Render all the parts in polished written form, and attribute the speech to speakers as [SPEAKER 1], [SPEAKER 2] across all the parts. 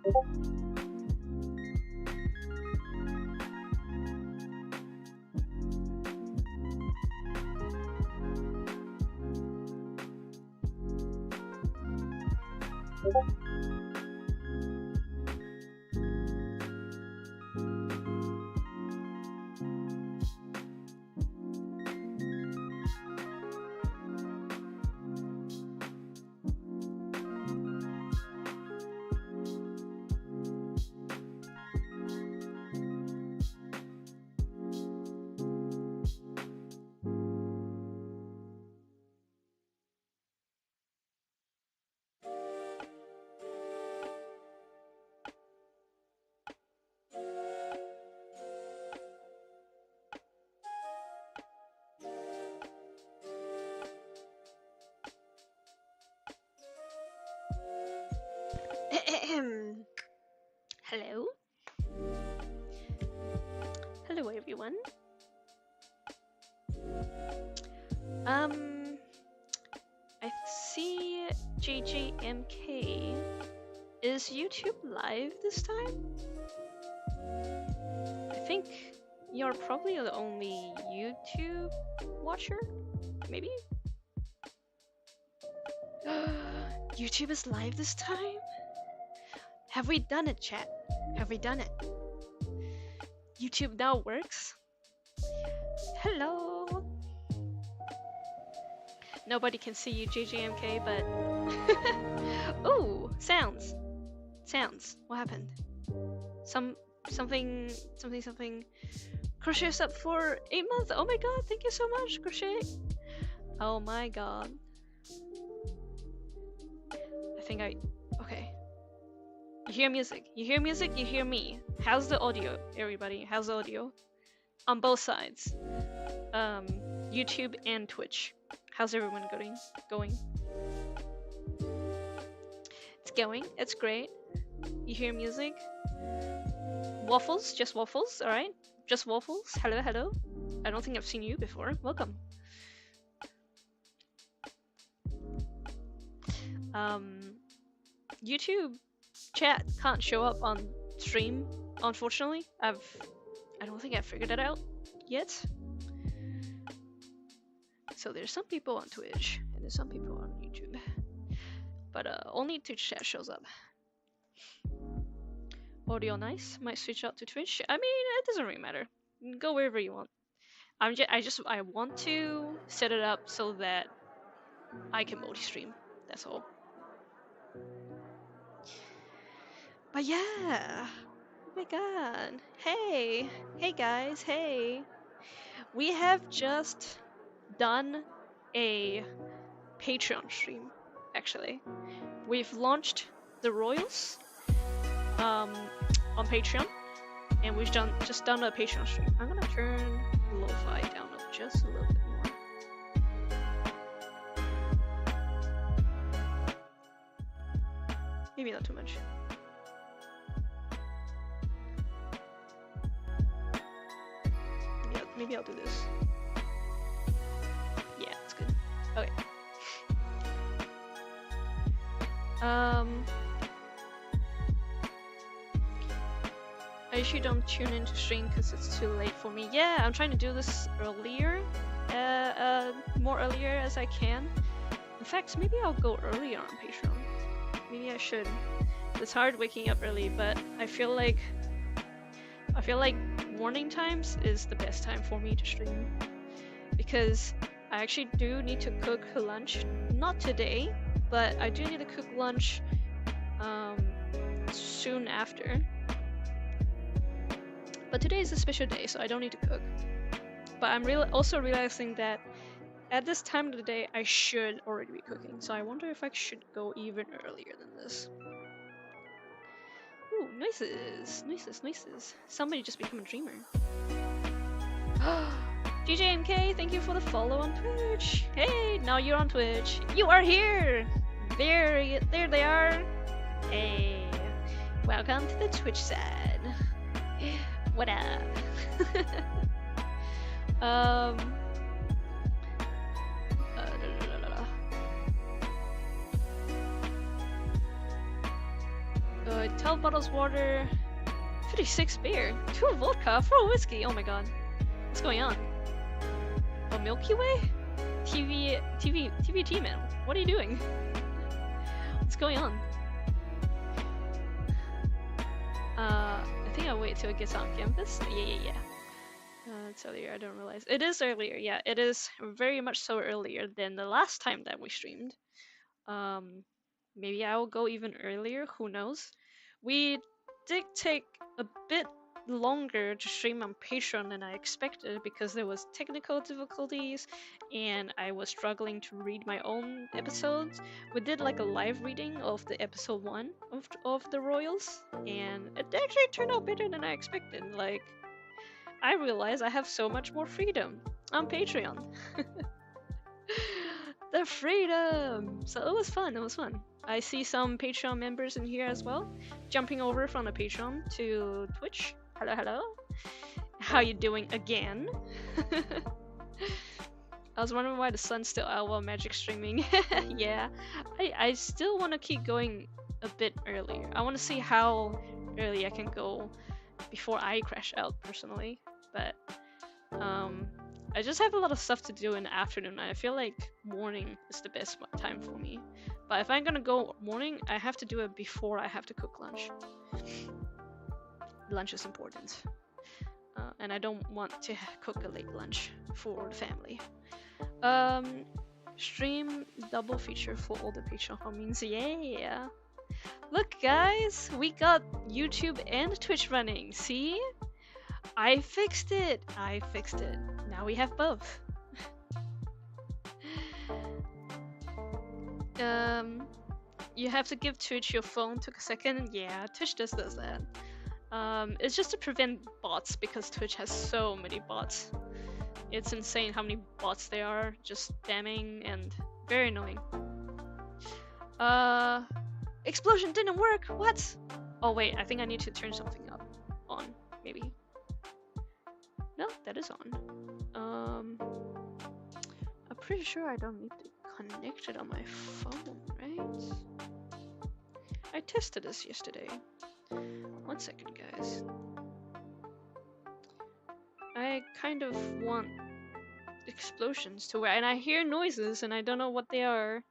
[SPEAKER 1] Hello. Hello everyone. I see JJMK. Is YouTube live this time? I think you're probably the only YouTube watcher, maybe? YouTube is live this time? Have we done it, chat? Have we done it? YouTube now works? Hello! Nobody can see you, JJMK, but... Ooh! Sounds! Sounds. What happened? Something... Crochet's up for 8 months! Oh my god, thank you so much, Crochet! Oh my god. Okay. You hear music, you hear me. How's the audio, everybody? How's the audio? On both sides. YouTube and Twitch. How's everyone going? It's going, it's great. You hear music? Waffles, just waffles, alright? Just waffles, hello. I don't think I've seen you before, welcome. YouTube chat can't show up on stream, unfortunately. I don't think I've figured it out yet. So there's some people on Twitch and there's some people on YouTube, but only Twitch chat shows up. Audio nice. Might switch out to Twitch. I mean, it doesn't really matter. Go wherever you want. I want to set it up so that I can multi-stream. That's all. But yeah. Oh my god. Hey guys. Hey. We have just done a Patreon stream. Actually, we've launched the Royals on Patreon, and we've just done a Patreon stream. I'm gonna turn the lo-fi down just a little bit more. Maybe not too much. Maybe I'll do this. Yeah, it's good. Okay. I usually don't tune into stream because it's too late for me. Yeah, I'm trying to do this earlier, more earlier as I can. In fact, maybe I'll go earlier on Patreon. Maybe I should. It's hard waking up early, but I feel like morning times is the best time for me to stream, because I actually do need to cook lunch. Not today, but I do need to cook lunch soon after. But today is a special day, so I don't need to cook. But I'm also realizing that at this time of the day, I should already be cooking. So I wonder if I should go even earlier than this. Ooh, noises. Somebody just become a dreamer. DJMK, thank you for the follow on Twitch. Hey, now you're on Twitch. You are here. There they are. Hey, welcome to the Twitch side. What up? 12 bottles water, 56 beer, 2 vodka, 4 whiskey. Oh my god. What's going on? Oh, Milky Way? TVT man. What are you doing? What's going on? I think I'll wait till it gets on campus. Yeah. It's earlier, I don't realize. It is earlier, yeah. It is very much so earlier than the last time that we streamed. Maybe I will go even earlier, who knows? We did take a bit longer to stream on Patreon than I expected because there was technical difficulties and I was struggling to read my own episodes. We did like a live reading of the episode 1 of the Royals and it actually turned out better than I expected. Like, I realized I have so much more freedom on Patreon. The freedom! So it was fun. I see some Patreon members in here as well, jumping over from the Patreon to Twitch. Hello. How you doing again? I was wondering why the sun's still out while Magik streaming. Yeah, I still want to keep going a bit earlier. I want to see how early I can go before I crash out personally. But I just have a lot of stuff to do in the afternoon. I feel like morning is the best time for me. But if I'm gonna go morning, I have to do it before I have to cook lunch. Lunch is important. And I don't want to cook a late lunch for the family. Stream double feature for all the Patreon homies. Yeah. Look guys, we got YouTube and Twitch running. See? I fixed it. Now we have both. You have to give Twitch your phone. Took a second. Yeah, Twitch just does that. It's just to prevent bots because Twitch has so many bots. It's insane how many bots there are just spamming and very annoying. Explosion didn't work. What? Oh wait, I think I need to turn something up on maybe. No, that is on. I'm pretty sure I don't need to connect it on my phone, right? I tested this yesterday. 1 second, guys. I kind of want explosions to work, and I hear noises, and I don't know what they are.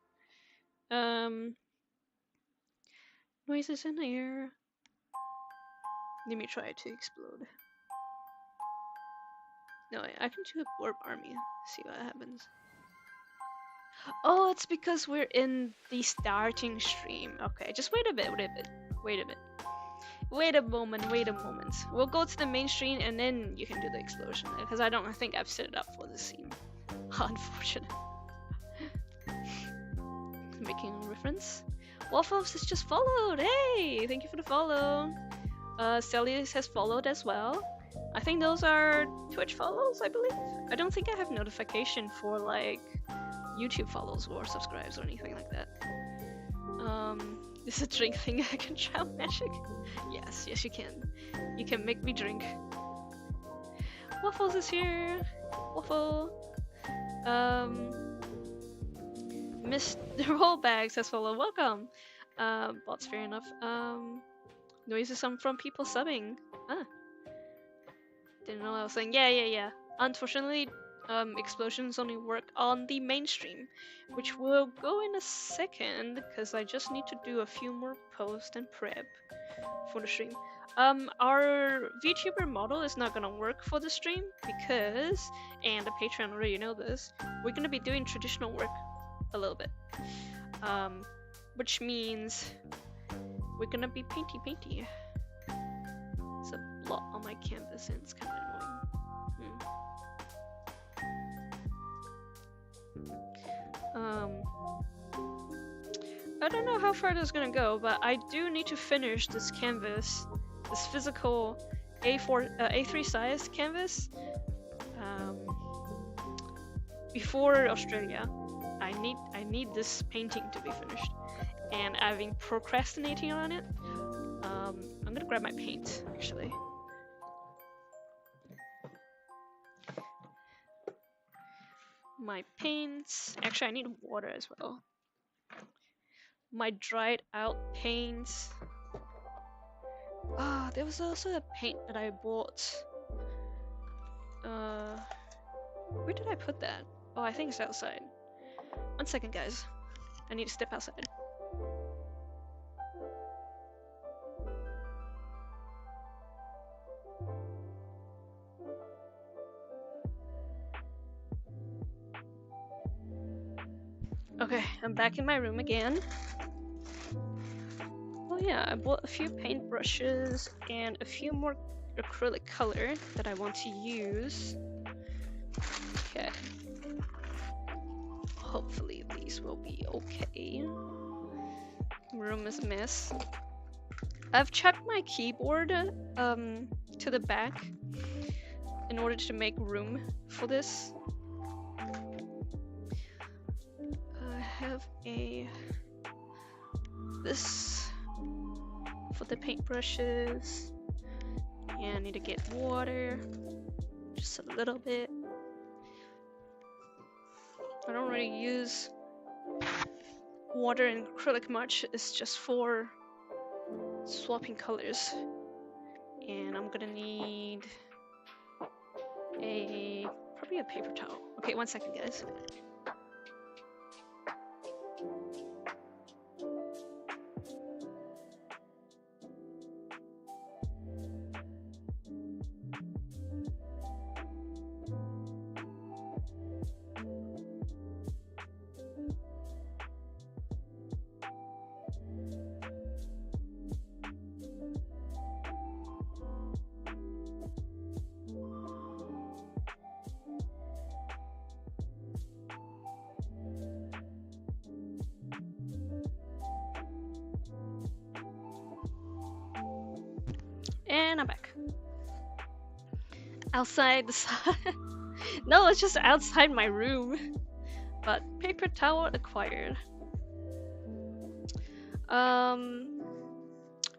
[SPEAKER 1] Noises in the air. Let me try to explode. No, I can do a orb army. See what happens. Oh, it's because we're in the starting stream. Okay, just wait a bit. Wait a moment. We'll go to the main stream and then you can do the explosion. Because I don't think I've set it up for this scene. Unfortunate. Making a reference. Waffles has just followed. Hey, thank you for the follow. Celius has followed as well. I think those are Twitch follows, I believe. I don't think I have notification for like YouTube follows or subscribes or anything like that. This is a drink thing. I can try Magic. Yes, you can. You can make me drink. Waffles is here. Waffle. Mr. Rollbags has followed. Welcome. Bots, fair enough. Noises from people subbing. Ah. Didn't know what I was saying. Yeah. Unfortunately, explosions only work on the mainstream, which will go in a second because I just need to do a few more posts and prep for the stream. Our VTuber model is not gonna work for the stream because, and the Patreon already know this, we're gonna be doing traditional work a little bit, which means we're gonna be painty. It's a blot on my canvas and it's kind of annoying. I don't know how far this is gonna go, but I do need to finish this canvas, this physical A3 size canvas, before Australia. I need this painting to be finished, and I've been procrastinating on it. I'm gonna grab my paint actually. My paints. Actually, I need water as well. My dried out paints. There was also a paint that I bought. Where did I put that? Oh, I think it's outside. 1 second, guys. I need to step outside. Okay, I'm back in my room again. Oh yeah, I bought a few paintbrushes and a few more acrylic color that I want to use. Okay. Hopefully these will be okay. Room is a mess. I've chucked my keyboard to the back in order to make room for this. I have this for the paintbrushes. Yeah, I need to get water, just a little bit. I don't really use water and acrylic much. It's just for swapping colors. And I'm gonna need probably a paper towel. Okay, 1 second, guys. And I'm back. Outside the sun. No, it's just outside my room. But paper towel acquired.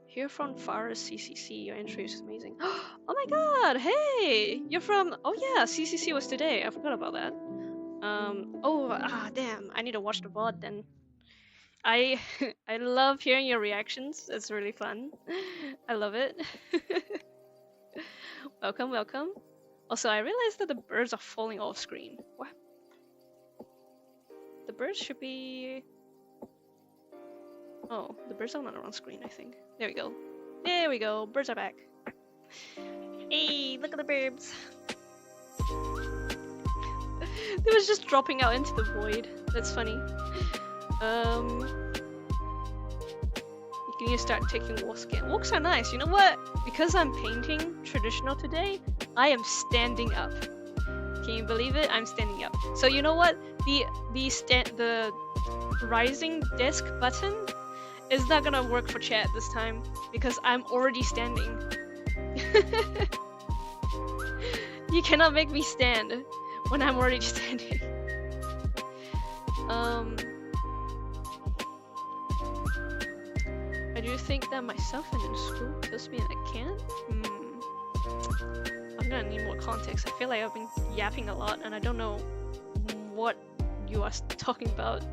[SPEAKER 1] Here from Forest CCC. Your entry is amazing. Oh my god! Hey, you're from. Oh yeah, CCC was today. I forgot about that. Damn. I need to watch the VOD then. I love hearing your reactions. It's really fun. I love it. Welcome, welcome. Also, I realized that the birds are falling off screen. What? The birds should be... Oh, the birds are not on screen, I think. There we go. There we go. Birds are back. Hey, look at the birds. They was just dropping out into the void. That's funny. You can start taking walks again. Walks are nice. You know what? Because I'm painting traditional today, I am standing up. Can you believe it? I'm standing up. So you know what? The rising desk button is not gonna work for chat this time because I'm already standing. You cannot make me stand when I'm already standing. I do think that myself and in school tells me I can't. I'm gonna need more context. I feel like I've been yapping a lot and I don't know what you are talking about.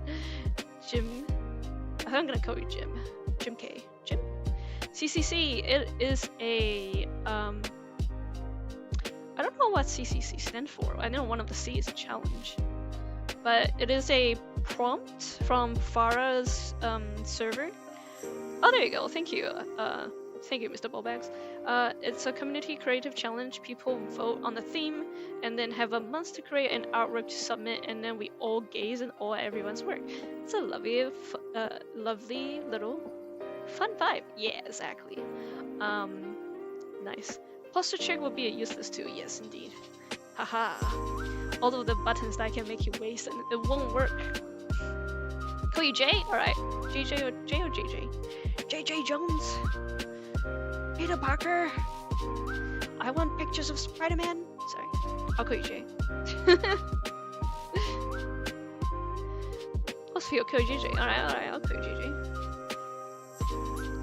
[SPEAKER 1] Jim. I think I'm gonna call you Jim. Jim K. Jim. CCC. It is a I don't know what CCC stands for. I know one of the C is a challenge, but it is a prompt from Farah's server. Oh, there you go. Thank you. Thank you, Mr. Ballbags. It's a community creative challenge. People vote on the theme and then have a month to create an artwork to submit, and then we all gaze and awe at everyone's work. It's a lovely little fun vibe. Yeah, exactly. Nice. Posture check will be a useless tool. Yes, indeed. Haha. All of the buttons that can make you waste and it won't work. Call you Jay? Alright. JJ or J or JJ? JJ Jones. Peter Parker. I want pictures of Spider-Man. Sorry. I'll call you Jay. I'll call you JJ. Alright, I'll call you JJ.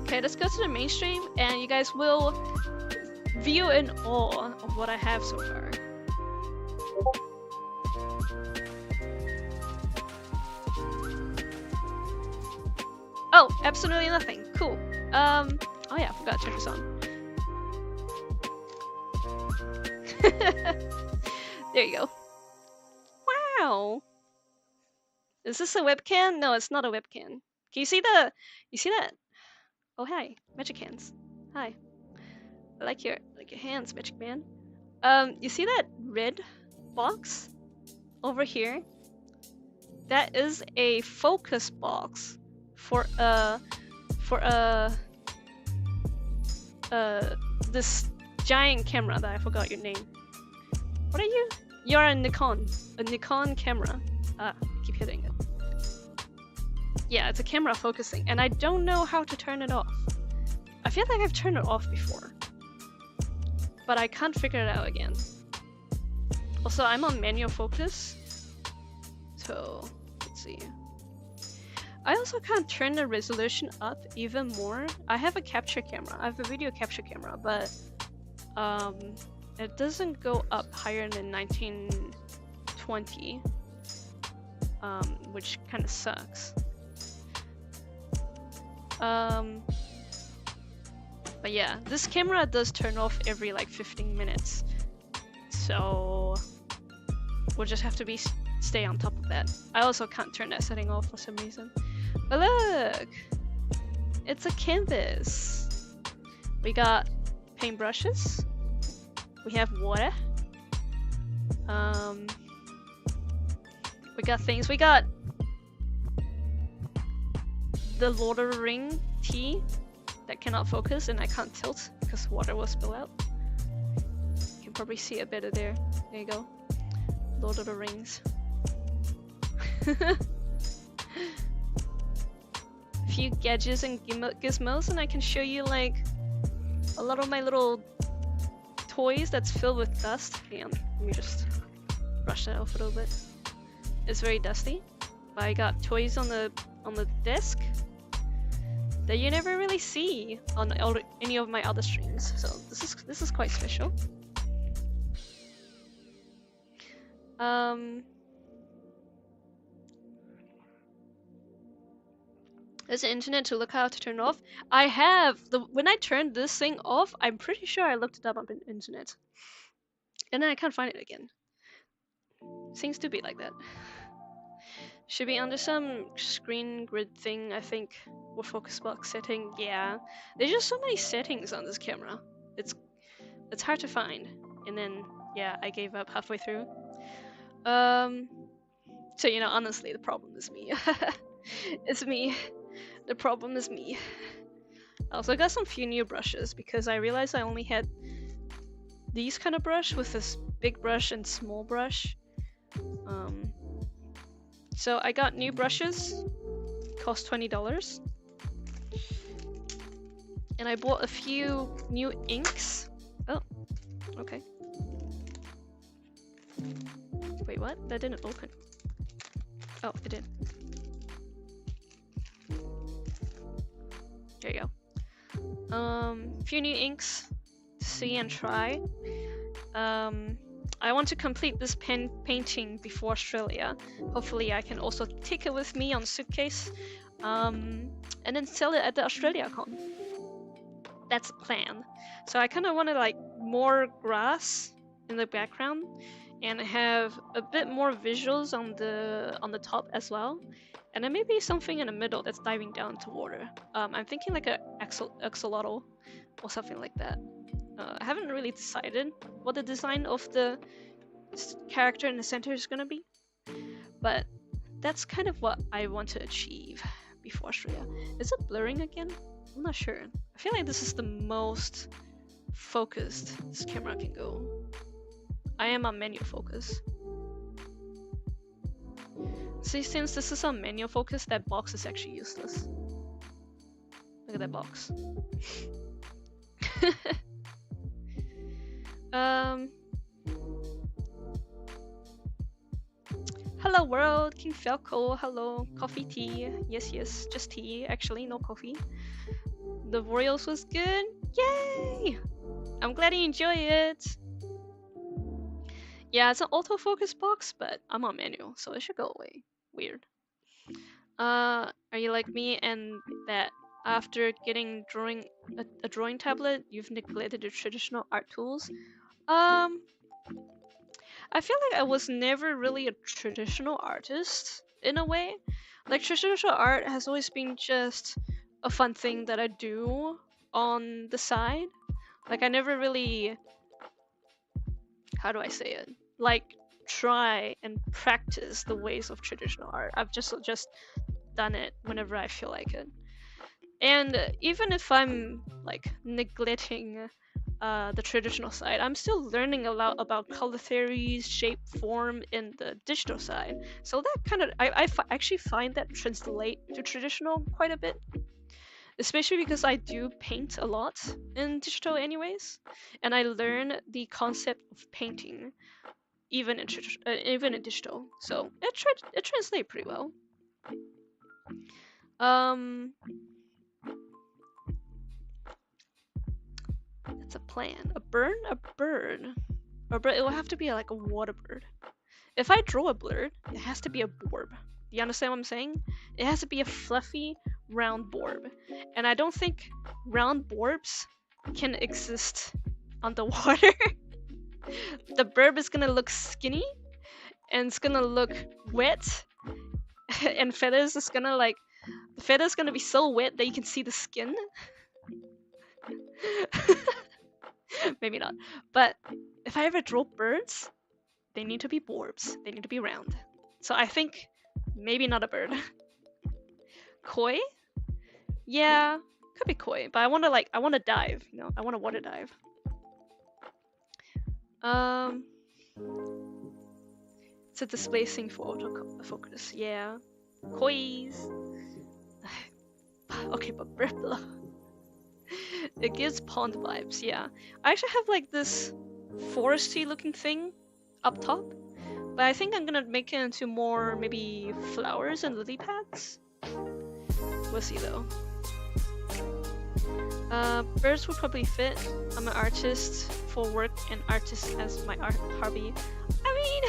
[SPEAKER 1] Okay, let's go to the mainstream and you guys will view in awe of what I have so far. Oh, absolutely nothing. Cool. Oh yeah, I forgot to turn this on. There you go. Wow. Is this a webcam? No, it's not a webcam. Can you see the? You see that? Oh hi, magic hands. Hi. I like your hands, magic man. You see that red box over here? That is a focus box for this giant camera that I forgot your name. What are you? You're a Nikon camera. Ah, I keep hitting it. Yeah, it's a camera focusing, and I don't know how to turn it off. I feel like I've turned it off before, but I can't figure it out again. Also, I'm on manual focus, so let's see. I also can't turn the resolution up even more. I have a capture camera. I have a video capture camera, but it doesn't go up higher than 1920, which kind of sucks. But yeah, this camera does turn off every like 15 minutes, so we'll just have to stay on top of that. I also can't turn that setting off for some reason. But look, it's a canvas. We got paintbrushes. We have water. We got things. We got the Lord of the Ring tea that cannot focus and I can't tilt because water will spill out. You can probably see it better there. There you go. Lord of the Rings. A few gadgets and gizmos, and I can show you like a lot of my little toys that's filled with dust. Hang on, let me just brush that off a little bit. It's very dusty, but I got toys on the desk that you never really see on any of my other streams. So this is quite special. There's an internet to look how to turn off. I have when I turned this thing off, I'm pretty sure I looked it up on the internet, and then I can't find it again. Seems to be like that. Should be under some screen grid thing, I think, or focus box setting. Yeah, there's just so many settings on this camera. It's hard to find. And then yeah, I gave up halfway through. So you know, honestly, the problem is me. It's me. The problem is me. Also, I got some few new brushes because I realized I only had these kind of brush with this big brush and small brush. So I got new brushes, cost $20, and I bought a few new inks. Oh, okay. Wait, what? That didn't open. Oh, it did. There you go. Few new inks to see and try. I want to complete this painting before Australia. Hopefully I can also take it with me on suitcase, and then sell it at the Australia con. That's the plan. So I kind of want to like more grass in the background and have a bit more visuals on the top as well, and then maybe something in the middle that's diving down to water. I'm thinking like a axolotl or something like that. I haven't really decided what the design of the character in the center is gonna be, but that's kind of what I want to achieve before Australia. Is it blurring again? I'm not sure. I feel like this is the most focused this camera can go. I am on manual focus. See, since this is on manual focus, that box is actually useless. Look at that box. Hello world, King Falco, hello, coffee, tea, yes, just tea, actually, no coffee. The Royals was good, yay! I'm glad you enjoy it. Yeah, it's an autofocus box, but I'm on manual, so it should go away. Weird. Are you like me and that after getting a drawing tablet, you've neglected the traditional art tools? I feel like I was never really a traditional artist in a way. Like traditional art has always been just a fun thing that I do on the side. Like I never really, how do I say it? Like try and practice the ways of traditional art. I've just done it whenever I feel like it. And even if I'm like neglecting the traditional side, I'm still learning a lot about color theories, shape, form in the digital side. So that kind of, actually find that translate to traditional quite a bit, especially because I do paint a lot in digital anyways, and I learn the concept of painting even in even in digital. So it translates pretty well. Um, that's a plan. A bird, a bird, or bird. It will have to be like a water bird. If I draw a bird, it has to be a borb. You understand what I'm saying? It has to be a fluffy, round borb. And I don't think round borbs can exist underwater. The burb is gonna look skinny, and it's gonna look wet, and feathers is gonna like, the feather's gonna be so wet that you can see the skin. Maybe not. But if I ever draw birds, they need to be borbs. They need to be round. So I think maybe not a bird. Koi? Yeah, could be koi, but I wanna dive, you know? I wanna water dive. It's a display thing for autofocus. Yeah. Kois. Okay, but Bripla. It gives pond vibes, yeah. I actually have like this foresty looking thing up top, but I think I'm gonna make it into more maybe flowers and lily pads. We'll see though. Birds would probably fit. I'm an artist for work and artist as my art hobby. I mean,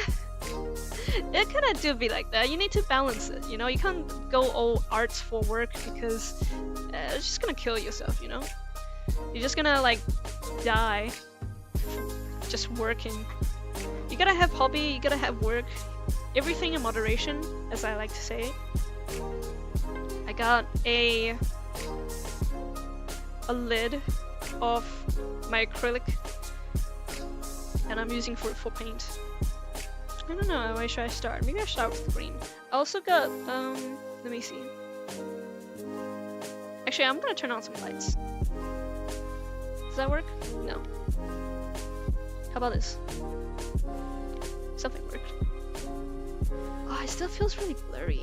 [SPEAKER 1] it kind of do be like that. You need to balance it, you know? You can't go all arts for work because it's just gonna kill yourself, you know? You're just gonna like die just working. You gotta have hobby, you gotta have work. Everything in moderation, as I like to say. I got a lid of my acrylic and I'm using for paint. I don't know, where should I start? Maybe I start with green. I also got, let me see. Actually, I'm gonna turn on some lights. Does that work? No. How about this? Something worked. Oh, it still feels really blurry.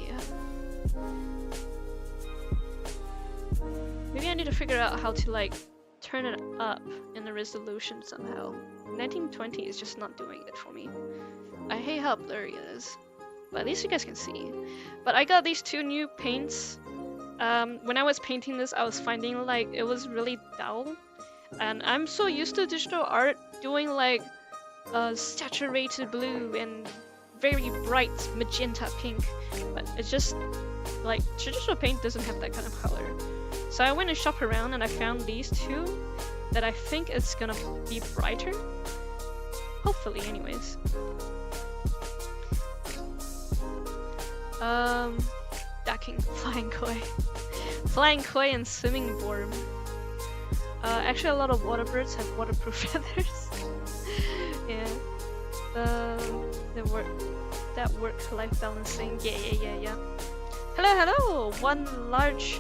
[SPEAKER 1] Maybe I need to figure out how to like turn it up in the resolution somehow. 1920 is just not doing it for me. I hate how blurry it is, but at least you guys can see. But I got these two new paints. When I was painting this, I was finding like it was really dull, and I'm so used to digital art doing like saturated blue and very bright magenta pink, but it's just like traditional paint doesn't have that kind of color. So I went and shopped around and I found these two that I think is gonna be brighter. Hopefully, anyways. Ducking, flying koi. Flying koi and swimming borb. Actually a lot of water birds have waterproof feathers. Yeah. That work-life balancing. Yeah. Hello! One large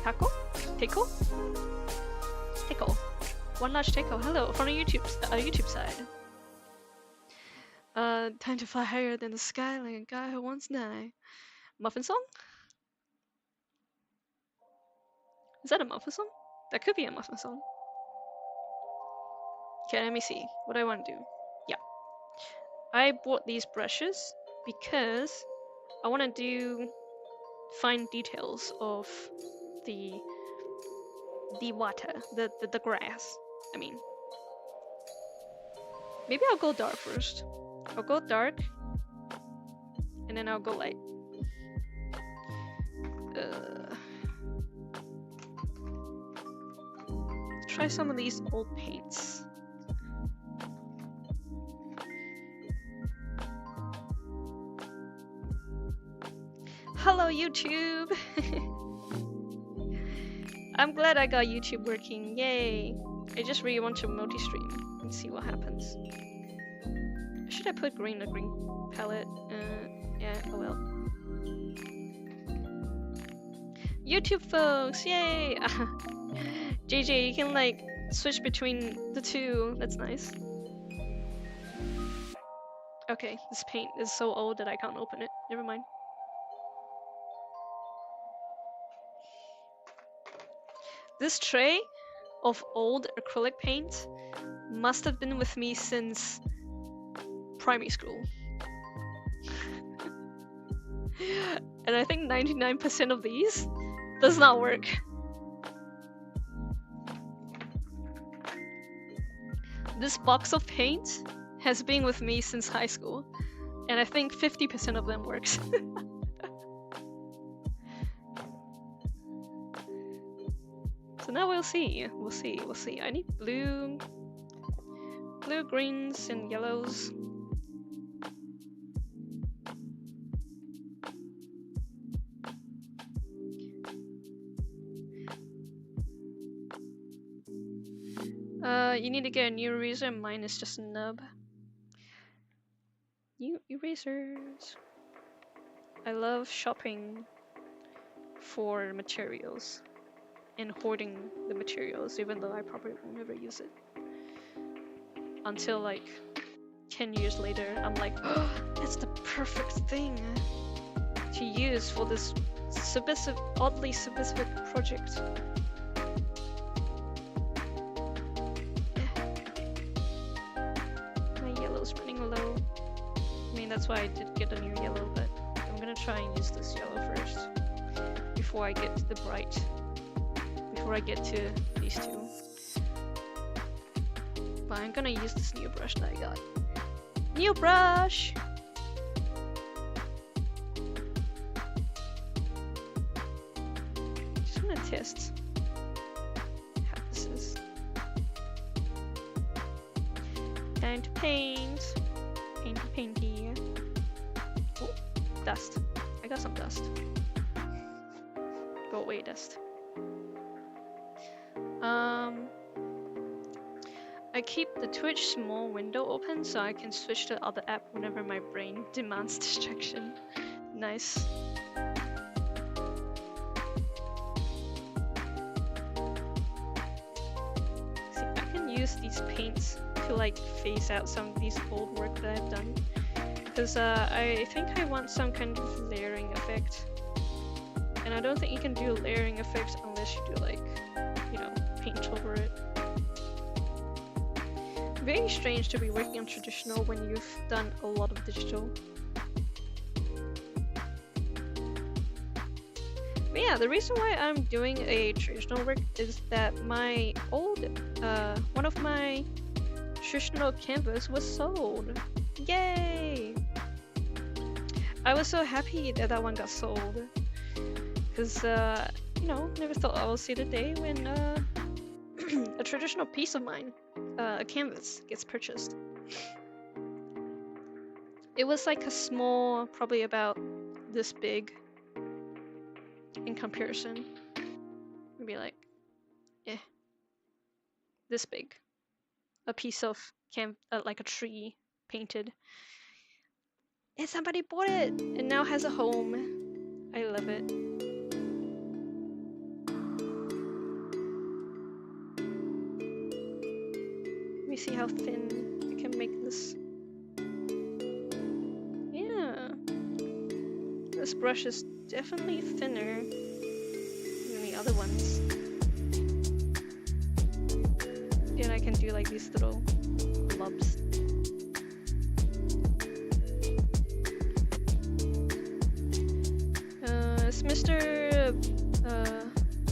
[SPEAKER 1] taco? Teiko? One large teiko. Hello, from a YouTube side. Time to fly higher than the sky like a guy who wants nigh. Muffin song? Is that a muffin song? That could be a muffin song. Okay, let me see. What do I want to do? Yeah. I bought these brushes because I want to do fine details of the water, the grass. I mean, maybe I'll go dark first. I'll go dark, and then I'll go light. Try some of these old paints. YouTube! I'm glad I got YouTube working, yay! I just really want to multi-stream and see what happens. Should I put green a green palette? Yeah, oh well. YouTube folks, yay! JJ, you can like switch between the two, that's nice. Okay, this paint is so old that I can't open it, never mind. This tray of old acrylic paint must have been with me since primary school. And I think 99% of these does not work. This box of paint has been with me since high school, and I think 50% of them works. So now we'll see. We'll see. I need blue, greens, and yellows. You need to get a new eraser. Mine is just a nub. New erasers. I love shopping for materials and hoarding the materials, even though I probably will never use it. Until like 10 years later, I'm like, oh, that's the perfect thing to use for this oddly specific project. Running low. I mean, that's why I did get a new yellow, but I'm gonna try and use this yellow first before I get to the bright. Before I get to these two. But I'm gonna use this new brush that I got. New brush! Just wanna test how this is. Time to paint. Painty. Oh, dust. I got some dust. Go away, dust. I keep the Twitch small window open so I can switch to other app whenever my brain demands distraction. Nice. See, I can use these paints to like phase out some of these old work that I've done, because I think I want some kind of layering effect, and I don't think you can do a layering effect unless you do like, you know, paint over it. Very strange to be working on traditional when you've done a lot of digital. But yeah, the reason why I'm doing a traditional work is that my old, one of my traditional canvas was sold. Yay! I was so happy that that one got sold, because you know, never thought I would see the day when a traditional piece of mine, a canvas, gets purchased. It was like a small, probably about this big in comparison. Maybe like, this big. A piece of like a tree painted. And somebody bought it and now has a home. I love it. Let me see how thin I can make this. Yeah. This brush is definitely thinner than the other ones. And I can do like these little blobs. It's Mr.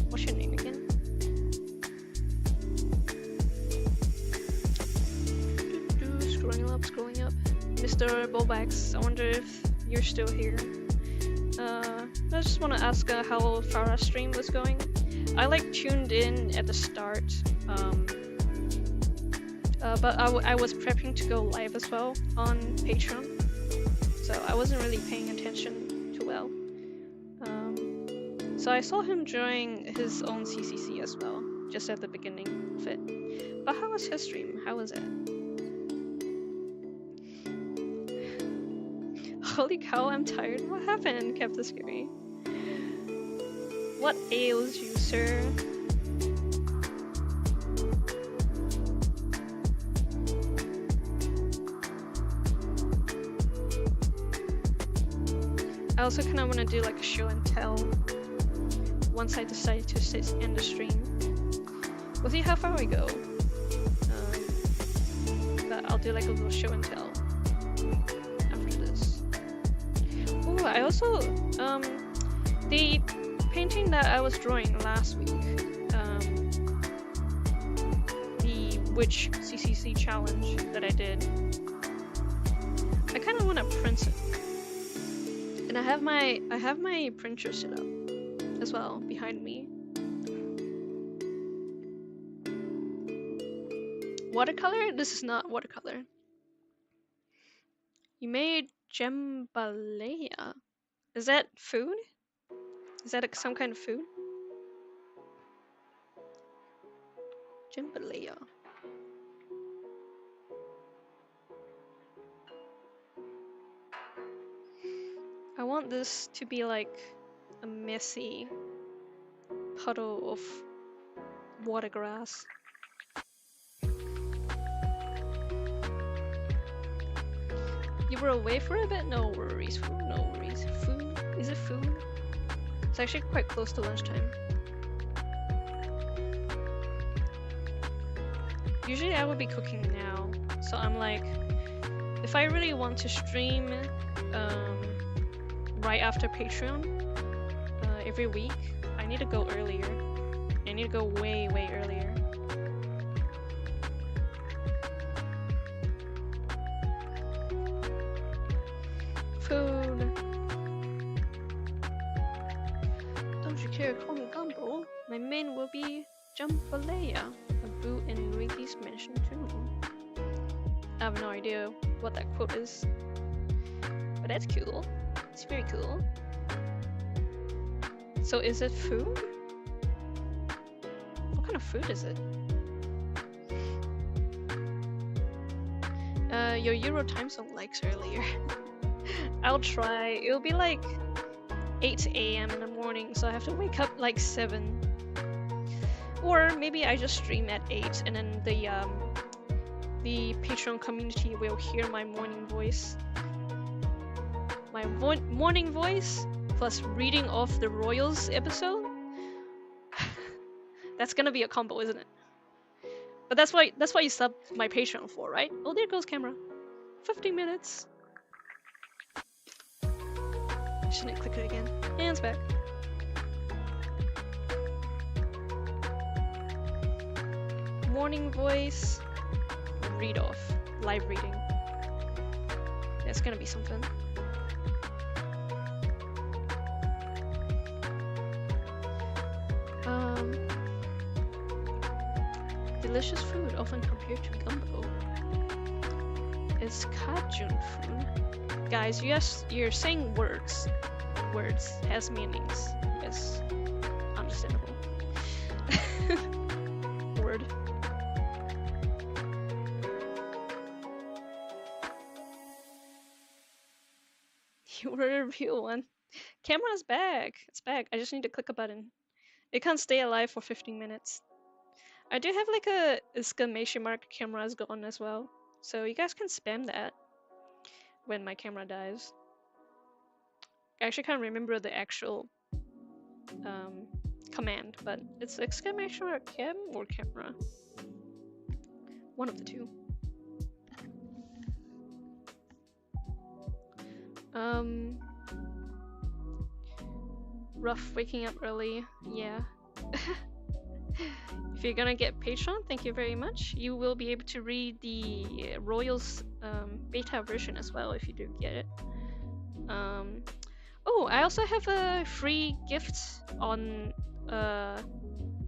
[SPEAKER 1] What's your name again? Scrolling up. Mr. Bobax, I wonder if you're still here. I just want to ask how Farah's stream was going. I like tuned in at the start. But I was prepping to go live as well on Patreon, so I wasn't really paying attention too well. So I saw him during his own CCC as well, just at the beginning of it. But how was his stream? How was it? Holy cow, I'm tired. What happened, Captain Scary? What ails you, sir? I also kind of want to do like a show and tell once I decide to end the stream. We'll see how far we go. But I'll do like a little show and tell after this. Oh, I also the painting that I was drawing last week, the Witch CCC challenge that I did. I kind of want to print it. And I have my printer set up as well behind me. Watercolor? This is not watercolor. You made jambalaya. Is that food? Is that some kind of food? Jambalaya. I want this to be like a messy puddle of water grass. You were away for a bit? No worries, food, no worries. Food? Is it food? It's actually quite close to lunchtime. Usually I would be cooking now, so I'm like, if I really want to stream right after Patreon every week, I need to go earlier. I need to go way earlier. Food. Don't you care, call me Gumbo. My main will be jambalaya, Abu and Ricky's mentioned too. I have no idea what that quote is, but that's cool. It's very cool. So is it food? What kind of food is it? Your Euro time zone likes earlier. I'll try. It'll be like 8 AM in the morning, so I have to wake up like 7. Or maybe I just stream at 8 and then the Patreon community will hear my morning voice. My morning voice plus reading off the Royals episode. That's gonna be a combo, isn't it? But that's why you sub my Patreon for, right? Oh, there goes camera. 50 minutes. Shouldn't click it again. And it's back. Morning voice. Read off. Live reading. That's gonna be something. Delicious food often compared to gumbo. It's Cajun food. Guys, yes, you're saying words. Words has meanings. Yes. Understandable. Word. You were a real one. Camera's back. It's back. I just need to click a button. It can't stay alive for 15 minutes. I do have like a exclamation mark camera is gone as well. So you guys can spam that when my camera dies. I actually can't remember the actual command, but it's exclamation mark cam or camera. One of the two. Rough waking up early, yeah. If you're gonna get Patreon, thank you very much. You will be able to read the Royals beta version as well if you do get it. Oh, I also have a free gift on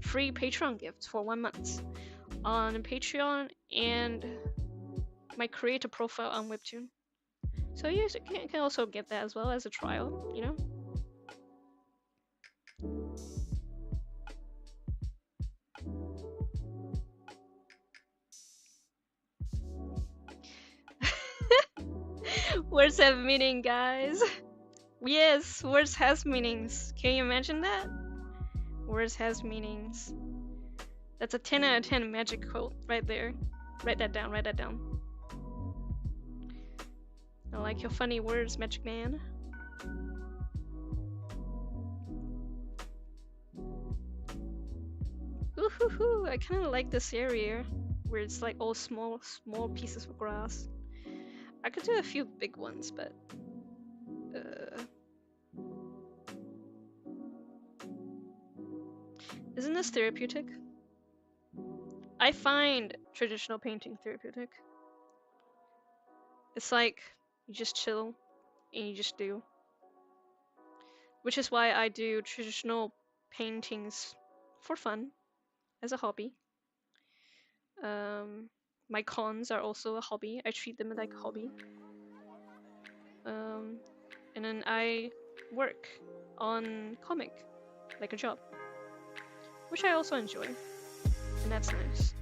[SPEAKER 1] free Patreon gift for 1 month on Patreon and my creator profile on Webtoon. So you can also get that as well as a trial, you know. Words have meaning, guys. Yes, words has meanings. Can you imagine that? Words has meanings. That's a 10 out of 10 magic quote right there. Write that down, write that down. I like your funny words, Magic Man. Ooh, I kind of like this area where it's like all small pieces of grass. I could do a few big ones, but isn't this therapeutic? I find traditional painting therapeutic. It's like you just chill and you just do. Which is why I do traditional paintings for fun, as a hobby. My cons are also a hobby. I treat them like a hobby. And then I work on comic, like a job, which I also enjoy, and that's nice.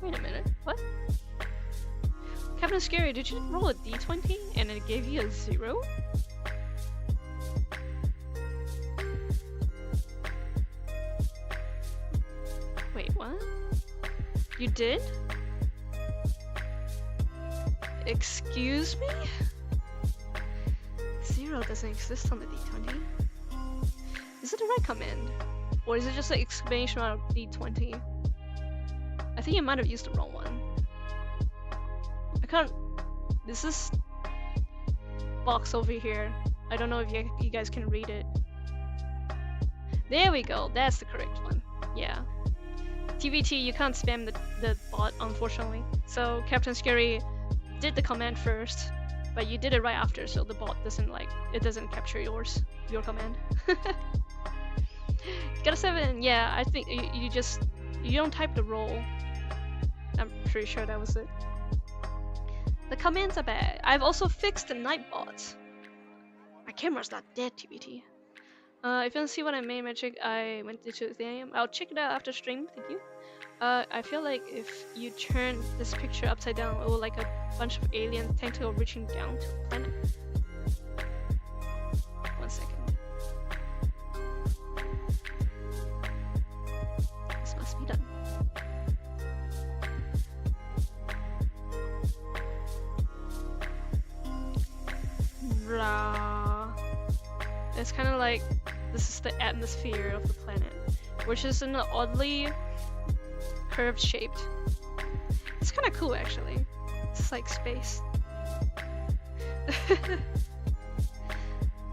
[SPEAKER 1] Wait a minute, what? Captain Scary, did you roll a d20 and it gave you a 0? Wait, what? You did? Excuse me? 0 doesn't exist on the d20. Is it the right command? Or is it just an exclamation mark d20? I think you might have used the wrong one. I can't... This is... box over here. I don't know if you guys can read it. There we go, that's the correct one. Yeah. TBT, you can't spam the bot, unfortunately. So Captain Scary did the command first, but you did it right after, so the bot doesn't capture your command. Got a 7, yeah, I think you don't type the roll. I'm pretty sure that was it. The commands are bad. I've also fixed the night bots. My camera's not dead, TBT. If you want to see what I made, Magic, I went to Ethereum. I'll check it out after stream, thank you. I feel like if you turn this picture upside down, it will like a bunch of alien tentacles reaching down to the planet. 1 second. This must be done. Rah. It's kind of like this is the atmosphere of the planet, which is in an oddly curved shaped. It's kind of cool actually. It's like space.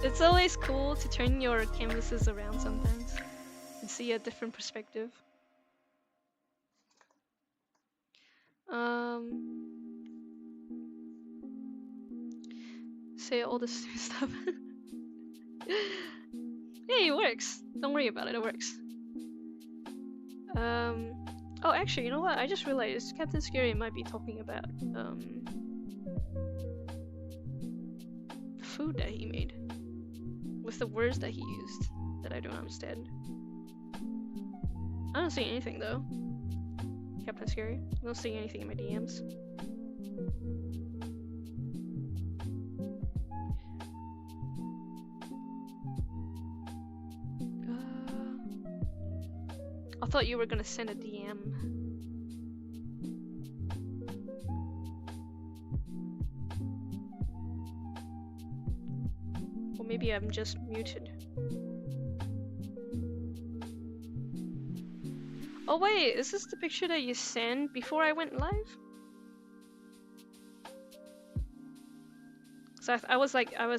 [SPEAKER 1] It's always cool to turn your canvases around sometimes and see a different perspective. Say all this stuff. Hey, it works. Don't worry about it, it works. Oh, actually, you know what? I just realized Captain Scary might be talking about food that he made with the words that he used that I don't understand. I don't see anything though. Captain Scary, I don't see anything in my DMs. I thought you were gonna send a DM. Or maybe I'm just muted. Oh wait, is this the picture that you sent before I went live? So I was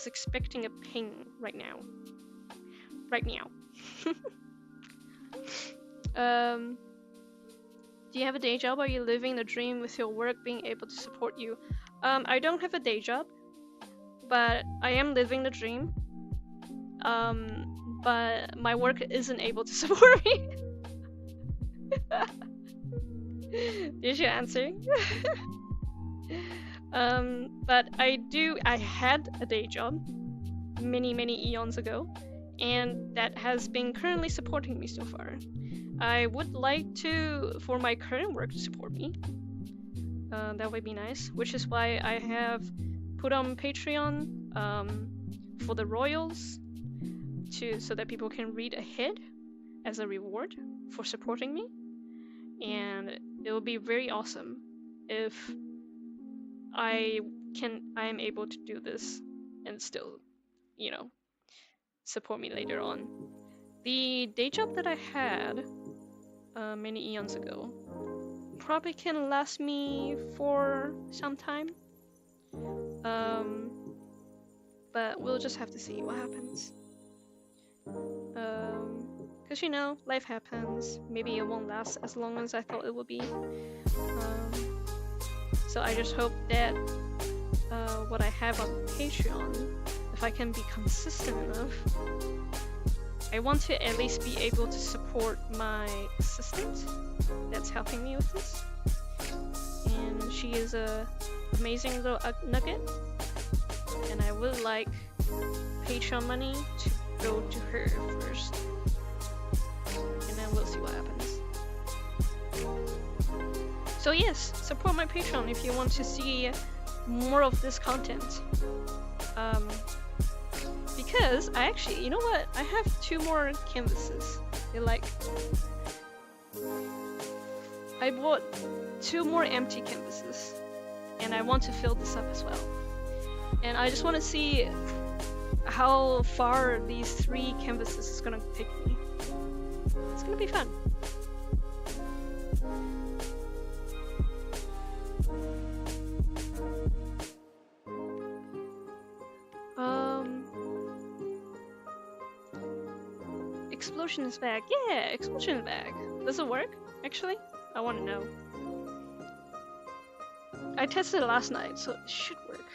[SPEAKER 1] expecting a ping right now. Right now. Do you have a day job? Are you living the dream with your work being able to support you? I don't have a day job, but I am living the dream. but my work isn't able to support me. Did you answer? But I had a day job many eons ago, and that has been currently supporting me so far. I would like for my current work to support me. That would be nice, which is why I have put on Patreon for the royals so that people can read ahead as a reward for supporting me. And it will be very awesome if I am able to do this and still, you know, support me later on. The day job that I had many eons ago probably can last me for some time. But we'll just have to see what happens. Cause you know, life happens. Maybe it won't last as long as I thought it would be. So I just hope that what I have on Patreon, if I can be consistent enough, I want to at least be able to support my assistant that's helping me with this. And she is a amazing little nugget, and I would like Patreon money to go to her first, and then we'll see what happens. So yes, support my Patreon if you want to see more of this content. Because I actually, you know what? I have 2 more canvases. I bought 2 more empty canvases, and I want to fill this up as well. And I just want to see how far these 3 canvases is gonna take me. It's gonna be fun. Explosion is back. Yeah, explosion is back. Does it work, actually? I want to know. I tested it last night, so it should work,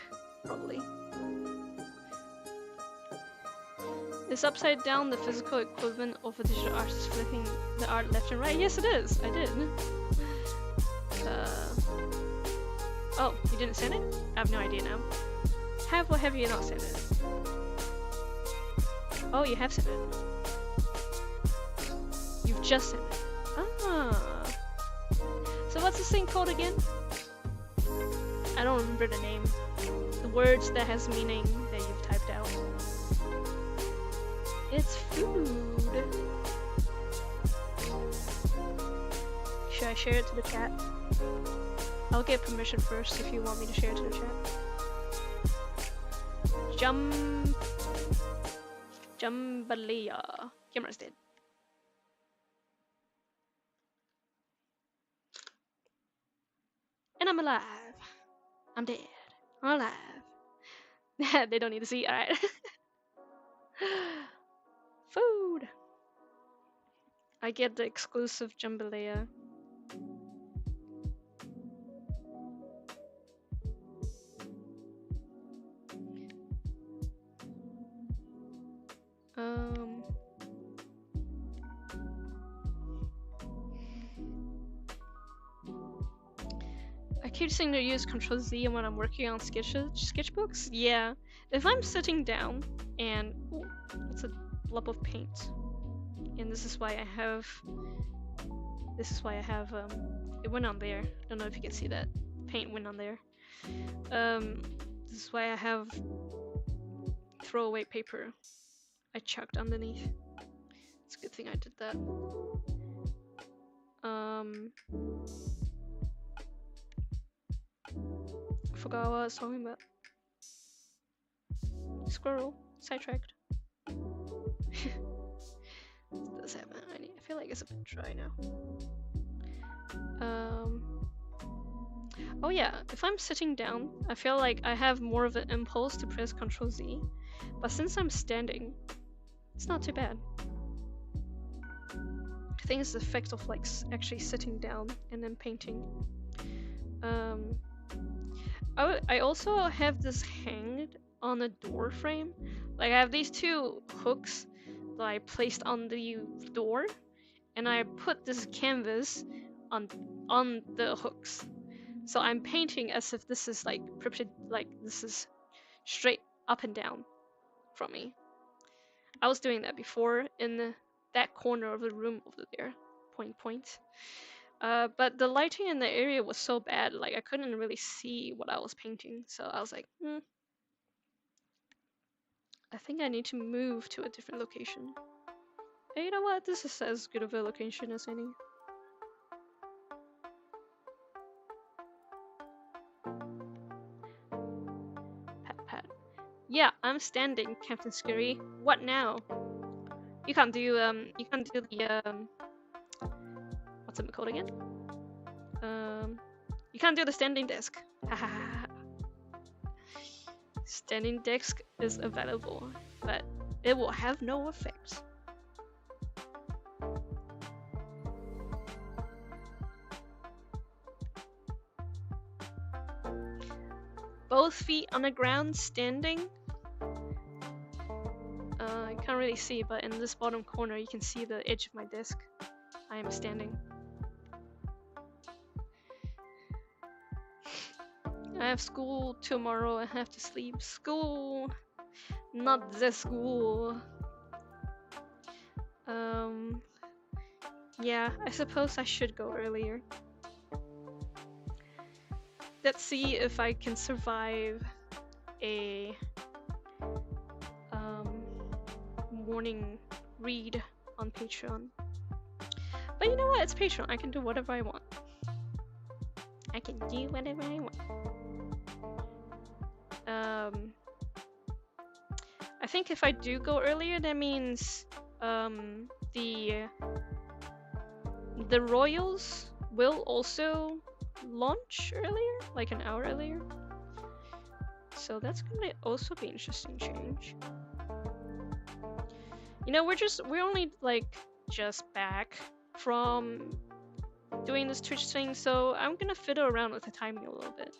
[SPEAKER 1] probably. Is upside down the physical equivalent of a digital artist flipping the art left and right? Yes, it is. I did. Oh, you didn't send it? I have no idea now. Have or have you not sent it? Oh, you have sent it. You've just sent it. Ah. So what's this thing called again? I don't remember the name. The words that has meaning that you've typed out. It's food. Should I share it to the chat? I'll get permission first if you want me to share it to the chat. Jambalaya. Camera's dead. And I'm alive. I'm dead. I'm alive. They don't need to see. Alright. Food. I get the exclusive jambalaya. I keep saying to use Control Z when I'm working on sketchbooks. Yeah, if I'm sitting down and it's a blob of paint, and this is why I have it went on there. I don't know if you can see that paint went on there. This is why I have throwaway paper I chucked underneath. It's a good thing I did that. Forgot what I was talking about. Squirrel. Sidetracked. Does happen. I feel like it's a bit dry now. Oh yeah, if I'm sitting down, I feel like I have more of an impulse to press Ctrl Z. But since I'm standing, it's not too bad. I think it's the effect of like actually sitting down and then painting. I also have this hanged on a door frame. Like I have these 2 hooks that I placed on the door, and I put this canvas on the hooks. So I'm painting as if this is like this is straight up and down from me. I was doing that before in that corner of the room over there. Point. But the lighting in the area was so bad, like I couldn't really see what I was painting. So I was like, I think I need to move to a different location. Hey, you know what? This is as good of a location as any. Pat. Yeah, I'm standing, Captain Scurry. What now? You can't do the what's it called again? You can't do the standing desk. Standing desk is available, but it will have no effect. Both feet on the ground, standing. I can't really see, but in this bottom corner you can see the edge of my desk. I am standing. I have school tomorrow. I have to sleep. School, not the school. Yeah, I suppose I should go earlier. Let's see if I can survive a morning read on Patreon. But you know what? It's Patreon. I can do whatever I want. I can do whatever I want. I think if I do go earlier, that means the Royals will also launch earlier, like an hour earlier. So that's gonna also be an interesting change. You know, we're only like just back from doing this Twitch thing, so I'm gonna fiddle around with the timing a little bit.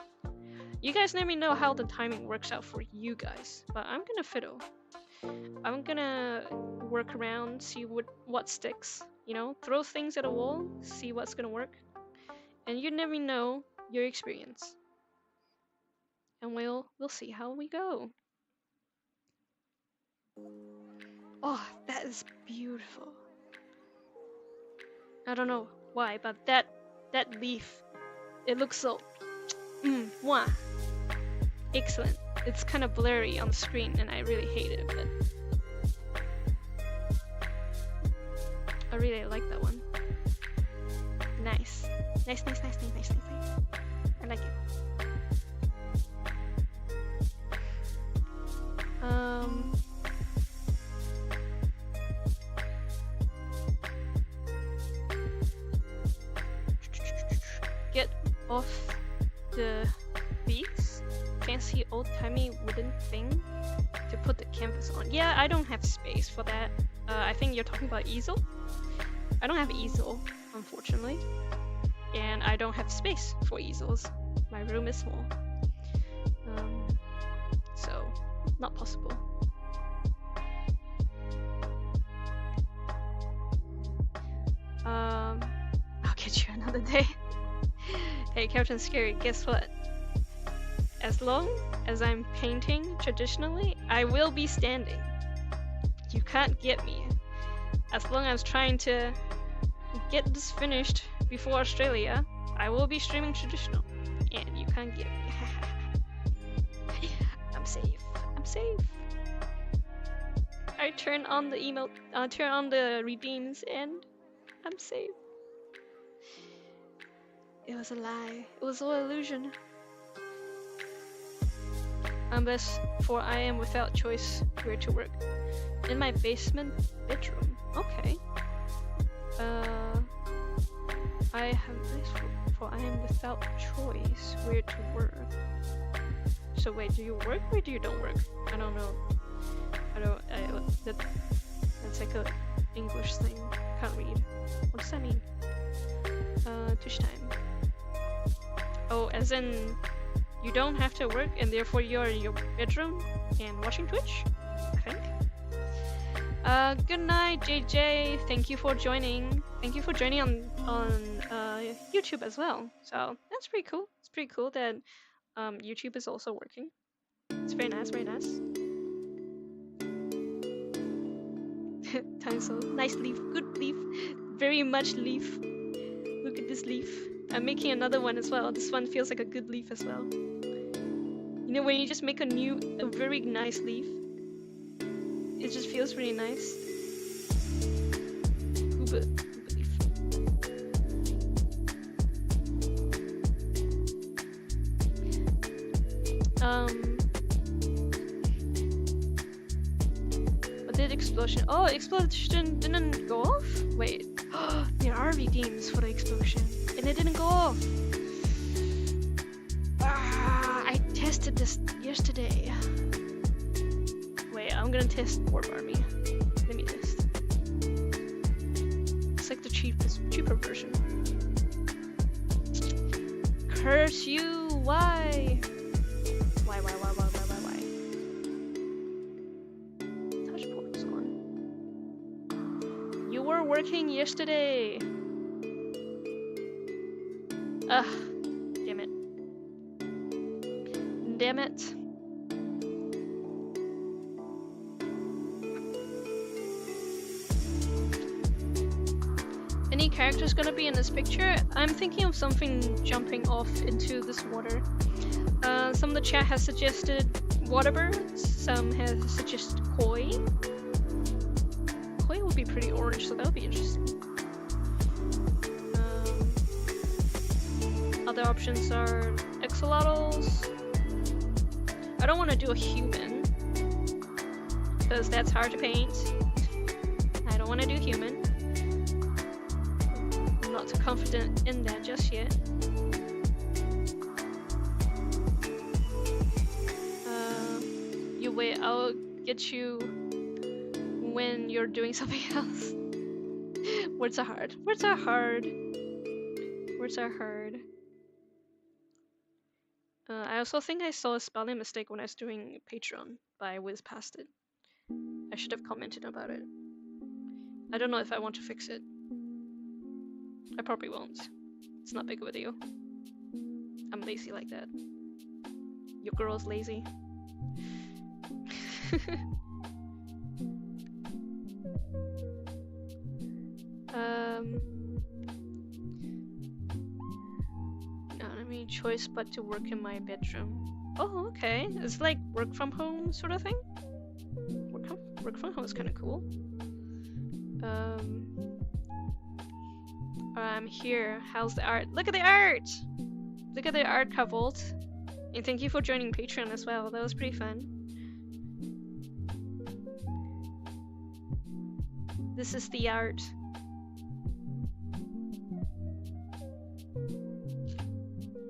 [SPEAKER 1] You guys let me know how the timing works out for you guys, but I'm gonna fiddle. I'm gonna work around, see what sticks, you know, throw things at a wall, see what's gonna work. And you let me know your experience. And we'll see how we go. Oh, that is beautiful. I don't know why, but that leaf, it looks so mwah. Excellent. It's kind of blurry on the screen and I really hate it, but I really like that one. Nice. Nice. I like it. Get off the beats. Fancy old-timey wooden thing to put the canvas on. Yeah, I don't have space for that. I think you're talking about easel. I don't have easel, unfortunately. And I don't have space for easels. My room is small. So, not possible. I'll get you another day. Hey, Captain Scary, guess what? As long as I'm painting traditionally, I will be standing. You can't get me. As long as I'm trying to get this finished before Australia, I will be streaming traditional. And you can't get me. I'm safe. I'm safe. I turn on the email, turn on the redeems, and I'm safe. It was a lie. It was all illusion. Unless, for I am without choice where to work. In my basement bedroom. Okay. I have this for I am without choice where to work. So wait, do you work or do you don't work? I don't know. That's like a English thing. Can't read. What does that mean? Twitch time. Oh, as in you don't have to work and therefore you're in your bedroom and watching Twitch? I think. Good night, JJ. Thank you for joining. Thank you for joining on YouTube as well. So that's pretty cool. It's pretty cool that YouTube is also working. It's very nice, very nice. Time's so nice leaf, good leaf, very much leaf. Look at this leaf. I'm making another one as well. This one feels like a good leaf as well. You know when you just make a very nice leaf, it just feels really nice. Uber leaf. What did explosion? Oh, explosion didn't go off? Wait. There are redeems for the explosion. And it didn't go off. I tested this yesterday. Wait, I'm gonna test Warp Army. Let me test. It's like the cheaper version. Curse you! Why? Why? Touch port's on. You were working yesterday. Ugh. Damn it. Damn it. Any characters gonna be in this picture? I'm thinking of something jumping off into this water. Some of the chat has suggested waterbirds, some have suggested koi. Koi would be pretty orange, so that would be interesting. Other options are axolotls. I don't want to do a human, because that's hard to paint. I don't want to do human. I'm not too confident in that just yet. You wait, I'll get you when you're doing something else. Words are hard. Words are hard. Words are hard. I also think I saw a spelling mistake when I was doing Patreon, but I whizzed past it. I should have commented about it. I don't know if I want to fix it. I probably won't. It's not big of a deal. I'm lazy like that. Your girl's lazy. Not any choice but to work in my bedroom. Oh, okay. It's like work from home sort of thing. Work from home is kind of cool. I'm here. How's the art? Look at the art! Look at the art coupled. And thank you for joining Patreon as well. That was pretty fun. This is the art.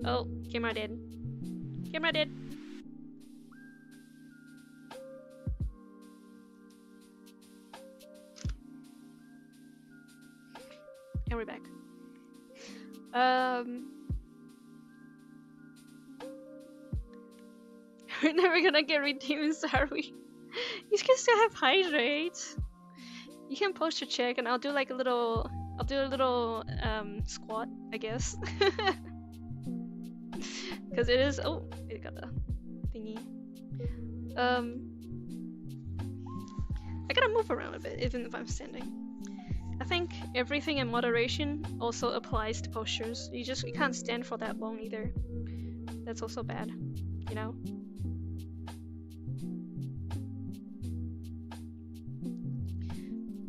[SPEAKER 1] Oh, camera dead. Camera dead. And we're back. We're never gonna get redeemed, are we? You can still have hydrate. You can post your check and I'll do like a little squat, I guess. Cause it is it got a thingy. I gotta move around a bit even if I'm standing. I think everything in moderation also applies to postures. You can't stand for that long either. That's also bad, you know?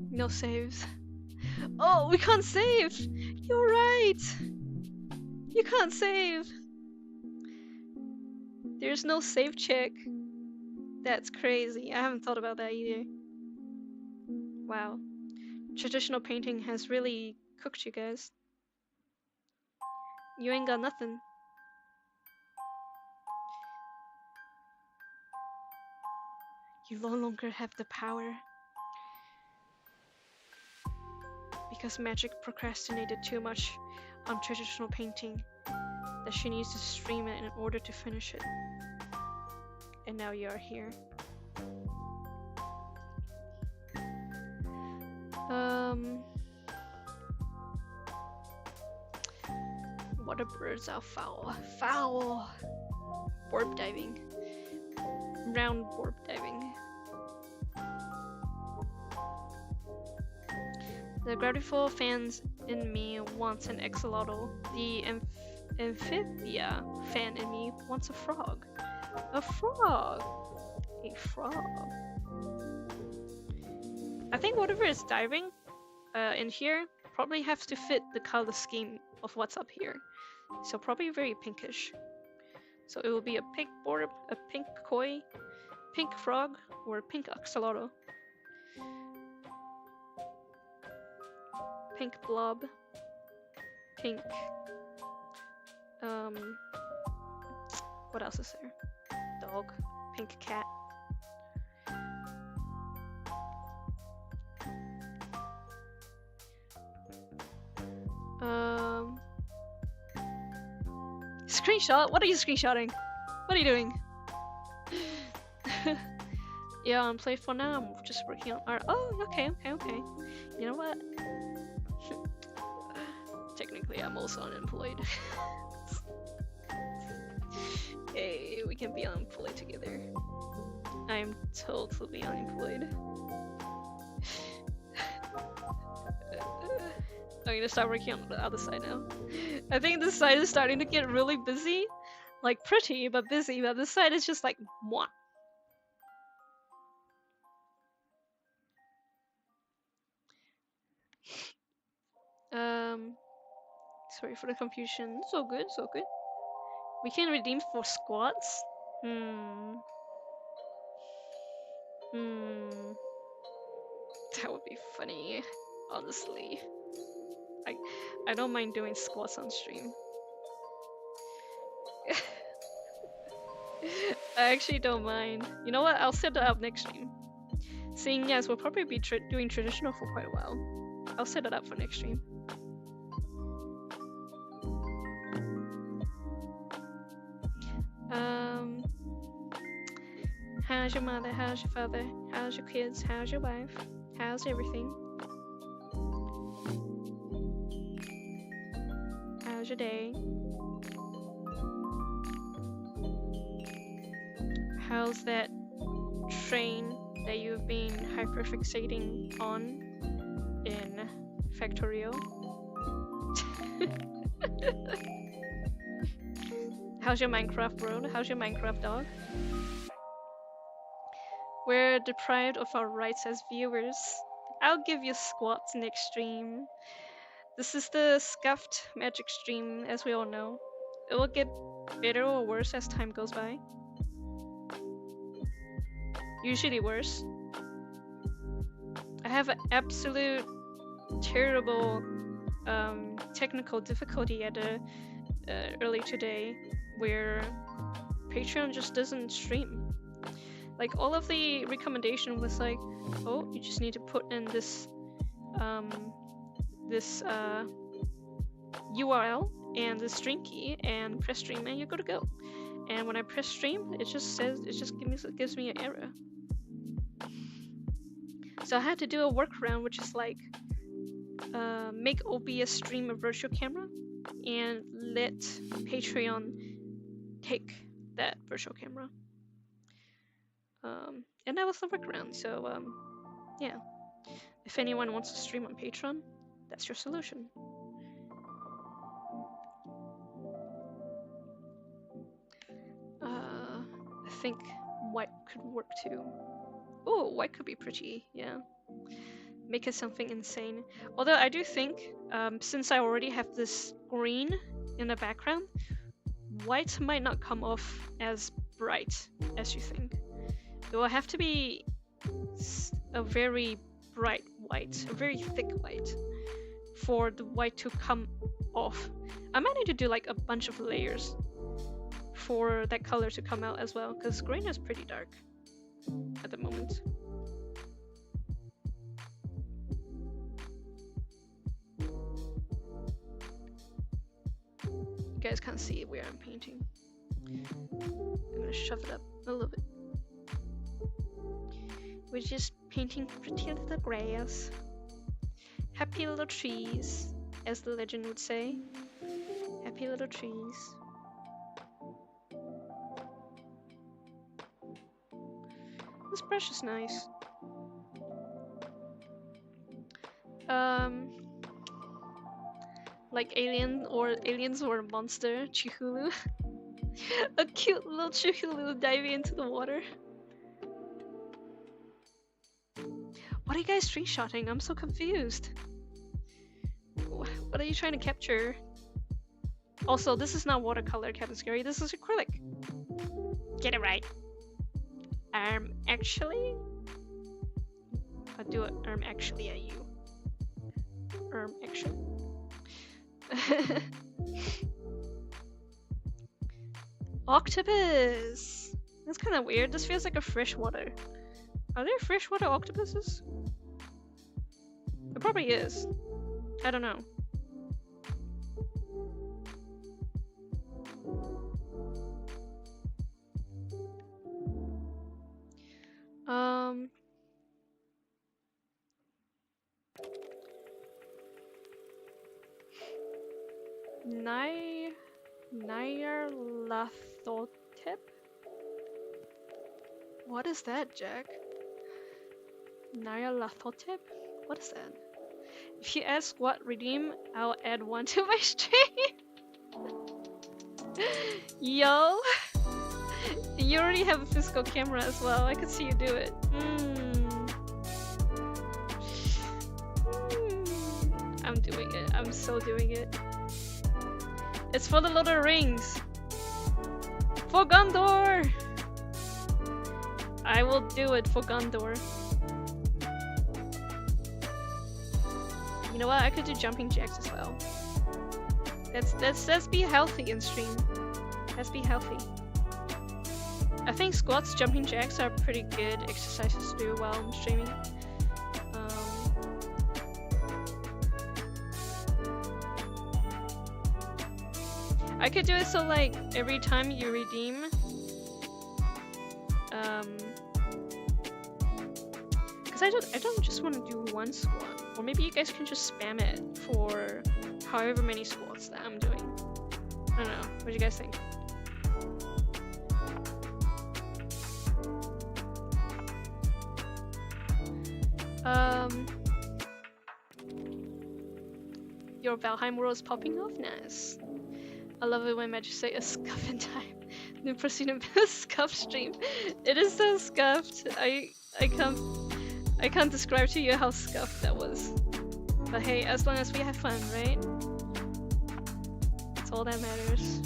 [SPEAKER 1] No saves. Oh, we can't save! You're right! You can't save! There's no save check. That's crazy. I haven't thought about that either. Wow. Traditional painting has really cooked you guys. You ain't got nothing. You no longer have the power. Because Magik procrastinated too much on traditional painting that she needs to stream it in order to finish it. And now you are here. Water birds are foul. Foul! Warp diving. Round warp diving. The gravity fans in me wants an axolotl. The amphibia fan in me wants a frog. A frog! A frog. I think whatever is diving in here probably has to fit the color scheme of what's up here. So probably very pinkish. So it will be a pink orb, a pink koi, pink frog, or a pink axolotl. Pink blob. Pink. What else is there? Dog. Pink cat. Screenshot? What are you screenshotting? What are you doing? Yeah, I'm playful now. I'm just working on art. Oh, okay. You know what? Technically, I'm also unemployed. Hey, we can be unemployed together. I'm totally unemployed. I'm gonna start working on the other side now. I think this side is starting to get really busy. Like pretty, but busy, but this side is just like, mwah. Sorry for the confusion. So good. We can redeem for squats? That would be funny, honestly. I don't mind doing squats on stream. I actually don't mind. You know what? I'll set that up next stream. Seeing as we'll probably be doing traditional for quite a while. I'll set it up for next stream. How's your mother? How's your father? How's your kids? How's your wife? How's everything? How's your day? How's that train that you've been hyperfixating on in Factorio? How's your Minecraft world? How's your Minecraft dog? We're deprived of our rights as viewers. I'll give you squats next stream. This is the scuffed magic stream, as we all know. It will get better or worse as time goes by. Usually worse. I have an absolute terrible technical difficulty at early today where Patreon just doesn't stream. Like all of the recommendation was like, oh, you just need to put in this URL and the stream key and press stream and you're good to go. And when I press stream, it just gives me an error. So I had to do a workaround, which is like make OBS stream a virtual camera and let Patreon take that virtual camera. And that was the workaround. So yeah, if anyone wants to stream on Patreon, that's your solution. I think white could work too. Oh, white could be pretty, yeah. Make it something insane. Although I do think, since I already have this green in the background, white might not come off as bright as you think. It will have to be a very bright white, a very thick white, for the white to come off. I might need to do like a bunch of layers for that color to come out as well, because green is pretty dark at the moment. You guys can't see where I'm painting. I'm gonna shove it up a little bit. We're just painting pretty little grass. Happy little trees, as the legend would say. Happy little trees. This brush is nice. Like aliens or a monster, Chihulu. A cute little Chihulu diving into the water. What are you guys screenshotting? I'm so confused. What are you trying to capture? Also, this is not watercolor, Captain Scary. This is acrylic. Get it right. Actually, I'll do it. Actually, at you. Actually. Octopus. That's kind of weird. This feels like a freshwater. Are there freshwater octopuses? It probably is. I don't know. Nyarlathotep? What is that, Jack? Nyarlathotep? What is that? If you ask what redeem, I'll add one to my stream. Yo! You already have a physical camera as well. I could see you do it. I'm doing it. I'm so doing it. It's for the Lord of the Rings. For Gondor! I will do it for Gondor. You know what? I could do jumping jacks as well. Let's be healthy in stream. Let's be healthy. I think squats, jumping jacks are pretty good exercises to do while I'm streaming. I could do it so like every time you redeem, because I don't just want to do one squat, or maybe you guys can just spam it for however many squats that I'm doing. I don't know. What do you guys think? Your Valheim world is popping off, nice. I love it when Magik say a scuff in time. New proceed a scuff stream. It is so scuffed. I can't describe to you how scuffed that was. But hey, as long as we have fun, right? That's all that matters.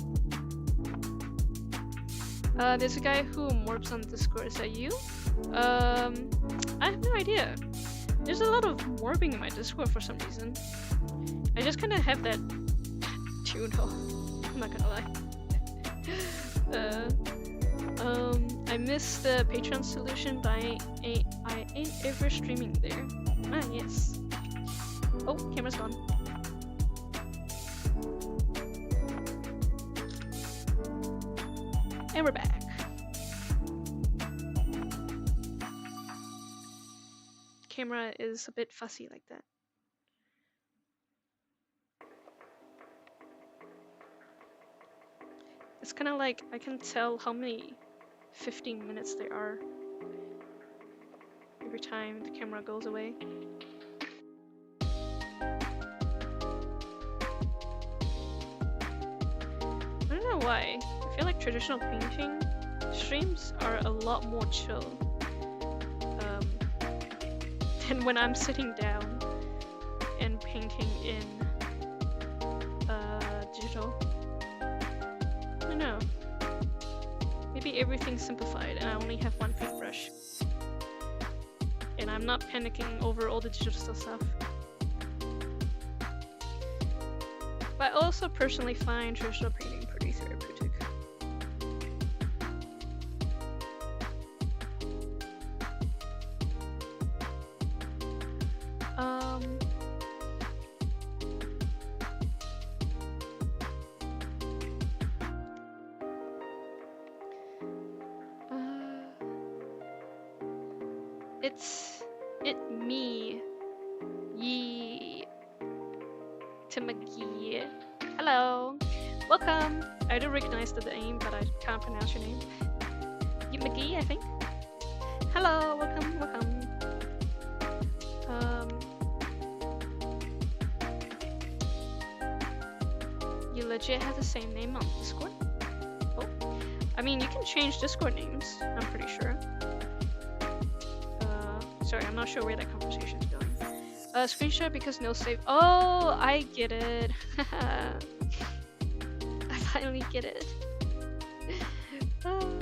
[SPEAKER 1] There's a guy who morphs on Discord. Is that you? I have no idea. There's a lot of morphing in my Discord for some reason. I just kind of have that tune off. I'm not gonna lie. I missed the Patreon solution, but I ain't ever streaming there. Ah, yes. Oh, camera's gone. And we're back. Camera is a bit fussy like that. It's kind of like I can tell how many 15 minutes there are every time the camera goes away. I don't know why. I feel like traditional painting streams are a lot more chill than when I'm sitting down and painting in digital. I don't know. Maybe everything's simplified and I only have one paintbrush. And I'm not panicking over all the digital stuff. But I also personally find traditional painting pretty therapeutic. Me, ye Hello. Welcome. I do recognize the name, but I can't pronounce your name. You Magik, I think. Hello. Welcome. Welcome. You legit have the same name on Discord? Oh. I mean, you can change Discord names, I'm pretty sure. Sorry, I'm not sure where that conversation's going. Screenshot because no save. Oh, I get it. I finally get it. Oh,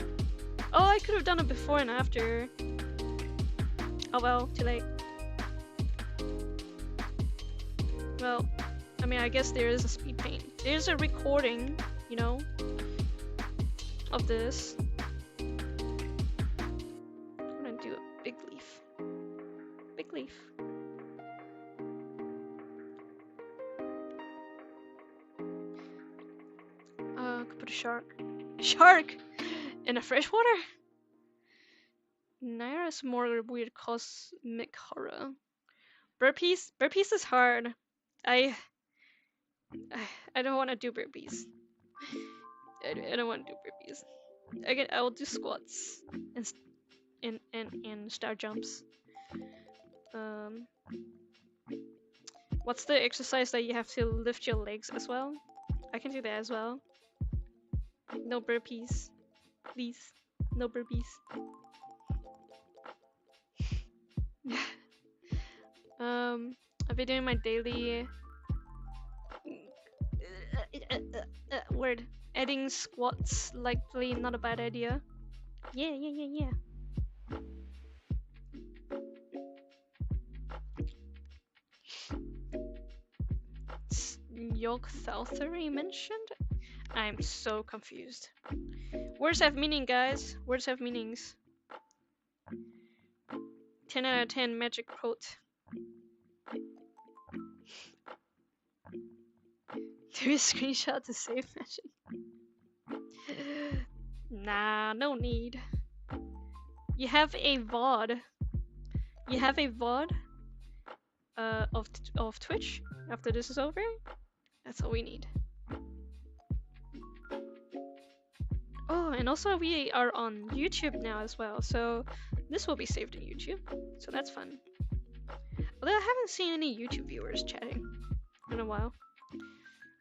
[SPEAKER 1] I could have done it before and after. Oh well, too late. Well, I mean, I guess there is a speed paint. There's a recording, you know, of this. I'm gonna do a big leaf. Big leaf. Could put a shark. Shark! In a freshwater? Naira's more weird cosmic horror. Burpees? Burpees is hard. I don't want to do burpees. I don't want to do burpees. I will do squats and star jumps. What's the exercise that you have to lift your legs as well? I can do that as well. No burpees, please. No burpees. I've been doing my daily word. Adding squats likely not a bad idea. Yeah. Yolk Thalthery mentioned? I'm so confused. Words have meaning, guys. Words have meanings. 10 out of 10 magic quote. Do a screenshot to save magic. Nah, no need. You have a VOD. You have a VOD of Twitch after this is over. That's all we need. Oh, and also we are on YouTube now as well, so this will be saved in YouTube. So that's fun. Although I haven't seen any YouTube viewers chatting in a while.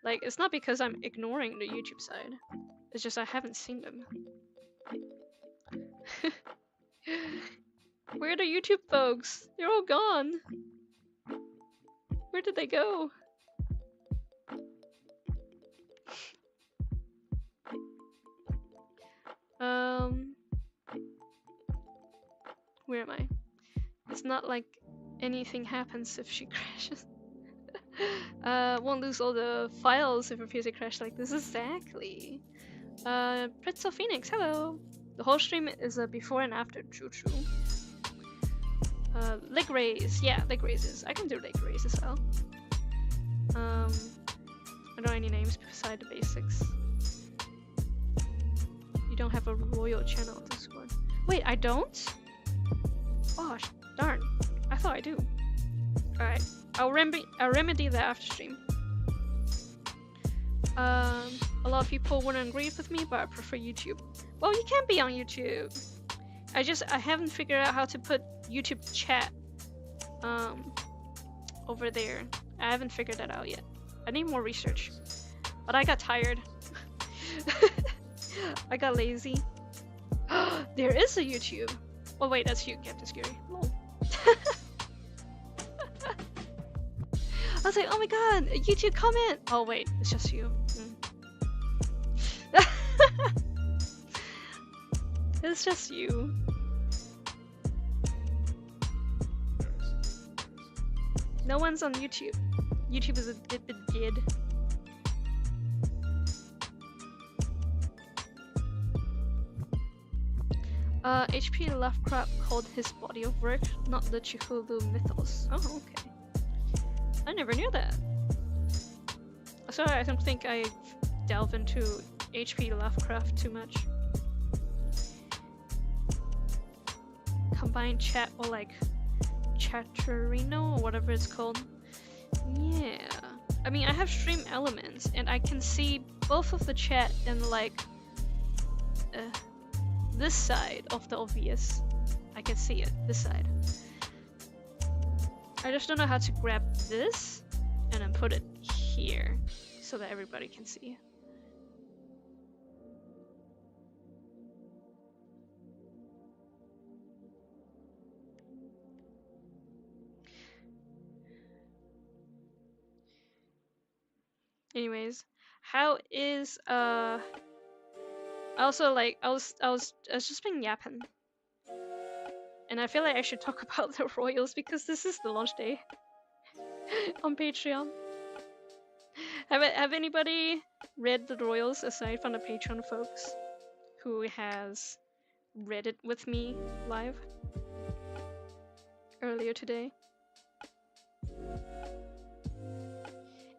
[SPEAKER 1] Like, it's not because I'm ignoring the YouTube side. It's just I haven't seen them. Where are the YouTube folks? They're all gone. Where did they go? Where am I? It's not like anything happens if she crashes. Won't lose all the files if her PC crashes like this. Exactly. Pretzel Phoenix, hello. The whole stream is a before and after. True. Leg raise. Yeah, leg raises. I can do leg raises as well. I don't know any names beside the basics. You don't have a royal channel on Discord. Wait, I don't? Oh, darn. I thought I do. Alright. I'll remedy that after stream. A lot of people wouldn't agree with me, but I prefer YouTube. Well, you can be on YouTube. I haven't figured out how to put YouTube chat over there. I haven't figured that out yet. I need more research. But I got tired. I got lazy. There is a YouTube. Oh wait, that's you, Captain Scary. Lol. I was like, oh my god, a YouTube comment! Oh wait, it's just you. It's just you. No one's on YouTube. YouTube is a bit dead. H.P. Lovecraft called his body of work, not the Cthulhu mythos. Oh, okay. I never knew that. Sorry, I don't think I delve into H.P. Lovecraft too much. Combined chat or like Chatterino or whatever it's called. Yeah. I mean, I have stream elements, and I can see both of the chat and like this side of the OBS. I can see it, this side. I just don't know how to grab this and then put it here so that everybody can see. Anyways, how is also like I was just been yapping. And I feel like I should talk about the Royals because this is the launch day on Patreon. Have anybody read the Royals aside from the Patreon folks who has read it with me live earlier today?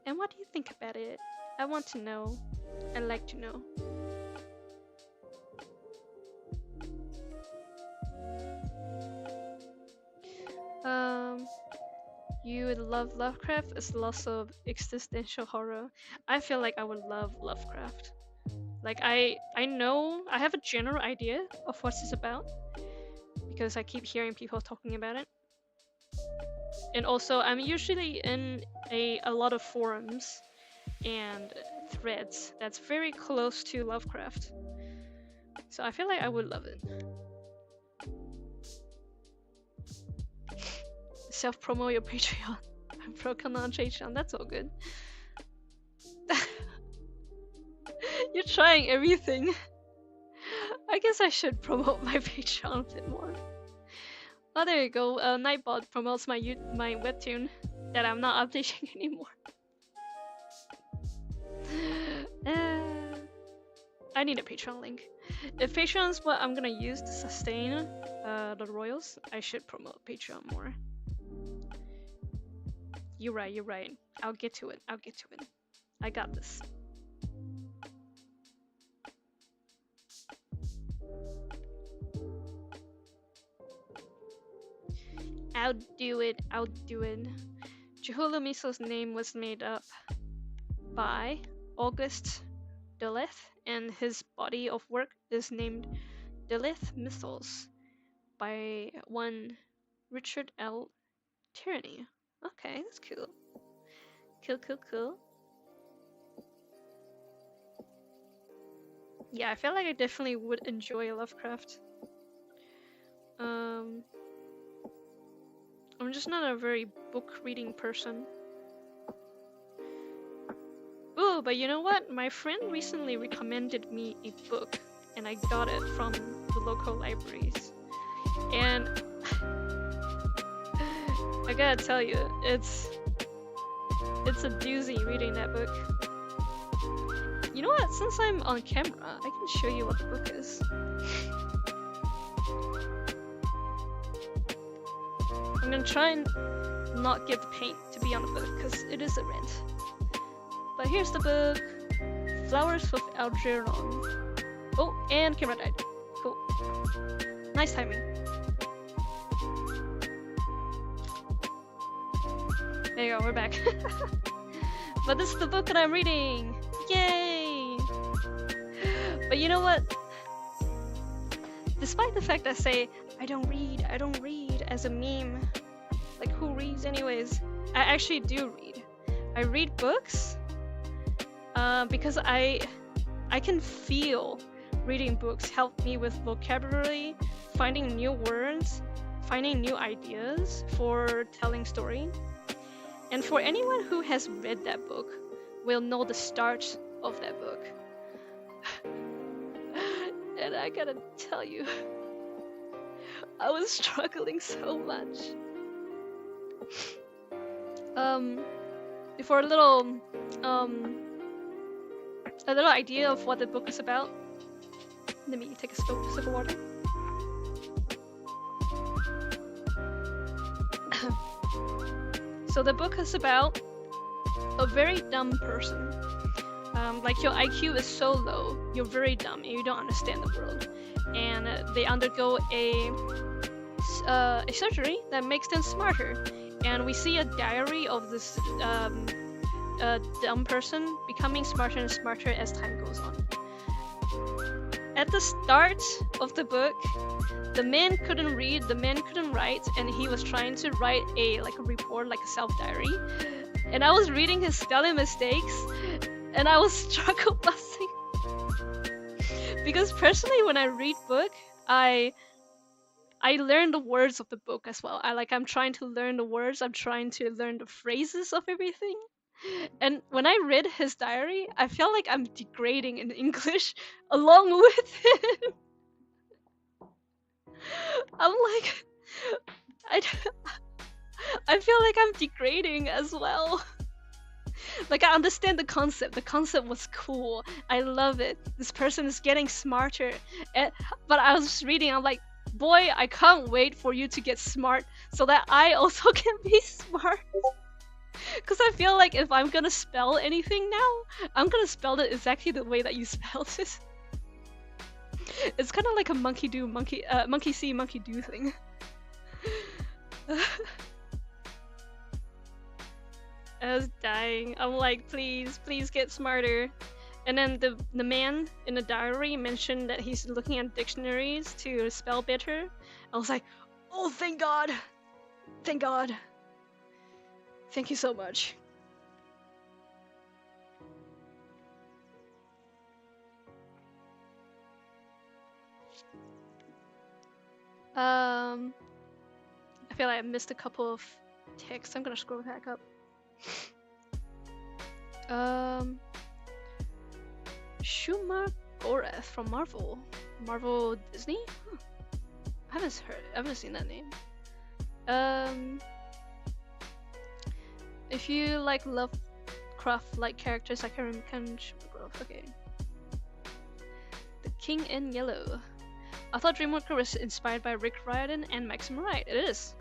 [SPEAKER 1] And what do you think about it? I want to know. I'd like to know. You would love Lovecraft as lots of existential horror. I feel like I would love Lovecraft. Like I know I have a general idea of what it's about because I keep hearing people talking about it. And also I'm usually in a lot of forums and threads that's very close to Lovecraft. So I feel like I would love it. Self-promote your Patreon. I'm broken on Patreon, that's all good. You're trying everything. I guess I should promote my Patreon a bit more. Oh, there you go. Nightbot promotes my webtoon that I'm not updating anymore. I need a Patreon link. If Patreon's what I'm gonna use to sustain the Royals, I should promote Patreon more. You're right, you're right. I'll get to it. I'll get to it. I got this. I'll do it. I'll do it. Chihuahua Miso's name was made up by August Deleth, and his body of work is named Deleth Mythos by one Richard L. Tierney. Okay, that's cool. Cool. Yeah, I feel like I definitely would enjoy Lovecraft. I'm just not a very book reading person. Ooh, but you know what? My friend recently recommended me a book, and I got it from the local libraries. And I gotta tell you, it's a doozy reading that book. You know what? Since I'm on camera, I can show you what the book is. I'm gonna try and not get the paint to be on the book because it is a rent. But here's the book, Flowers with Algernon. Oh, and camera died. Cool. Nice timing. There you go, we're back. But this is the book that I'm reading. Yay! But you know what? Despite the fact I say I don't read as a meme, like who reads anyways? I actually do read. I read books because I can feel reading books help me with vocabulary, finding new words, finding new ideas for telling story. And for anyone who has read that book will know the start of that book. And I gotta tell you, I was struggling so much. For a little idea of what the book is about, let me take a sip of water. So the book is about a very dumb person. Like your IQ is so low, you're very dumb and you don't understand the world. And they undergo a surgery that makes them smarter. And we see a diary of this a dumb person becoming smarter and smarter as time goes on. At the start of the book, the man couldn't read, the man couldn't write, and he was trying to write a report, like a self-diary. And I was reading his spelling mistakes, and I was struggle busting. Because personally, when I read book, I learn the words of the book as well. I'm trying to learn the words, I'm trying to learn the phrases of everything. And when I read his diary, I felt like I'm degrading in English along with him. I'm like, I feel like I'm degrading as well. Like, I understand the concept. The concept was cool. I love it. This person is getting smarter. But I was just reading, I'm like, boy, I can't wait for you to get smart so that I also can be smart. Because I feel like if I'm gonna spell anything now, I'm gonna spell it exactly the way that you spelled it. It's kind of like a monkey see, monkey do thing. I was dying. I'm like, please get smarter. And then the man in the diary mentioned that he's looking at dictionaries to spell better. I was like, oh, thank God. Thank God. Thank you so much. I feel like I missed a couple of texts. I'm gonna scroll back up. Shuma Gorath from Marvel Disney? Huh. I haven't seen that name. If you like Lovecraft-like characters, I can Shuma Gorath. Okay. The King in Yellow. I thought Dreamwalker was inspired by Rick Riordan and Maxim Wright. It is.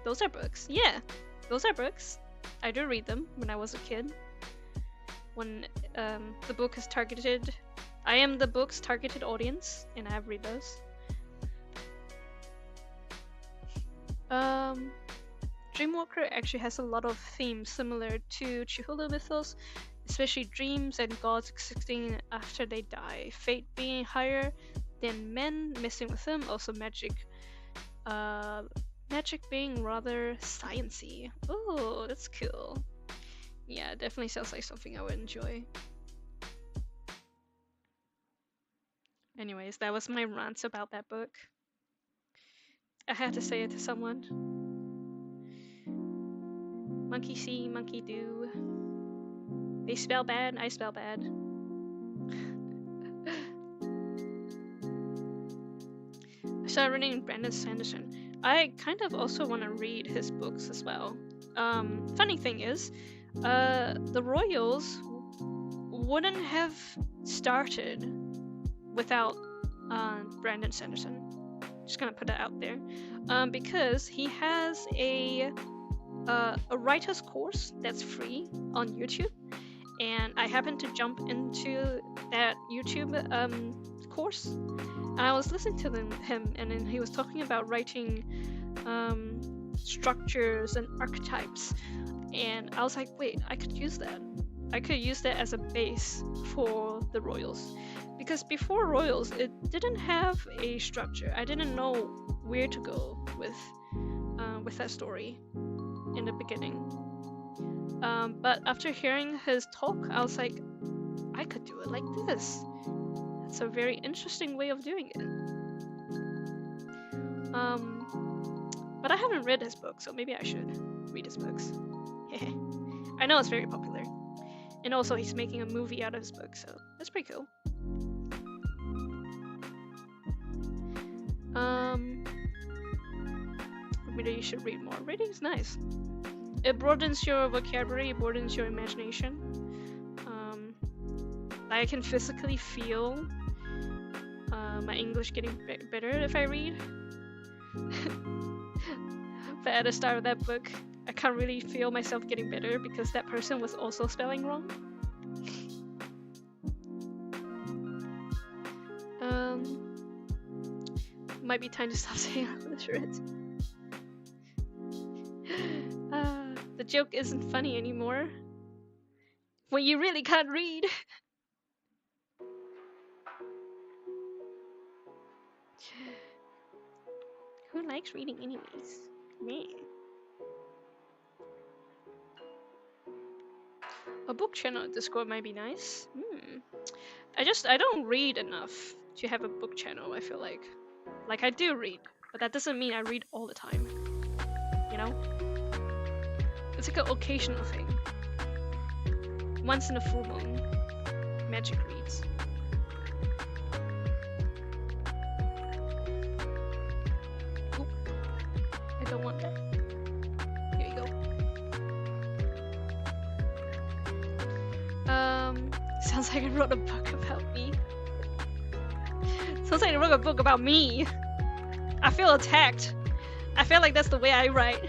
[SPEAKER 1] Those are books. Yeah, those are books. I do read them when I was a kid. When the book is targeted, I am the book's targeted audience, and I have read those. Dreamwalker actually has a lot of themes similar to Cthulhu mythos, especially dreams and gods existing after they die, fate being higher than men, messing with them, also magic. Magic being rather sciencey. Oh, that's cool. Yeah, definitely sounds like something I would enjoy. Anyways, that was my rant about that book. I had to say it to someone. Monkey see, monkey do. They spell bad, I spell bad. I started reading Brandon Sanderson. I kind of also want to read his books as well. Funny thing is, the Royals wouldn't have started without Brandon Sanderson. Just gonna put that out there, because he has a writer's course that's free on YouTube, and I happened to jump into that YouTube course, and I was listening to him, and then he was talking about writing structures and archetypes, and I was like, wait, I could use that. I could use that as a base for the Royals, because before Royals, it didn't have a structure. I didn't know where to go with that story in the beginning. But after hearing his talk, I was like, I could do it like this. It's a very interesting way of doing it. But I haven't read his book, so maybe I should read his books. I know it's very popular. And also he's making a movie out of his book, so that's pretty cool. Maybe you should read more. Reading is nice. It broadens your vocabulary, it broadens your imagination. I can physically feel my English getting better if I read. But at the start of that book, I can't really feel myself getting better because that person was also spelling wrong. Might be time to stop saying illiterate. The joke isn't funny anymore. when you really can't read. Who likes reading anyways? Me. A book channel on Discord might be nice. I don't read enough to have a book channel, I feel like. Like I do read, but that doesn't mean I read all the time. You know? It's like an occasional thing. Once in a full moon, Magik reads. Oop. I don't want that. Here you go. Sounds like I wrote a book about me. Sounds like I wrote a book about me. I feel attacked. I feel like that's the way I write.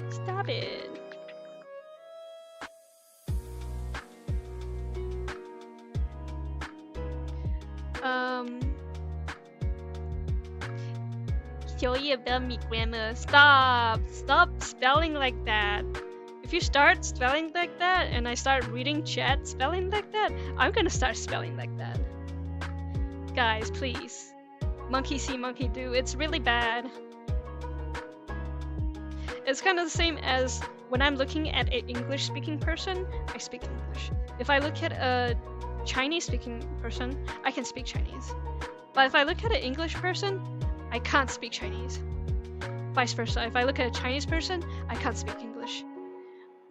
[SPEAKER 1] Stop it. Tell you about me grammar. Stop spelling like that. If you start spelling like that and I start reading chat spelling like that, I'm gonna start spelling like that. Guys, please. Monkey see, monkey do. It's really bad. It's kind of the same as when I'm looking at an English speaking person, I speak English. If I look at a Chinese speaking person, I can speak Chinese. But if I look at an English person, I can't speak Chinese. Vice versa, if I look at a Chinese person, I can't speak English.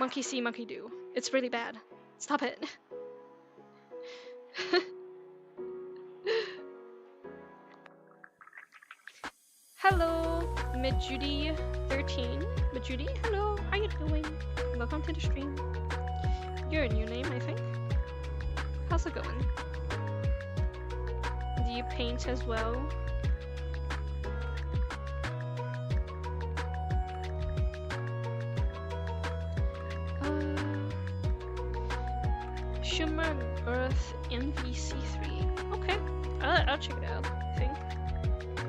[SPEAKER 1] Monkey see, monkey do. It's really bad. Stop it. Hello, Majudy13. Majudy, hello, how you doing? Welcome to the stream. You're a new name, I think. How's it going? Do you paint as well? Schumann Earth NVC3. Okay, I'll check it out, I think.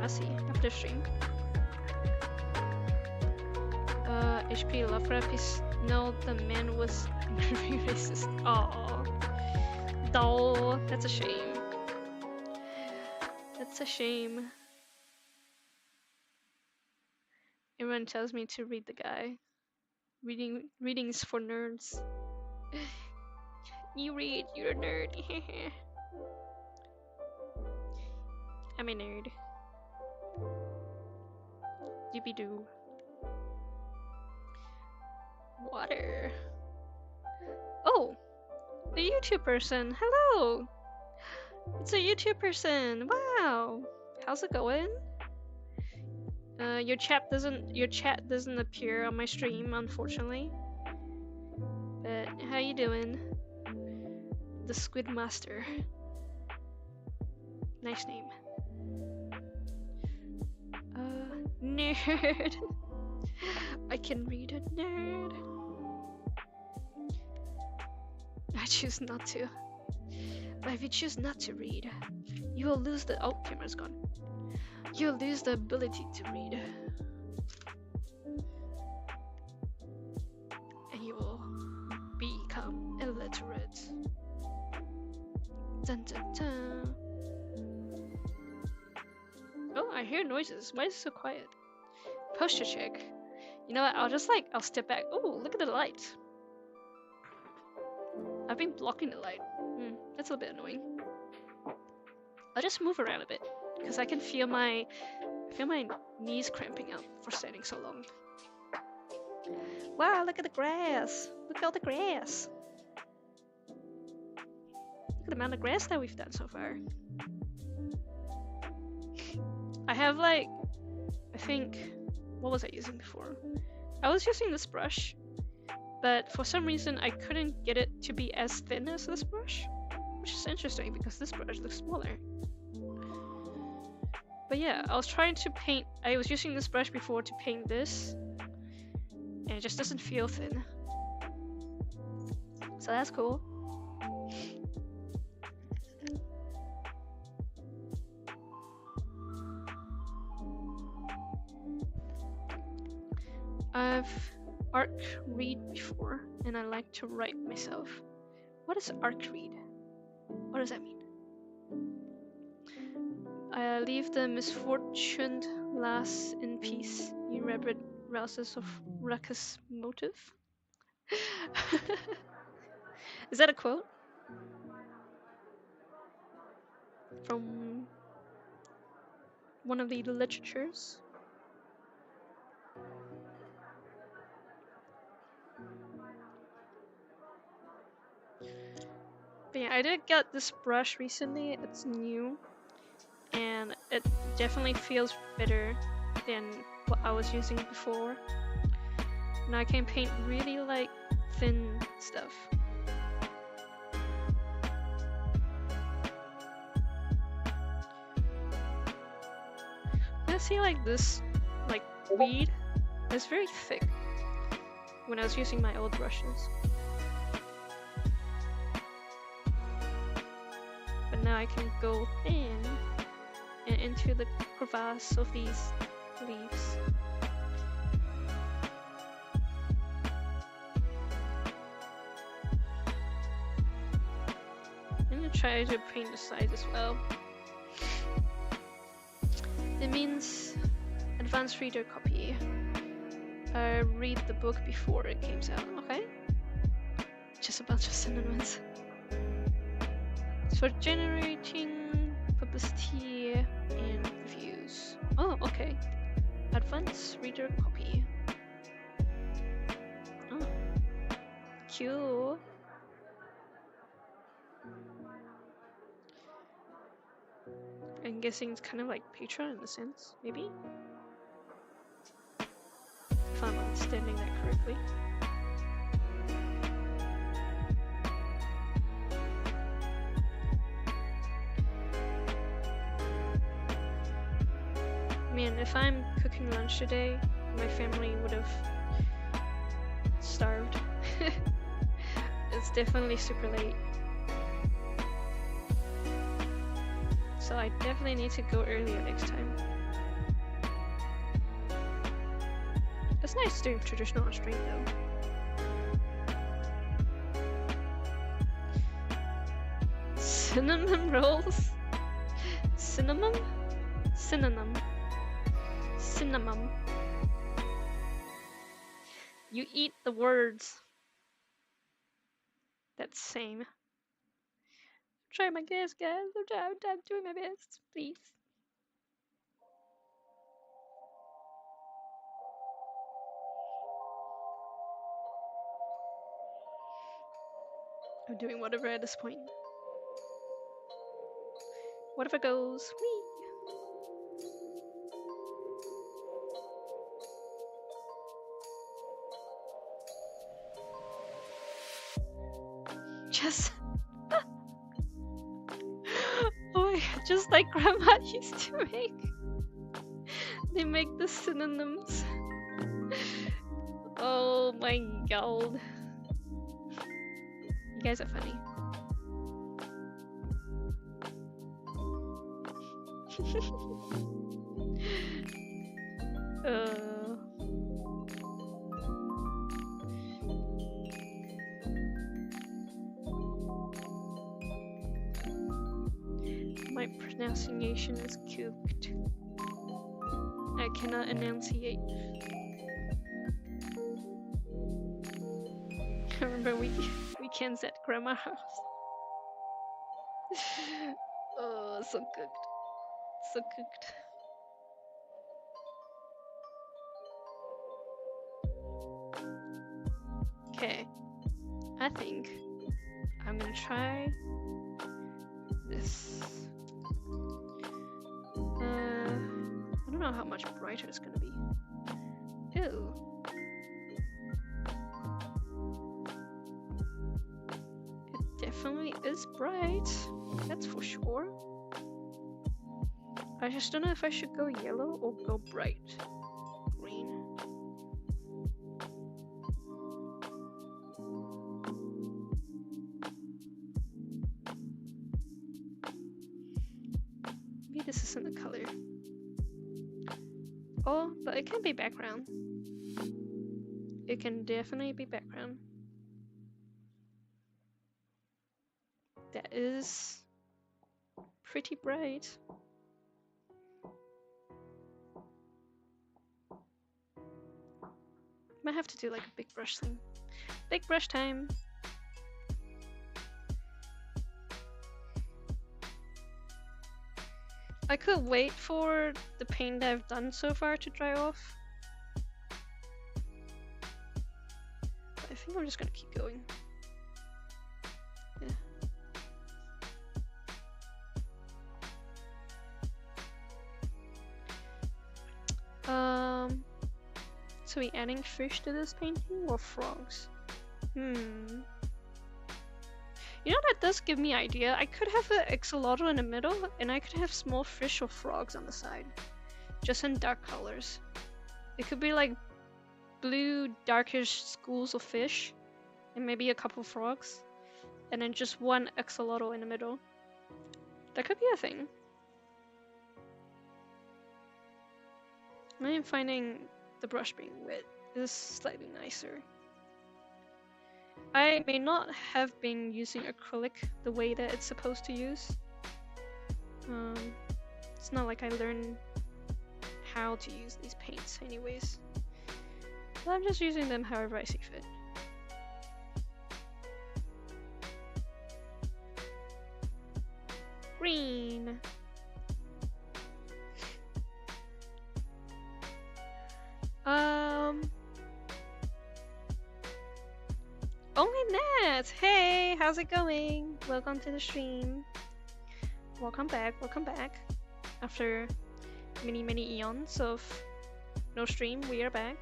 [SPEAKER 1] I'll see after stream. HP Lovecraft is no, the man was very racist. Aww. Dull. That's a shame. That's a shame. Everyone tells me to read the guy. Reading's for nerds. You read, you're a nerd. I'm a nerd. Doobie doo. Water. Oh, a YouTube person. Hello. It's a YouTube person. Wow. How's it going? Your chat doesn't appear on my stream, unfortunately. But how you doing? The Squid Master. Nice name. Nerd. I can read a nerd. I choose not to. But if you choose not to read, you will lose the— oh, camera's gone. You'll lose the ability to read. And you will become illiterate. Dun dun dun. Oh, I hear noises. Why is it so quiet? Posture check. You know what? I'll step back. Oh, look at the light. I've been blocking the light. That's a bit annoying. I'll just move around a bit because I can feel my knees cramping up for standing so long. Wow, look at the grass. Look at all the grass. Look at the amount of grass that we've done so far. I have like, I think, what was I using before? I was using this brush, but for some reason I couldn't get it to be as thin as this brush, which is interesting because this brush looks smaller. But yeah, I was trying to paint, I was using this brush before to paint this, and it just doesn't feel thin. So that's cool. I've arc read before, and I like to write myself. What is arc read? What does that mean? I leave the misfortuned lass in peace, ye rabid rouses of ruckus motive. Is that a quote? From one of the literatures? But yeah, I did get this brush recently, it's new, and it definitely feels better than what I was using before. Now I can paint really like thin stuff. I see like this like weed is very thick when I was using my old brushes. But now I can go thin and into the crevasse of these leaves. I'm gonna try to paint the sides as well. It means advanced reader copy. I read the book before it came out. Okay. Just a bunch of synonyms. It's for generating publicity and reviews. Oh, okay. Advanced reader copy. Oh. Cute. I'm guessing it's kind of like Patreon in a sense, maybe? If I'm understanding that correctly. Man, if I'm cooking lunch today, my family would have starved. It's definitely super late. So I definitely need to go earlier next time. It's nice doing traditional on stream though. Cinnamon rolls? Cinnamon? Synonym. Cinnamon. You eat the words. That's same. Try my best, guys. I'm doing my best. Please. I'm doing whatever at this point. Whatever goes. Whee! Just. Oh my god, just like Grandma used to make. They make the synonyms. Oh my god. You guys are funny. My pronunciation is cooked. I cannot enunciate. I remember weekends at Grandma's house. Oh, so cooked. So cooked. Okay, I think I'm gonna try this. I don't know how much brighter it's gonna be. Ew. It definitely is bright, that's for sure. I just don't know if I should go yellow or go bright green. Maybe this isn't the color. Oh, but it can be background. It can definitely be background. That is pretty bright. Might have to do like a big brush thing. Big brush time. I could wait for the paint that I've done so far to dry off. But I think I'm just gonna keep going. Yeah. So we adding fish to this painting or frogs? You know, that does give me idea. I could have an axolotl in the middle, and I could have small fish or frogs on the side, just in dark colors. It could be like blue, darkish schools of fish, and maybe a couple frogs, and then just one axolotl in the middle. That could be a thing. I am finding the brush being wet is slightly nicer. I may not have been using acrylic the way that it's supposed to use. It's not like I learned how to use these paints anyways. But I'm just using them however I see fit. Green! Only Nat! Hey, how's it going? Welcome to the stream. Welcome back, After many eons of no stream, we are back.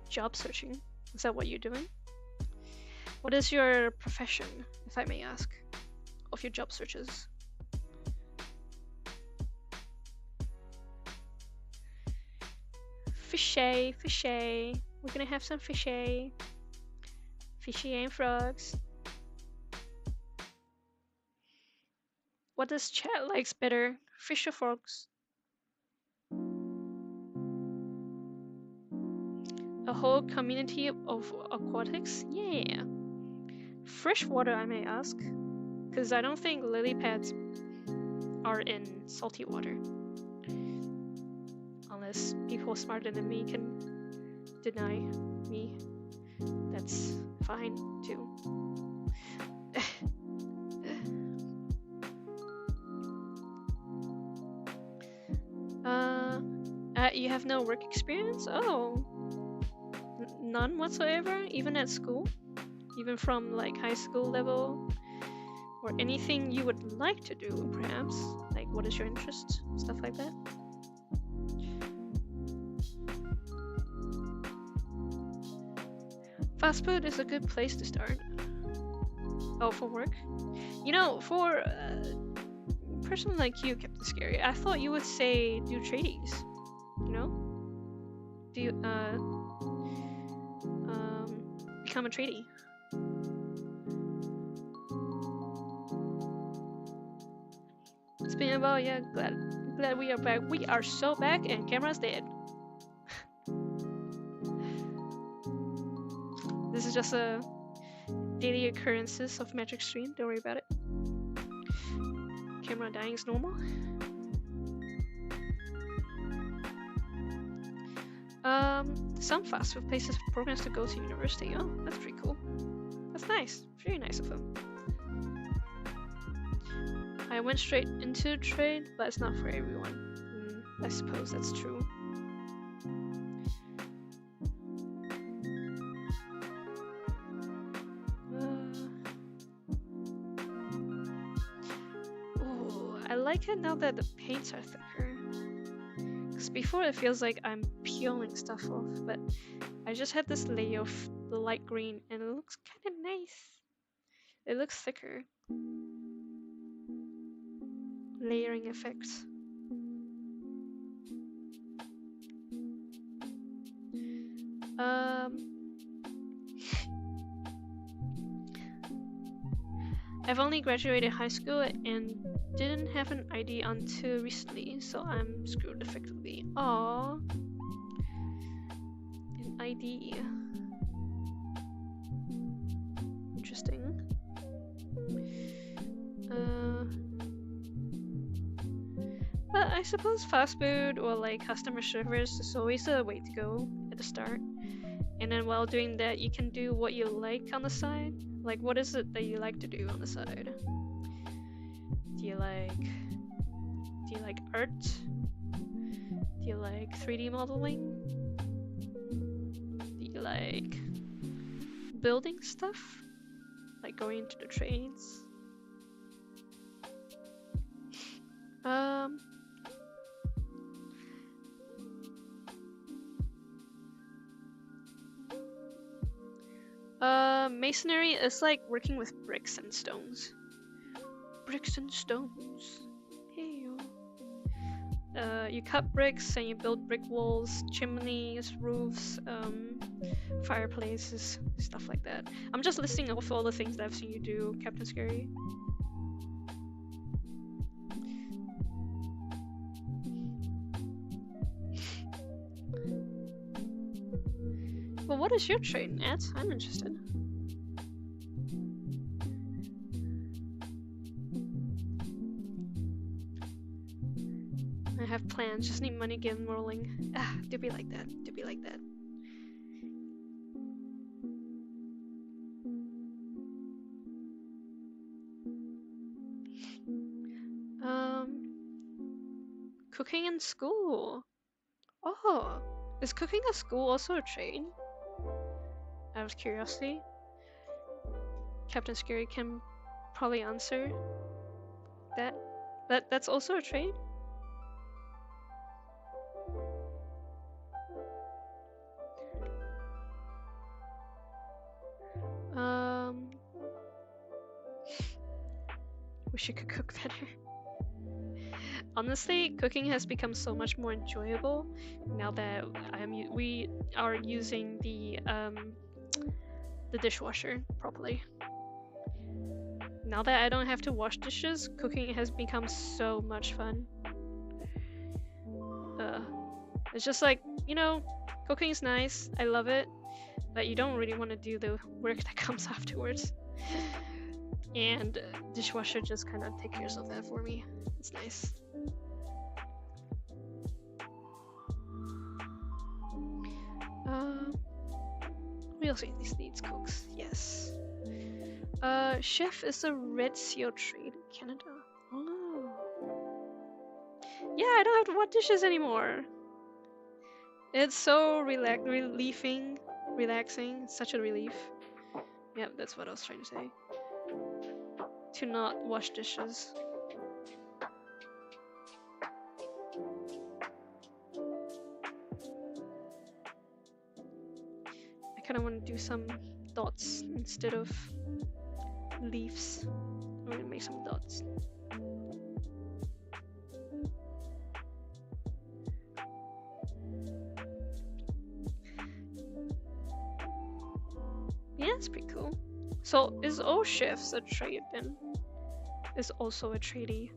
[SPEAKER 1] Job searching. Is that what you're doing? What is your profession, if I may ask, of your job searches? Fishy, fishy. We're gonna have some fishy. Fishy and frogs. What does chat likes better? Fish or frogs? A whole community of aquatics? Yeah. Freshwater, I may ask. Because I don't think lily pads are in salty water. Unless people smarter than me can deny me. That's fine too. You have no work experience? Oh. None whatsoever? Even at school? Even from like high school level? Or anything you would like to do, perhaps? Like, what is your interest? Stuff like that? Fast food is a good place to start. Oh, for work? You know, for a person like you, Captain Scary, I thought you would say do tradies. You know? Do you, become a tradie. It's been a while, yeah, glad we are back. We are so back and camera's dead. This is just a daily occurrences of Magic stream, don't worry about it. Camera dying is normal. Some fast food places have programs to go to university. Oh, that's pretty cool. That's nice. Very nice of them. I went straight into trade, but it's not for everyone. I suppose that's true. Ooh, I like it now that the paints are thicker. Because before it feels like I'm peeling stuff off, but I just had this layer of the light green and it looks kind of nice. It looks thicker. Layering effects. I've only graduated high school and didn't have an ID until recently, so I'm screwed effectively. Aww. An ID. Interesting. But I suppose fast food or like customer service is always a way to go at the start. And then while doing that, you can do what you like on the side. Like, what is it that you like to do on the side? Do you like art? Do you like 3D modeling? Do you like building stuff? Like going into the trades? Masonry is like working with bricks and stones. Bricks and stones. Hey yo. You cut bricks and you build brick walls, chimneys, roofs, fireplaces, stuff like that. I'm just listing off all the things that I've seen you do, Captain Scary. Well, what is your trade, Nat? I'm interested. I have plans, just need money, get them rolling. Ah, do be like that, do be like that. Cooking in school. Oh, is cooking at school also a trade? Out of curiosity. Captain Scary can probably answer that. That's also a trade? Wish you could cook better. Honestly, cooking has become so much more enjoyable now that we are using the dishwasher properly. Now that I don't have to wash dishes, cooking has become so much fun. It's just like, you know, cooking is nice, I love it, but you don't really want to do the work that comes afterwards. And dishwasher just kind of takes care of that for me. It's nice. We also needs cooks, yes. Chef is a red seal trade in Canada. Oh. Yeah, I don't have to wash dishes anymore. It's so relaxing. It's such a relief. Yeah, that's what I was trying to say. To not wash dishes. I kind of want to do some dots instead of leaves. I'm gonna make some dots. Yeah, it's pretty cool. So is all chefs a trade then? Is also a tradey.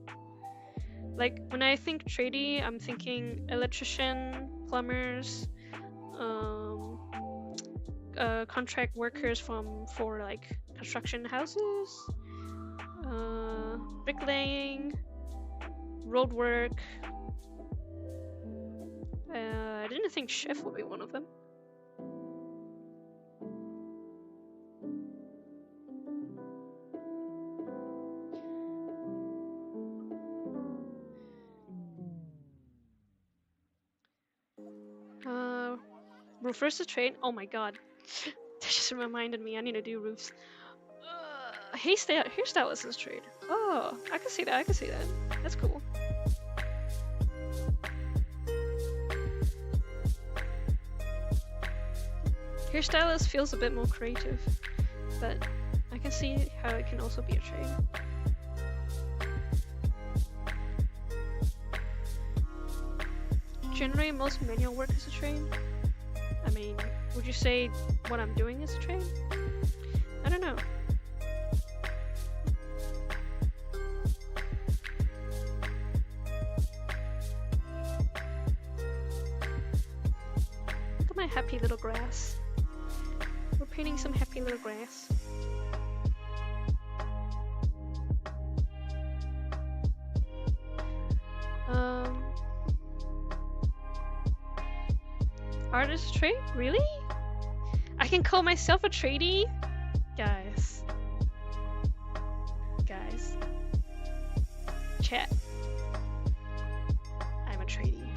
[SPEAKER 1] Like when I think tradey, I'm thinking electrician, plumbers, contract workers for like construction houses, bricklaying, road work. I didn't think chef would be one of them. Roofers a trade? Oh my god. That just reminded me, I need to do roofs. Hairstylist is a trade. Oh, I can see that, That's cool. Hairstylist feels a bit more creative, but I can see how it can also be a trade. Generally, most manual work is a trade. I mean, would you say what I'm doing is a trade? I don't know. my happy little grass. We're painting some happy little grass. Artist trait? Really? I can call myself a tradie? Guys. Guys. Chat. I'm a tradie.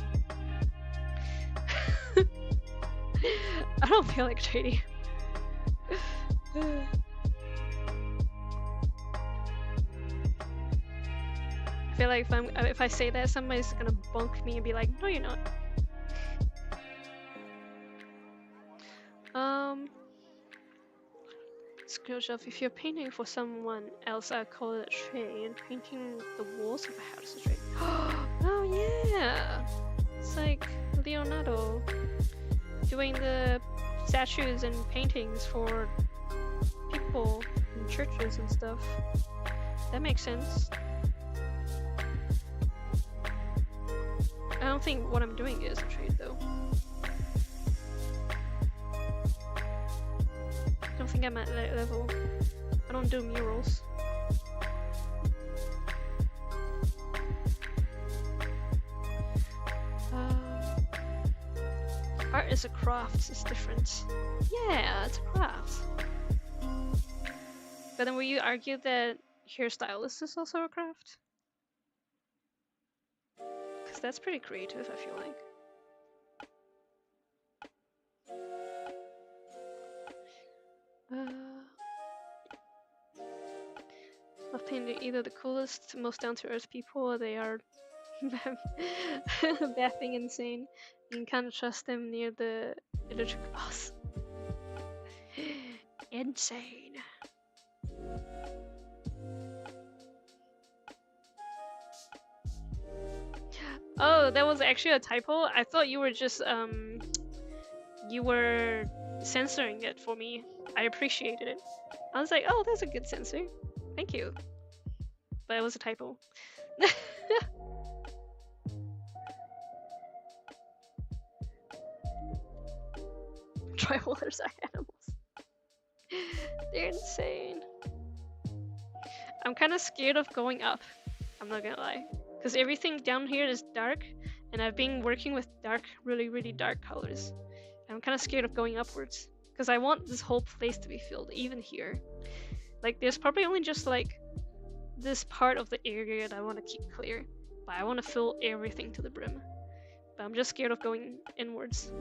[SPEAKER 1] I don't feel like a tradie. I feel like if I say that, somebody's gonna bunk me and be like, no, you're not. Screwjob, if you're painting for someone else, I call it a trade, and painting the walls of a house is a trade. Oh yeah! It's like Leonardo doing the statues and paintings for people in churches and stuff. That makes sense. I don't think what I'm doing is a trade though. I don't think I'm at that level. I don't do murals. Art is a craft, it's different. Yeah, it's a craft. But then will you argue that hairstylist is also a craft? Because that's pretty creative, I feel like. I've painted either the coolest, most down-to-earth people, or they are baffing insane. You can't trust them near the electric bus. Insane. Oh, that was actually a typo. I thought you were just you were censoring it for me. I appreciated it. I was like, oh, that's a good censor. Thank you. But it was a typo. Tri-wallers are animals. They're insane. I'm kind of scared of going up. I'm not gonna lie. Because everything down here is dark, and I've been working with dark, really dark colors. I'm kind of scared of going upwards. Because I want this whole place to be filled, even here. Like, there's probably only just like this part of the area that I want to keep clear. But I want to fill everything to the brim. But I'm just scared of going inwards.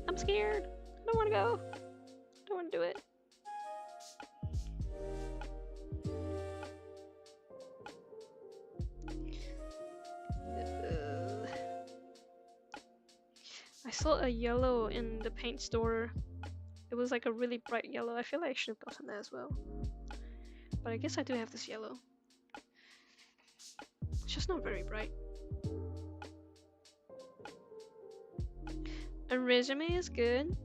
[SPEAKER 1] I'm scared. I don't want to go. I don't want to do it. I saw a yellow in the paint store. It was like a really bright yellow. I feel like I should have gotten that as well. But I guess I do have this yellow. It's just not very bright. A resume is good.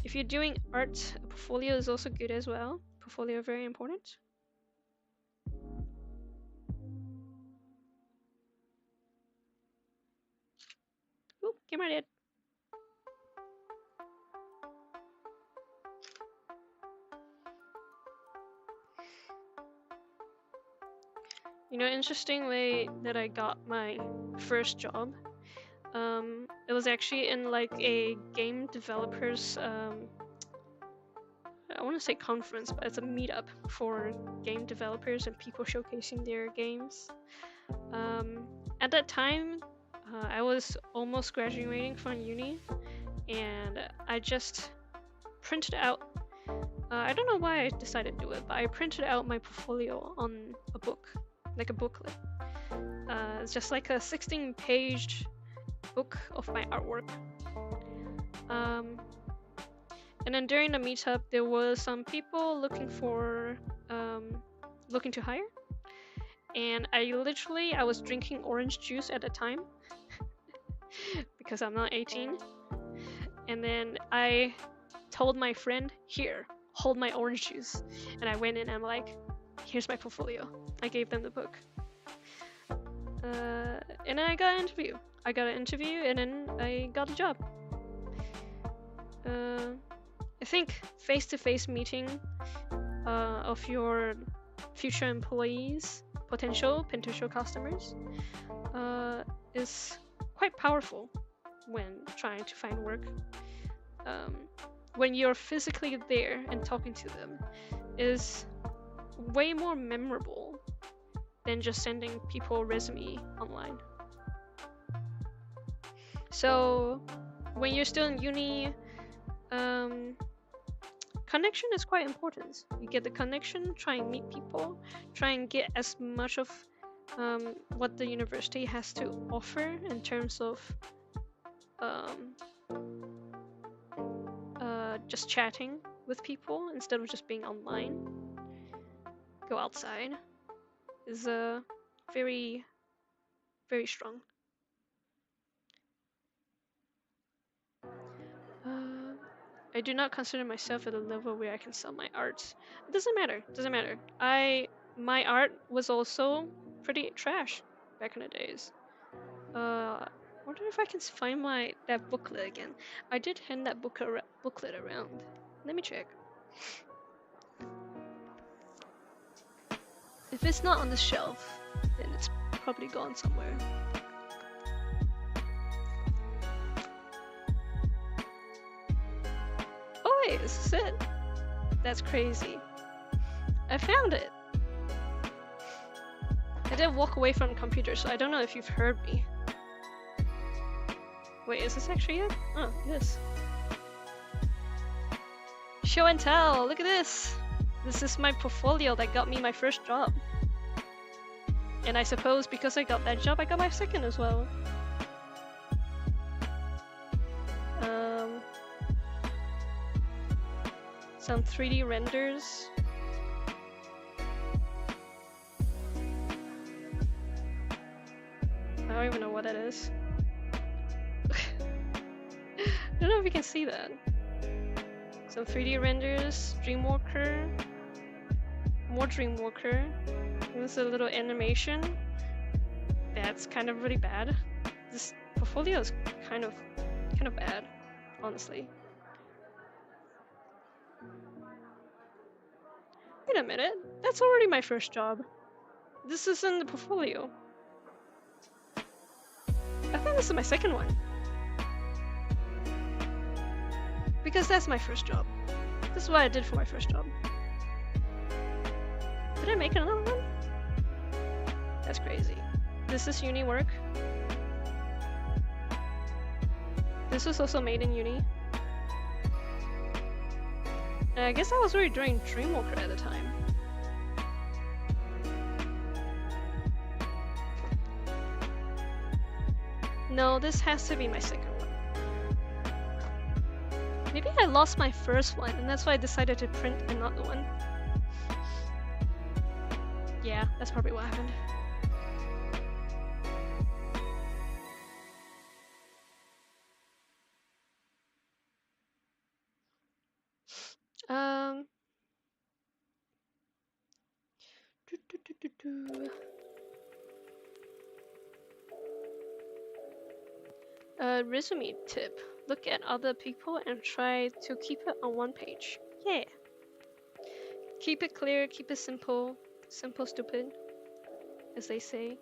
[SPEAKER 1] If you're doing art, a portfolio is also good as well. Portfolio very important. Oop, camera dead. You know, interesting way that I got my first job. It was actually in like a game developers, I want to say conference, but it's a meetup for game developers and people showcasing their games. At that time, I was almost graduating from uni, and I just printed out, I don't know why I decided to do it, but I printed out my portfolio on a book, like a booklet. It's just like a 16-page book of my artwork. And then during the meetup, there was some people looking to hire. And I was drinking orange juice at the time because I'm not 18. And then I told my friend, here, hold my orange juice. And I went in and I'm like, here's my portfolio. I gave them the book. And then I got an interview. I got an interview, and then I got a job. I think face-to-face meeting of your future employees, potential customers, is quite powerful when trying to find work. When you're physically there and talking to them, is way more memorable than just sending people a resume online. So when you're still in uni, connection is quite important. You get the connection, try and meet people, try and get as much of what the university has to offer in terms of just chatting with people instead of just being online. Go outside is very, very strong. I do not consider myself at a level where I can sell my art. It doesn't matter. Doesn't matter. My art was also pretty trash back in the days. Wonder if I can find that booklet again. I did hand that booklet around. Let me check. If it's not on the shelf, then it's probably gone somewhere. Oh wait, this is it. That's crazy. I found it. I did walk away from the computer, so I don't know if you've heard me. Wait, is this actually it? Oh, it is. Show and tell, look at this! This is my portfolio that got me my first job. And I suppose because I got that job, I got my second as well. Some 3D renders. I don't even know what that is. I don't know if you can see that. Some 3D renders, Dreamwalker, more Dreamwalker. There's a little animation. That's kind of really bad. This portfolio is kind of bad, honestly. Wait a minute, that's already my first job. This is in the portfolio. I think this is my second one. Because that's my first job. This is what I did for my first job. Did I make another one? That's crazy. This is uni work. This was also made in uni. And I guess I was already doing Dreamwalker at the time. No, this has to be my second one. Maybe I lost my first one, and that's why I decided to print another one. Yeah, that's probably what happened. Resume tip. Look at other people and try to keep it on one page. Yeah. Keep it clear, keep it simple. Simple, stupid, as they say.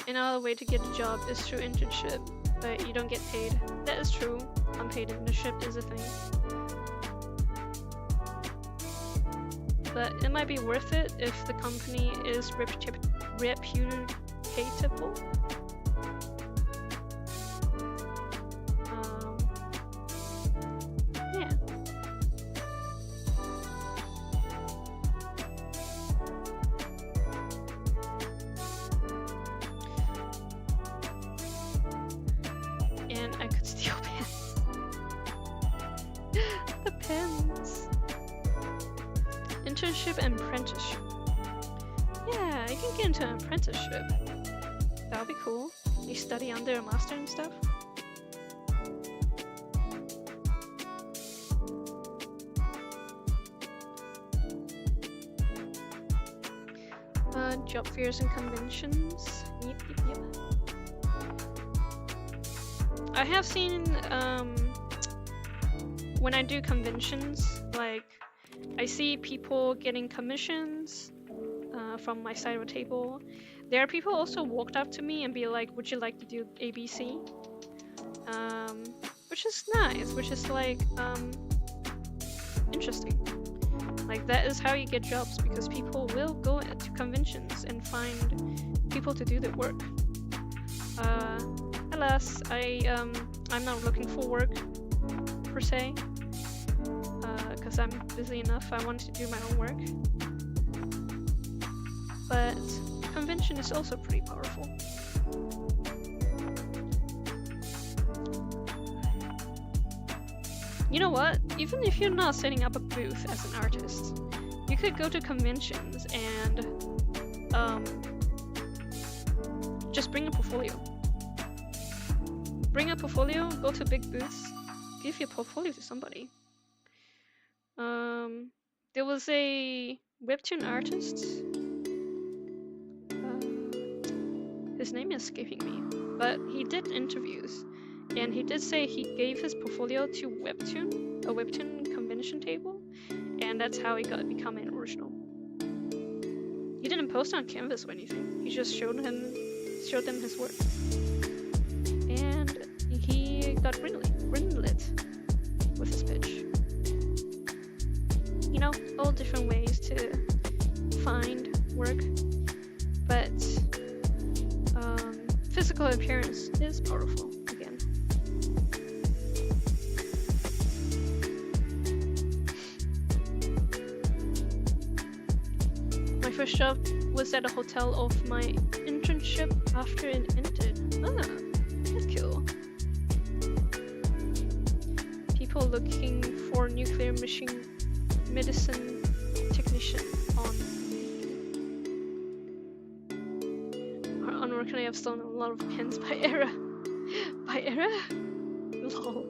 [SPEAKER 1] Another way to get a job is through internship, but you don't get paid. That is true. Unpaid internship is a thing. But it might be worth it if the company is reputable. Yeah. And I could steal pens. The pens. Internship and apprenticeship. Yeah, I can get into an apprenticeship. That would be cool. You study under a master and stuff. Job fairs and conventions. Yep. I have seen, when I do conventions, like, I see people getting commissions from my side of the table. There are people also walked up to me and be like, would you like to do ABC? Which is nice, which is like, interesting. Like, that is how you get jobs, because people will go to conventions and find people to do their work. Alas, I'm not looking for work, per se, because I'm busy enough. I want to do my own work. But convention is also pretty powerful. You know what? Even if you're not setting up a booth as an artist, you could go to conventions and just bring a portfolio. Bring a portfolio, go to big booths, give your portfolio to somebody. There was a webtoon artist. His name is escaping me, but he did interviews, and he did say he gave his portfolio to a webtoon convention table, and that's how he become an original. He didn't post on Canvas or anything. He just showed them his work, and he got greenlit with his pitch. You know, all different ways to find work, but physical appearance is powerful again. My first job was at a hotel of my internship after it ended. Ah, that's cool. People looking for nuclear medicine technician on. Unfortunately, I've stolen a lot of pens by error. By error? Lol.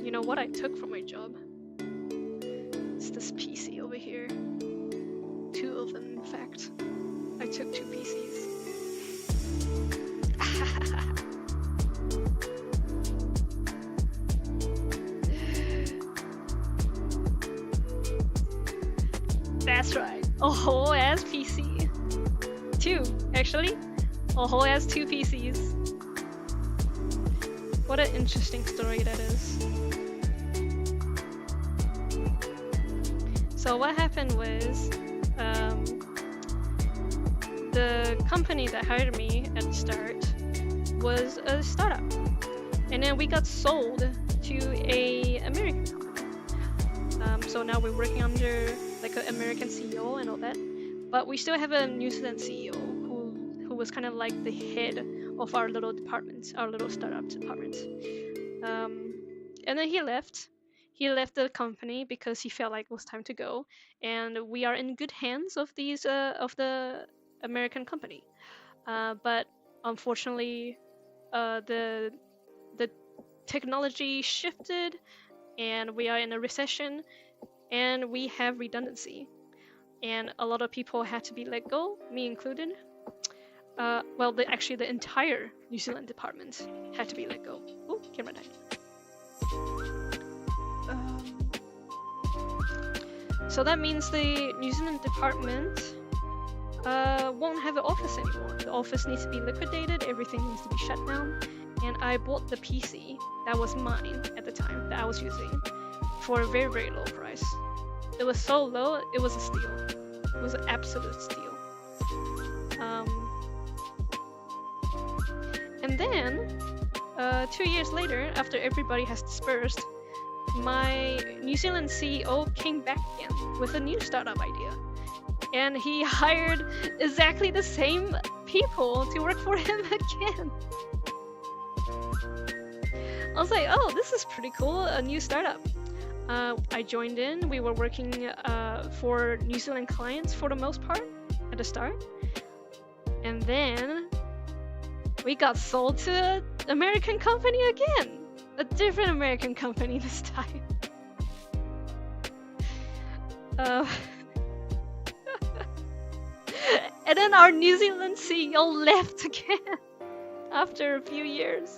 [SPEAKER 1] You know what I took from my job? It's this PC over here. 2 of them, in fact. I took 2 PCs. That's right. A whole ass PC. 2, actually. A whole ass 2 PCs. What an interesting story that is. So what happened was, the company that hired me at the start was a startup, and then we got sold to a American company. So now we're working under like an American CEO and all that, but we still have a New Zealand CEO who was kind of like the head of our little department, our little startup department. And then he left. He left the company because he felt like it was time to go, and we are in good hands of the American company. But unfortunately, the technology shifted, and we are in a recession, and we have redundancy, and a lot of people had to be let go, me included. Well, actually, the entire New Zealand department had to be let go. Oh, camera died. So that means the New Zealand department won't have an office anymore. The office needs to be liquidated, everything needs to be shut down, and I bought the PC that was mine at the time, that I was using, for a very, very low price. It was so low, it was a steal. It was an absolute steal. And then, 2 years later, after everybody has dispersed, my New Zealand CEO came back again with a new startup idea. And he hired exactly the same people to work for him again. I was like, oh, this is pretty cool, a new startup. I joined in. We were working for New Zealand clients for the most part at the start. And then we got sold to an American company again. A different American company this time. And then our New Zealand CEO left again after a few years.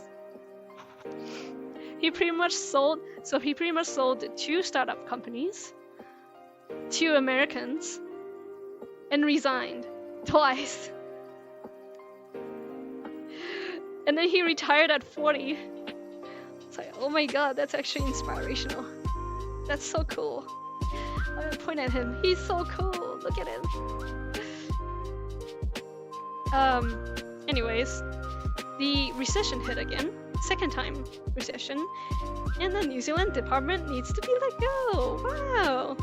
[SPEAKER 1] He pretty much sold 2 startup companies, 2 Americans, and resigned twice. And then he retired at 40. It's like, oh my god, that's actually inspirational. That's so cool. I'm gonna point at him. He's so cool. Look at him. Anyways, the recession hit again. Second time recession. And the New Zealand department needs to be let go. Wow.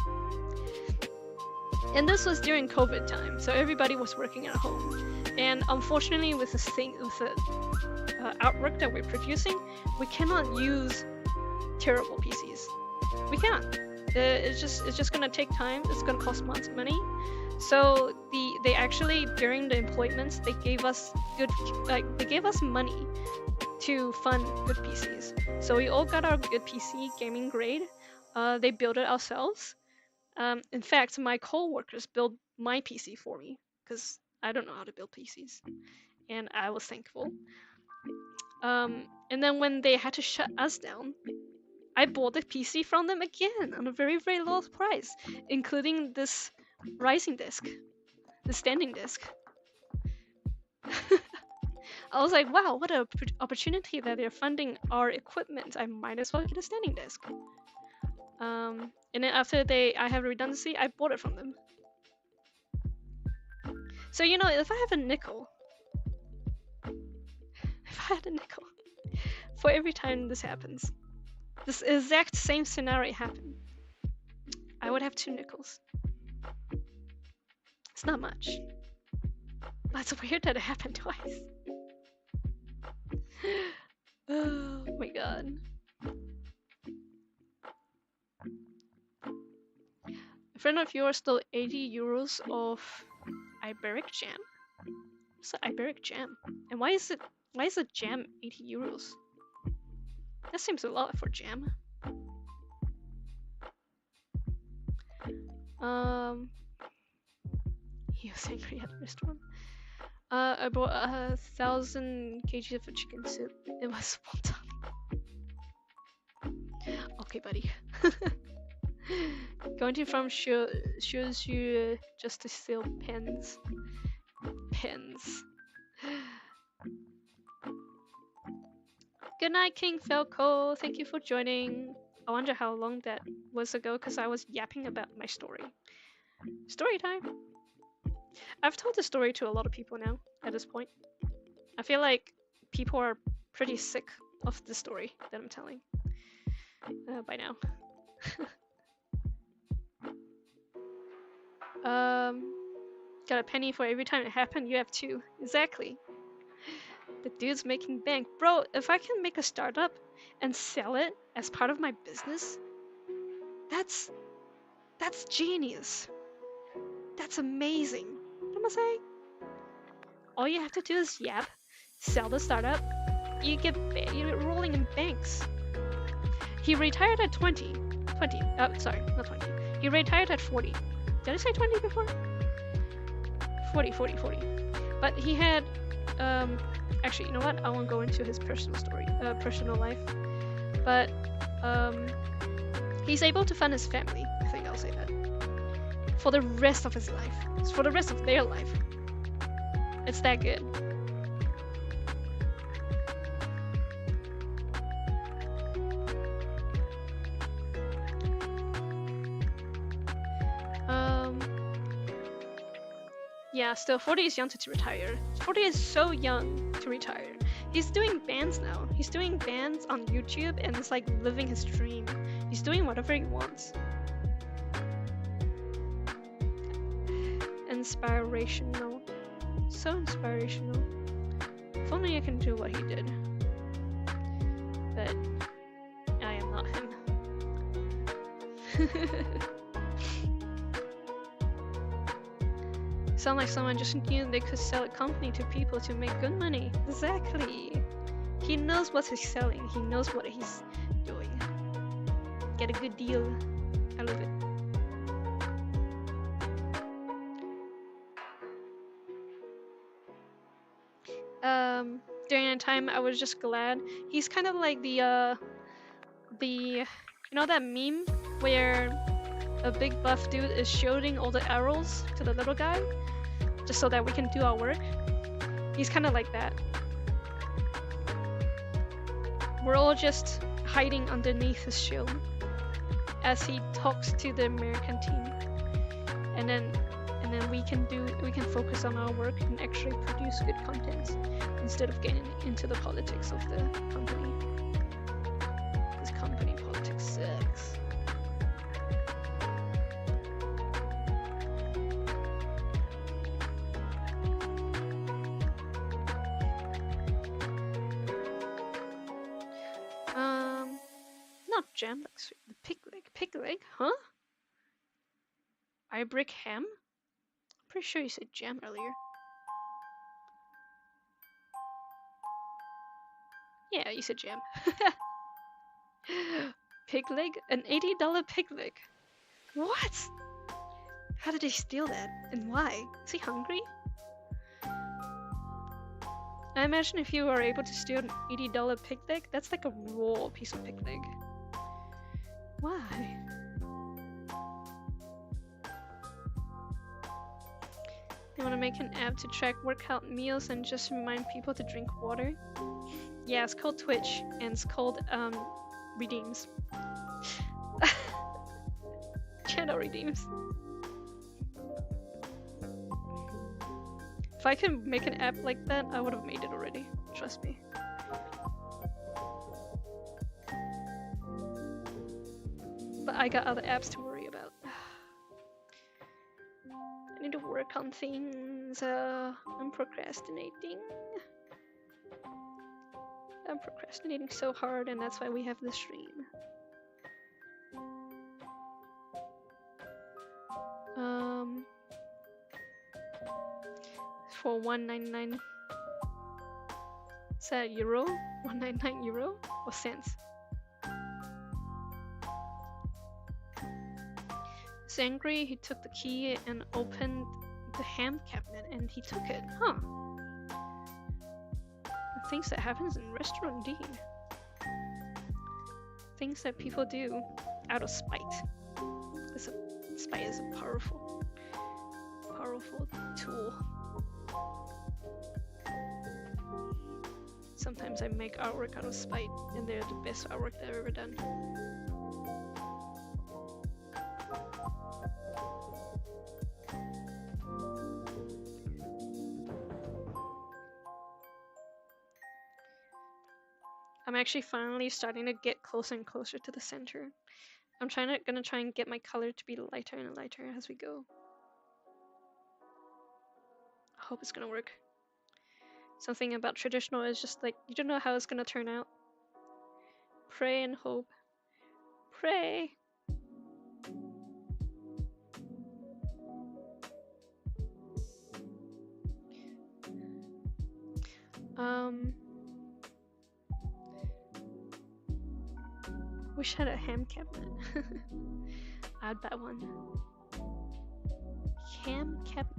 [SPEAKER 1] And this was during COVID time, so everybody was working at home. And unfortunately, with the artwork that we're producing, we cannot use terrible PCs. We can't. It's just gonna take time. It's gonna cost months of money. So they actually, during the employments, they gave us money to fund good PCs. So we all got our good PC gaming grade. They built it ourselves. In fact, my co-workers built my PC for me because I don't know how to build PCs, and I was thankful. And then when they had to shut us down, I bought the PC from them again on a very, very low price, including this rising disk, the standing disk. I was like, wow, what an opportunity that they're funding our equipment. I might as well get a standing disk. And then after I have redundancy, I bought it from them. So, you know, if I have a nickel, for every time this happens, this exact same scenario happened, I would have 2 nickels. It's not much. But it's weird that it happened twice. Oh my god. A friend of yours stole 80 euros of Iberic jam? What's the Iberic jam? And why is a jam 80 euros? That seems a lot for jam. He was angry at the restaurant. I bought 1,000 kg of chicken soup. It was 1 ton. Okay, buddy. Going to farm shows you just to steal pens. Pens. Good night, King Falco. Thank you for joining. I wonder how long that was ago because I was yapping about my story. Story time. I've told the story to a lot of people now at this point. I feel like people are pretty sick of the story that I'm telling by now. Got a penny for every time it happened. You have 2. Exactly. The dude's making bank. Bro, if I can make a startup and sell it as part of my business, that's genius. That's amazing. What am I saying? All you have to do is yap, sell the startup, you're rolling in banks. He retired at 20. Sorry, not 20. He retired at 40. Did I say 20 before? 40. But he had, actually, you know what? I won't go into his personal life. But, he's able to fund his family. I think I'll say that. For the rest of his life. It's for the rest of their life. It's that good. Yeah, still 40 is young to retire. 40 is so young to retire. He's doing bands now. He's doing bands on YouTube and it's like living his dream. He's doing whatever he wants. Inspirational. So inspirational. If only I can do what he did. But I am not him. Sound like someone just knew they could sell a company to people to make good money. Exactly. He knows what he's selling. He knows what he's doing. Get a good deal. I love it. same time, I was just glad. He's kind of like the you know that meme where a big buff dude is shooting all the arrows to the little guy just so that we can do our work. He's kind of like that. We're all just hiding underneath his shield as he talks to the American team, and then we can focus on our work and actually produce good content instead of getting into the politics of the company. This company politics sucks. Not jam like sweet. The pig leg, huh? Ibrick ham? Pretty sure you said jam earlier. Yeah, you said jam. Pig leg? An $80 pig leg? What? How did he steal that? And why? Is he hungry? I imagine if you were able to steal an $80 pig leg, that's like a raw piece of pig leg. Why? You want to make an app to track workout meals and just remind people to drink water? Yeah, it's called Twitch, and it's called Redeems. Channel Redeems. If I could make an app like that, I would have made it already. Trust me. But I got other apps to worry about. I need to work on things. I'm procrastinating. I'm procrastinating so hard, and that's why we have this stream. For 199. Is that euro? 199 euro or cents? He's angry. He took the key and opened the ham cabinet, and he took it. Huh. Things that happens in restaurant, indeed. Things that people do out of spite. Spite is a powerful tool. Sometimes I make artwork out of spite, and they're the best artwork that I've ever done. I'm actually finally starting to get closer and closer to the center. I'm gonna try and get my color to be lighter and lighter as we go. I hope it's gonna work. Something about traditional is just like, you don't know how it's gonna turn out. Pray and hope. Pray! Wish I had a ham cabinet. I'd buy one. Ham cabinet.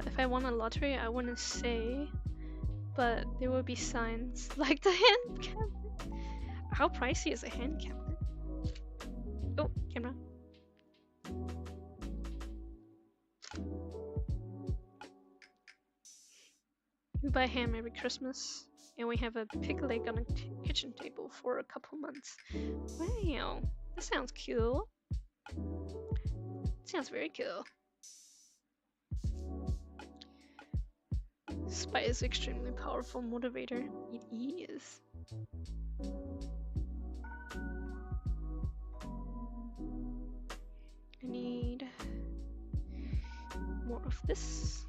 [SPEAKER 1] If I won a lottery, I wouldn't say, but there would be signs like the hand cabinet. How pricey is a hand cabinet? Oh, camera. We buy ham every Christmas, and we have a pig leg on a kitchen table for a couple months. Wow, that sounds cool. Sounds very cool. Spite is extremely powerful motivator. It is. I need more of this.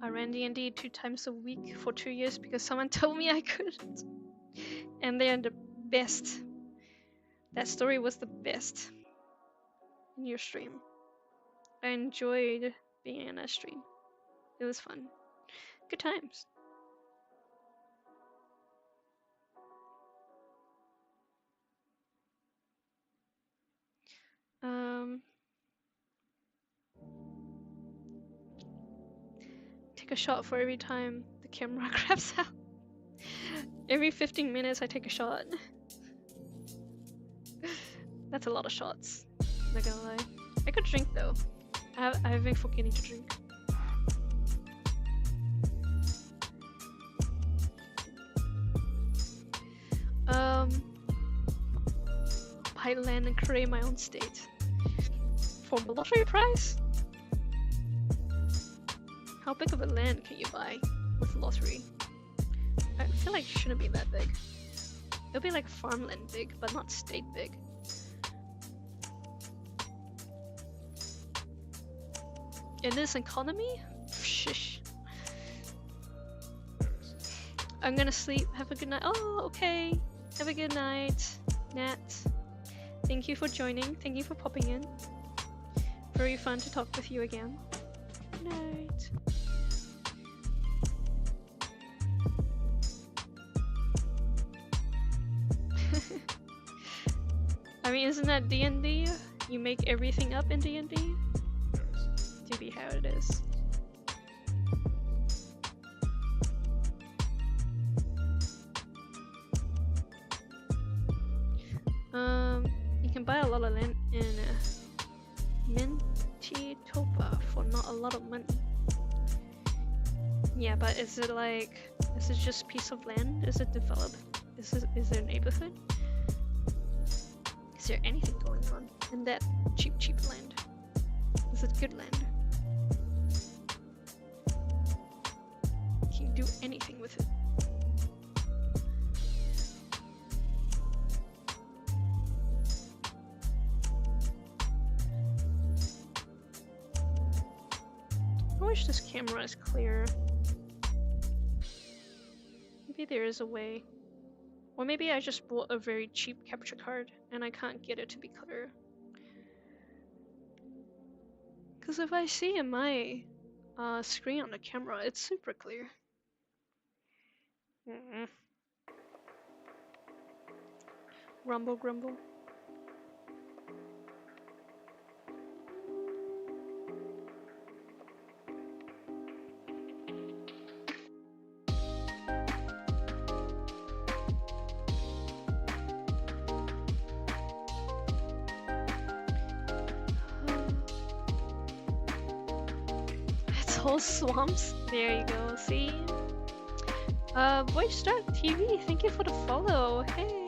[SPEAKER 1] I ran D&D 2 times a week for 2 years because someone told me I couldn't. And they're the best. That story was the best in your stream. I enjoyed being in that stream. It was fun. Good times. Take a shot for every time the camera grabs out. Every 15 minutes I take a shot. That's a lot of shots. Not gonna lie. I could drink though. I've been forgetting to drink. Buy land and create my own state. For the lottery prize? How big of a land can you buy with lottery? I feel like it shouldn't be that big. It'll be like farmland big, but not state big. In this economy? Shish. I'm gonna sleep. Have a good night. Oh, okay. Have a good night, Nat. Thank you for joining. Thank you for popping in. Very fun to talk with you again. Good night. I mean, isn't that D&D? You make everything up in D&D? To be how it is. You can buy a lot of land in Mintitopa for not a lot of money. Yeah, but is it just a piece of land? Is it developed? Is there a neighborhood? Is there anything going on in that cheap land? Is it good land? Can you do anything with it? I wish this camera is clear. Maybe there is a way. Or maybe I just bought a very cheap capture card and I can't get it to be clear. Because if I see in my screen on the camera, it's super clear. Rumble grumble. Whole swamps. There you go. See. Voice Star TV. Thank you for the follow. Hey.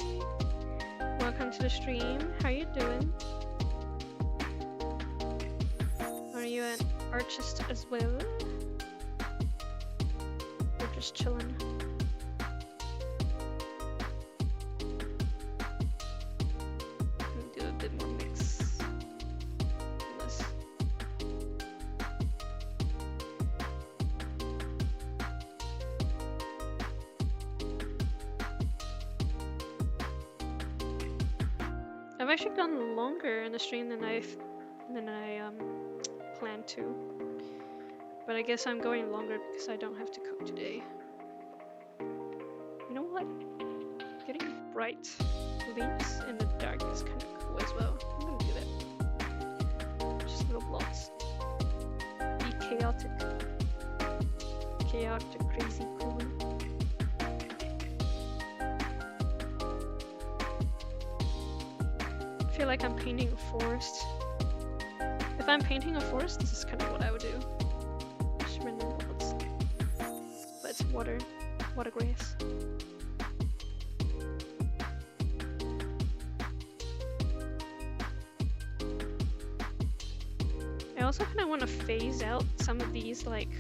[SPEAKER 1] Welcome to the stream. How you doing? Are you an artist as well? Or just chilling? Do a bit more mix. I've actually gone longer in the stream than I planned to, but I guess I'm going longer because I don't have to cook today. You know what? Getting bright leaves in the dark is kind of cool as well. I'm gonna do that. Just little blocks. Be chaotic, crazy, cool. I feel like I'm painting a forest. If I'm painting a forest, this is kind of what I would do. Just random blocks. But it's water grass. I also kind of want to phase out some of these like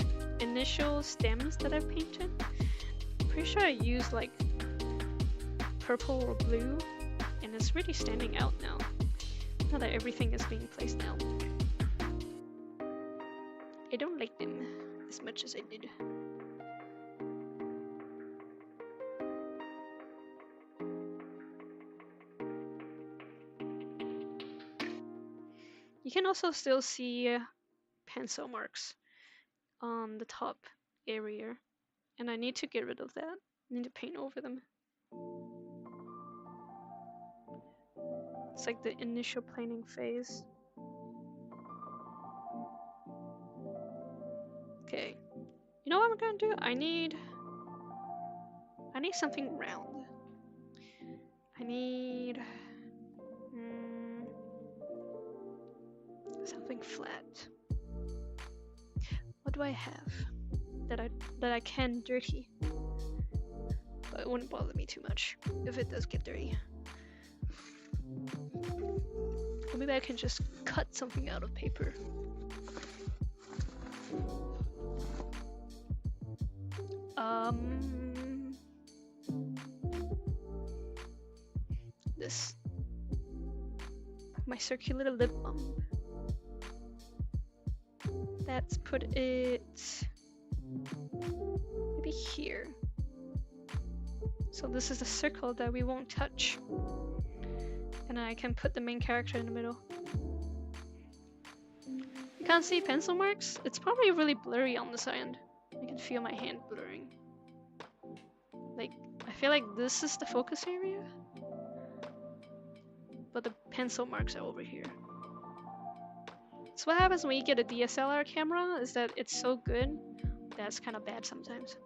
[SPEAKER 1] initial stems that I've painted. I'm pretty sure I used like purple or blue, and it's really standing out now. Now that everything is being placed out. I don't like them as much as I did. You can also still see pencil marks on the top area, and I need to get rid of that. I need to paint over them. It's like the initial planning phase. Okay. You know what I'm gonna do? I need something round. I need something flat. What do I have that I can dirty? But it wouldn't bother me too much if it does get dirty. Or maybe I can just cut something out of paper. This. My circular lip balm. Let's put it maybe here. So this is the circle that we won't touch. And I can put the main character in the middle. You can't see pencil marks? It's probably really blurry on this end. I can feel my hand blurring. Like, I feel like this is the focus area, but the pencil marks are over here. So what happens when you get a DSLR camera is that it's so good, that's kind of bad sometimes.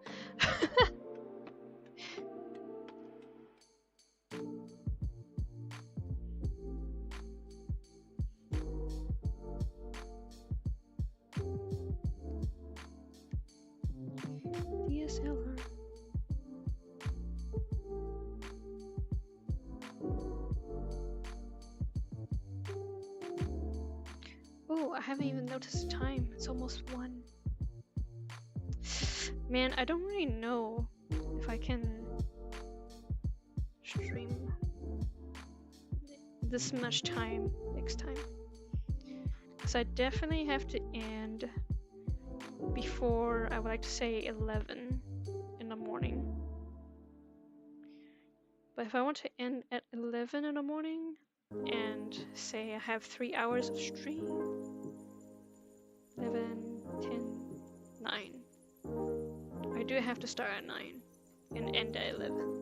[SPEAKER 1] DSLR. Oh, I haven't even noticed the time. It's almost 1. Man, I don't really know if I can stream this much time next time. Because I definitely have to end before, I would like to say 11 in the morning. But if I want to end at 11 in the morning and say I have 3 hours of stream, 11, 10, 9. I do have to start at 9 and end at 11.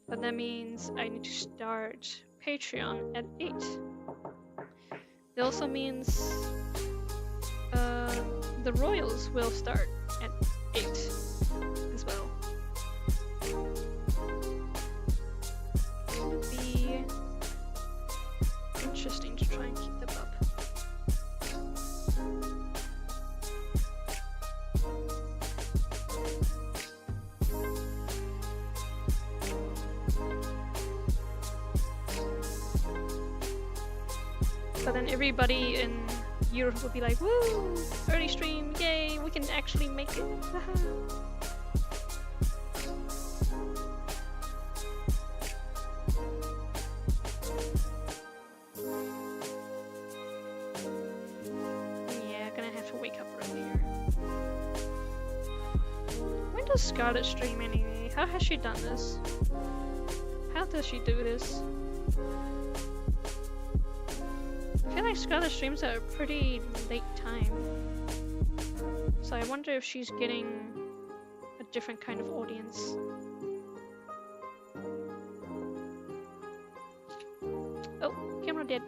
[SPEAKER 1] But that means I need to start Patreon at 8. It also means the Royals will start at 8 as well. It'll be interesting to try and keep them up. But then everybody in Europe will be like, woo! Early stream, yay! We can actually make it! Yeah, gonna have to wake up earlier. When does Scarlet stream anyway? How has she done this? How does she do this? I feel like Scarlet streams at a pretty late time. So I wonder if she's getting a different kind of audience. Oh, camera dead.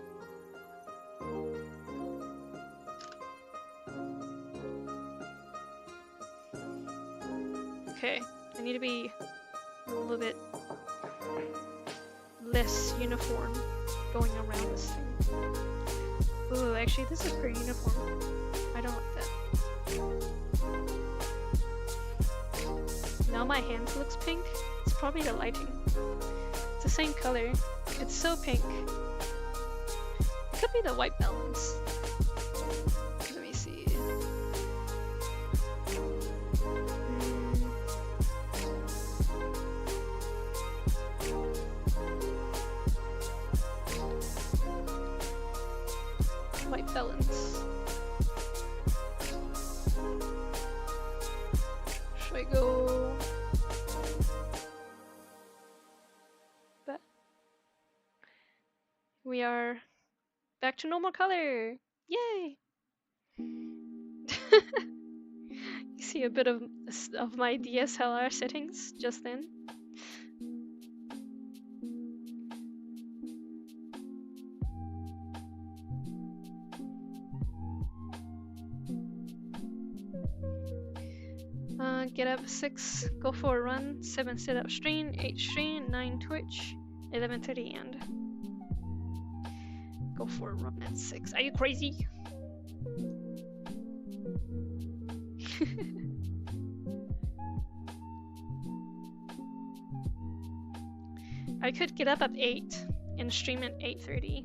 [SPEAKER 1] Okay, I need to be a little bit less uniform going around this thing. Ooh, actually, this is pretty uniform. I don't like that. Now my hand looks pink. It's probably the lighting. It's the same color. It's so pink. It could be the white balance. Let me see. White balance. Should I go back? We are back to normal color. Yay! You see a bit of my DSLR settings just then. Get up 6, go for a run, 7 sit up stream, 8 stream, 9 Twitch, 11:30 and go for a run at 6. Are you crazy? I could get up at 8 and stream at 8:30.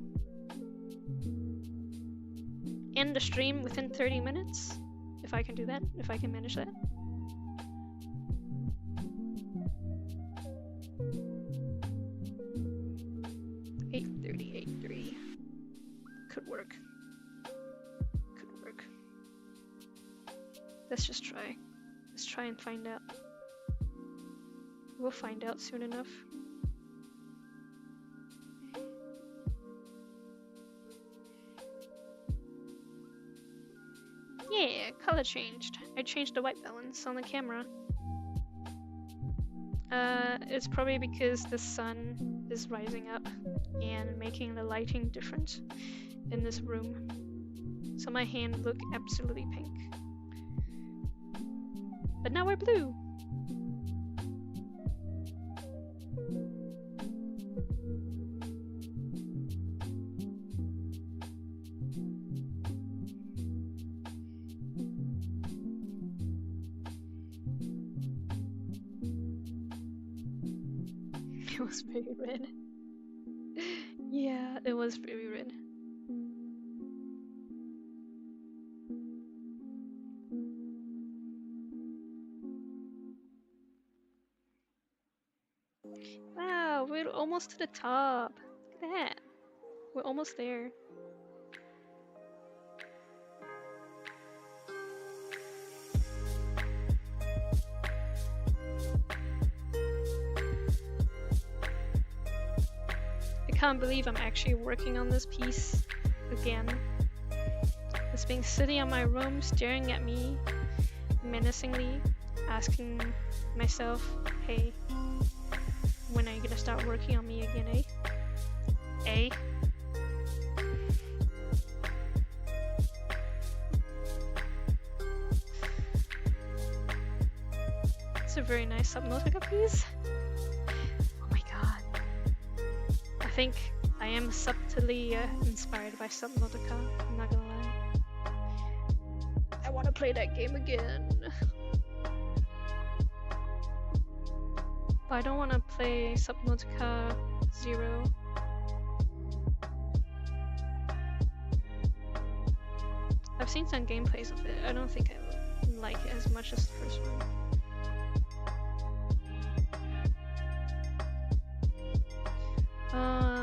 [SPEAKER 1] End the stream within 30 minutes. If I can do that, if I can manage that. Could work. Could work. Let's just try. Let's try and find out. We'll find out soon enough. Yeah, color changed. I changed the white balance on the camera. It's probably because the sun is rising up and making the lighting different in this room. So my hand look absolutely pink. But now we're blue. It was very red. Yeah, it was very red. Wow, we're almost to the top. Look at that. We're almost there. I can't believe I'm actually working on this piece again. It's been sitting in my room staring at me menacingly, asking myself, hey, when are you gonna start working on me again, eh? Eh? It's a very nice Subnautica piece. Oh my god. I think I am subtly inspired by Subnautica, I'm not gonna lie. I wanna play that game again. But I don't wanna play Subnautica 0. I've seen some gameplays of it. I don't think I like it as much as the first one.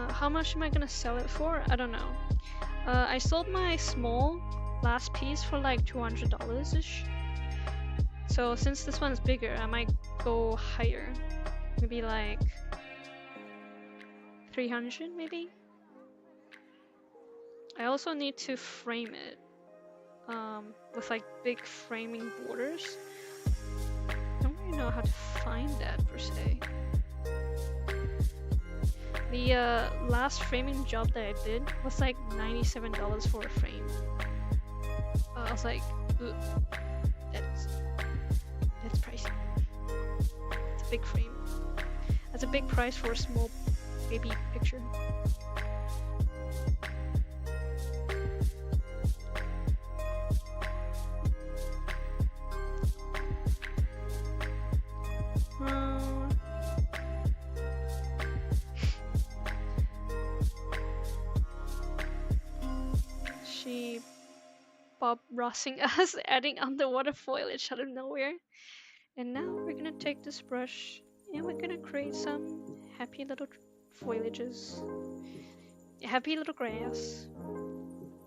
[SPEAKER 1] How much am I gonna sell it for? I don't know. I sold my small last piece for like $200-ish. So since this one's bigger, I might go higher. Maybe like 300 maybe? I also need to frame it with like big framing borders. I don't really know how to find that per se. The last framing job that I did was like $97 for a frame. I was like, that's pricey. It's a big frame. That's a big price for a small baby picture. She Bob Rossing us, adding underwater foliage out of nowhere. And now we're gonna take this brush and we're gonna create some happy little foliages. Happy little grass.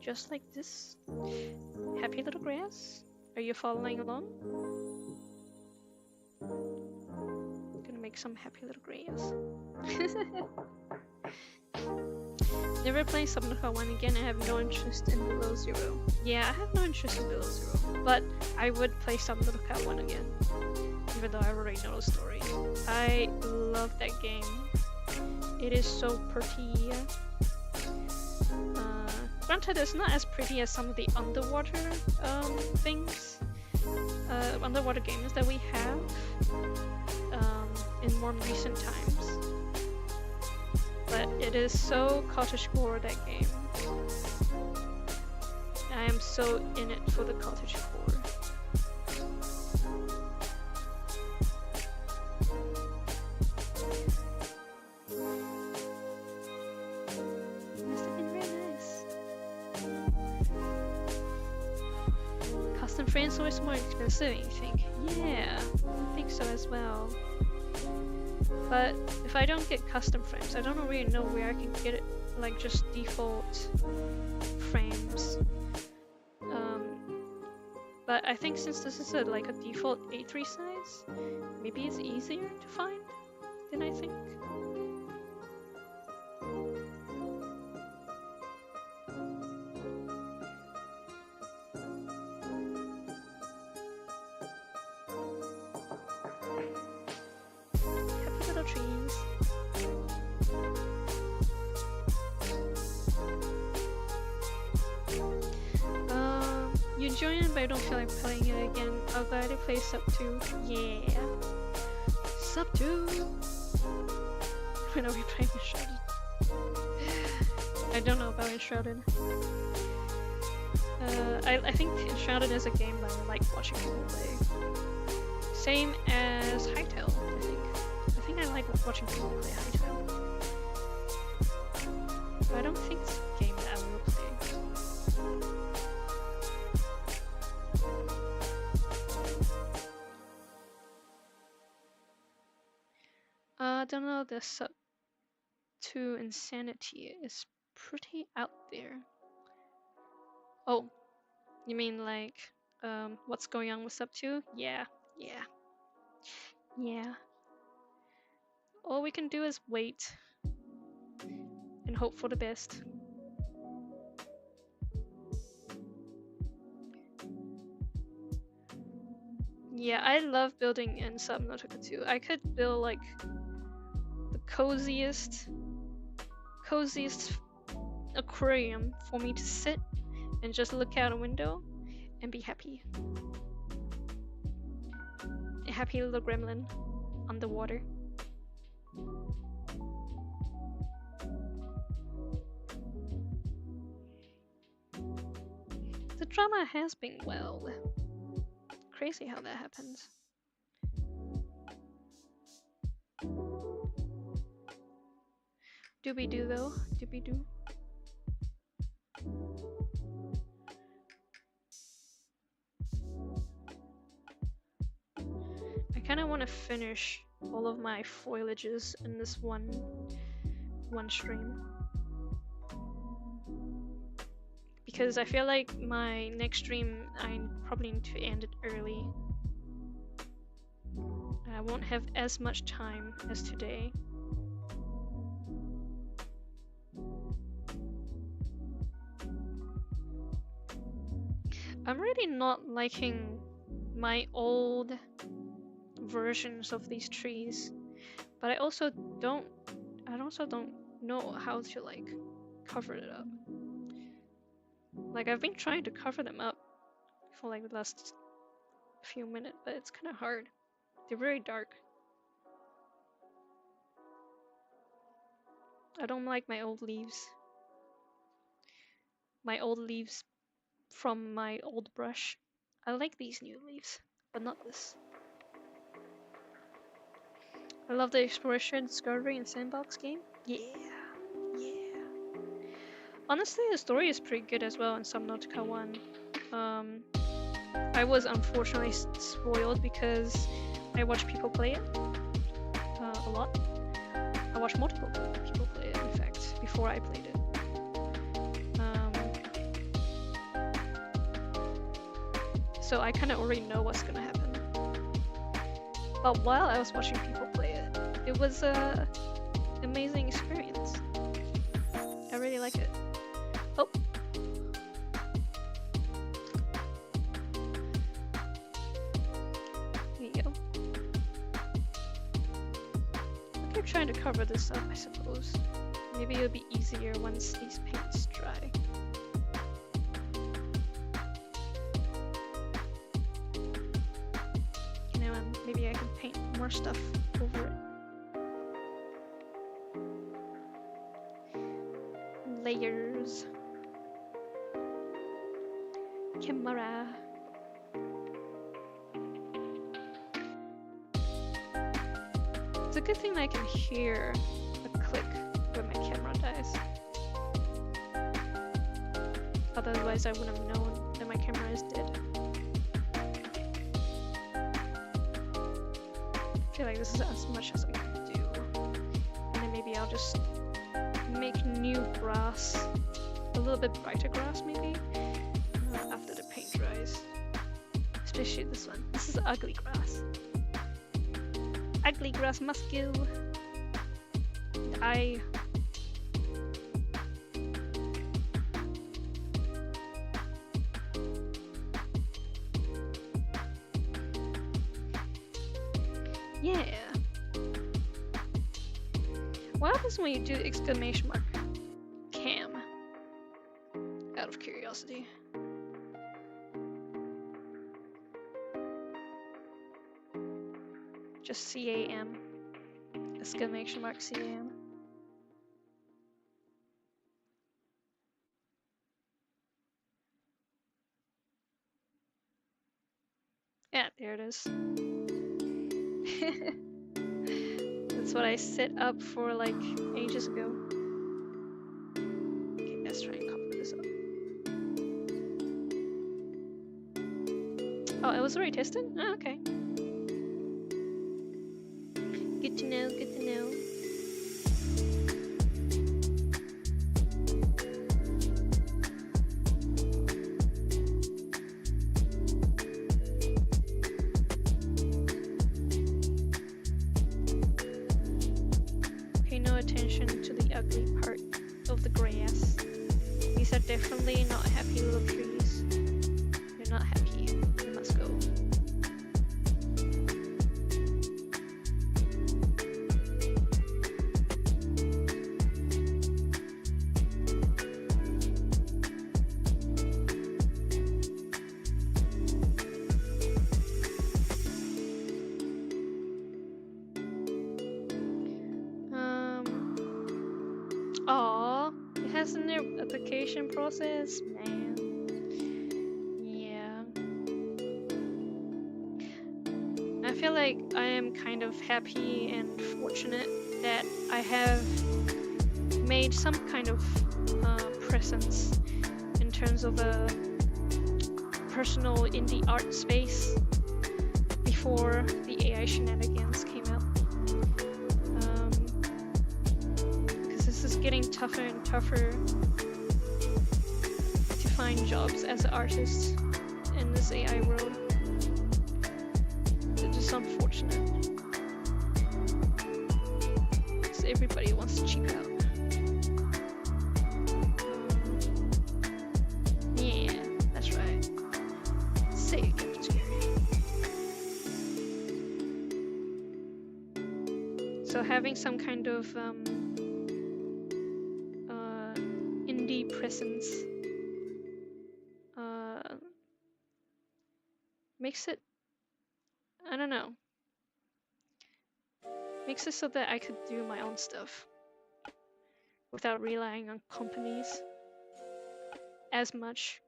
[SPEAKER 1] Just like this. Happy little grass. Are you following along? Gonna make some happy little grass. Never play Subnautica 1 again. I have no interest in Below Zero. Yeah, I have no interest in Below Zero, but I would play Subnautica 1 again, even though I already know the story. I love that game. It is so pretty. Granted, it's not as pretty as some of the underwater things, underwater games that we have in more recent times. But it is so cottagecore, that game. I am so in it for the cottagecore. Must have been very nice. Custom frames are always more expensive, you think? Yeah, I think so as well. But if I don't get custom frames, I don't really know where I can get it, like just default frames. But I think since this is like a default A3 size, maybe it's easier to find than I think. Happy little trees. You join it, but I don't feel like playing it again. I'll gladly play Sub 2. Yeah. Sub 2! When are we playing Enshrouded? I don't know about Enshrouded. I think Enshrouded is a game that I like watching people play. Same as Hytale, I think. I think I like watching people play Hytale. But I don't think it's a game that I will play. I don't know, the Sub 2 Insanity is pretty out there. Oh, you mean like, what's going on with Sub 2? Yeah. All we can do is wait and hope for the best. Yeah, I love building in Subnautica 2. I could build like the coziest aquarium for me to sit and just look out a window and be happy. A happy little gremlin underwater. The drama has been well. Crazy how that happens. Doobie doo though, doobie doo. I kinda wanna finish all of my foliages in this one stream. Because I feel like my next stream, I probably need to end it early. I won't have as much time as today. I'm really not liking my old versions of these trees, but I also don't know how to like cover it up. Like I've been trying to cover them up for like the last few minutes, but it's kind of hard. They're very dark. I don't like my old leaves. My old leaves from my old brush. I like these new leaves, but not this. I love the exploration, discovery, and sandbox game. Yeah. Honestly, the story is pretty good as well in Subnautica 1. I was unfortunately spoiled because I watched people play it a lot. I watched multiple people play it, in fact, before I played it. So I kind of already know what's gonna happen. But while I was watching people play it, it was an amazing experience. I really really like it. Oh. There you go. I keep trying to cover this up, I suppose. Maybe it'll be easier once these paints dry. You know, and maybe I can paint more stuff over it. Layers. Camera. It's a good thing that I can hear a click when my camera dies. Otherwise I wouldn't have known that my camera is dead. I feel like this is as much as I can do. And then maybe I'll just make new grass. A little bit brighter grass maybe. After the paint dries. Especially this one. This is ugly grass. Ugly grass must go. Die. Yeah. What happens when you do exclamation mark? Cam. Out of curiosity. Just CAM. Exclamation mark CAM. Yeah, there it is. That's what I set up for like ages ago. Okay, let's try and cover this up. Oh, it was already tested? Oh, okay. Good to know, good to know. Pay no attention to the ugly part of the grass. These are definitely not happy little trees. They're not happy. They must go. Aw, it has a new application process, man. Yeah. I feel like I am kind of happy and fortunate that I have made some kind of presence in terms of a personal indie art space before the AI shenanigans came out. Getting tougher and tougher to find jobs as an artist in this AI world. It's just unfortunate. Because everybody wants to cheap out. Yeah, that's right. Say it, Captain Scary. So having some kind of presence makes it, I don't know, makes it so that I could do my own stuff without relying on companies as much.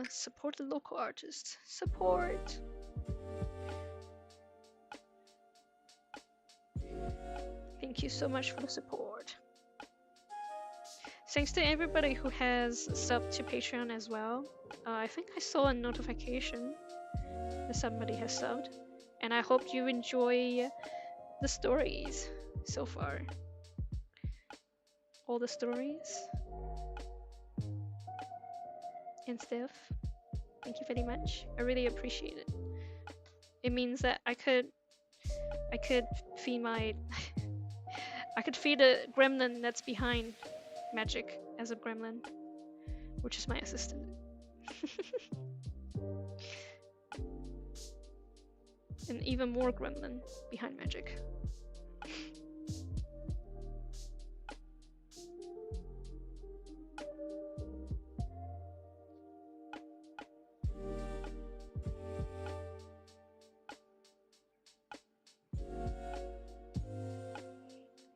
[SPEAKER 1] Support the local artists. Support! Thank you so much for the support. Thanks to everybody who has subbed to Patreon as well. I think I saw a notification that somebody has subbed. And I hope you enjoy the stories so far. All the stories and stuff. Thank you very much. I really appreciate it. It means that I could feed my I could feed a gremlin that's behind Magik as a gremlin, which is my assistant. And even more gremlin behind Magik.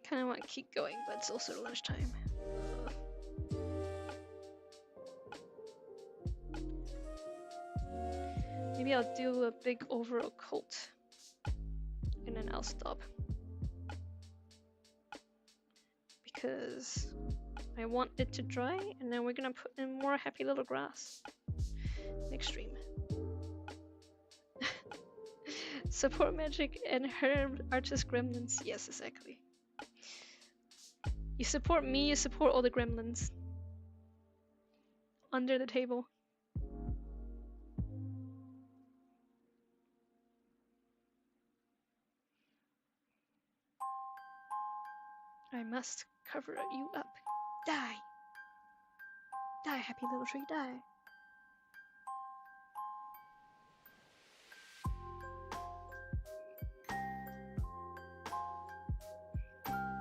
[SPEAKER 1] Kinda want to keep going, but it's also lunchtime. Maybe I'll do a big overall coat and then I'll stop. Because I want it to dry and then we're gonna put in more happy little grass next stream. Support Magik and her artist gremlins. Yes, exactly. You support me, you support all the gremlins. Under the table. I must cover you up. Die! Die, happy little tree, die!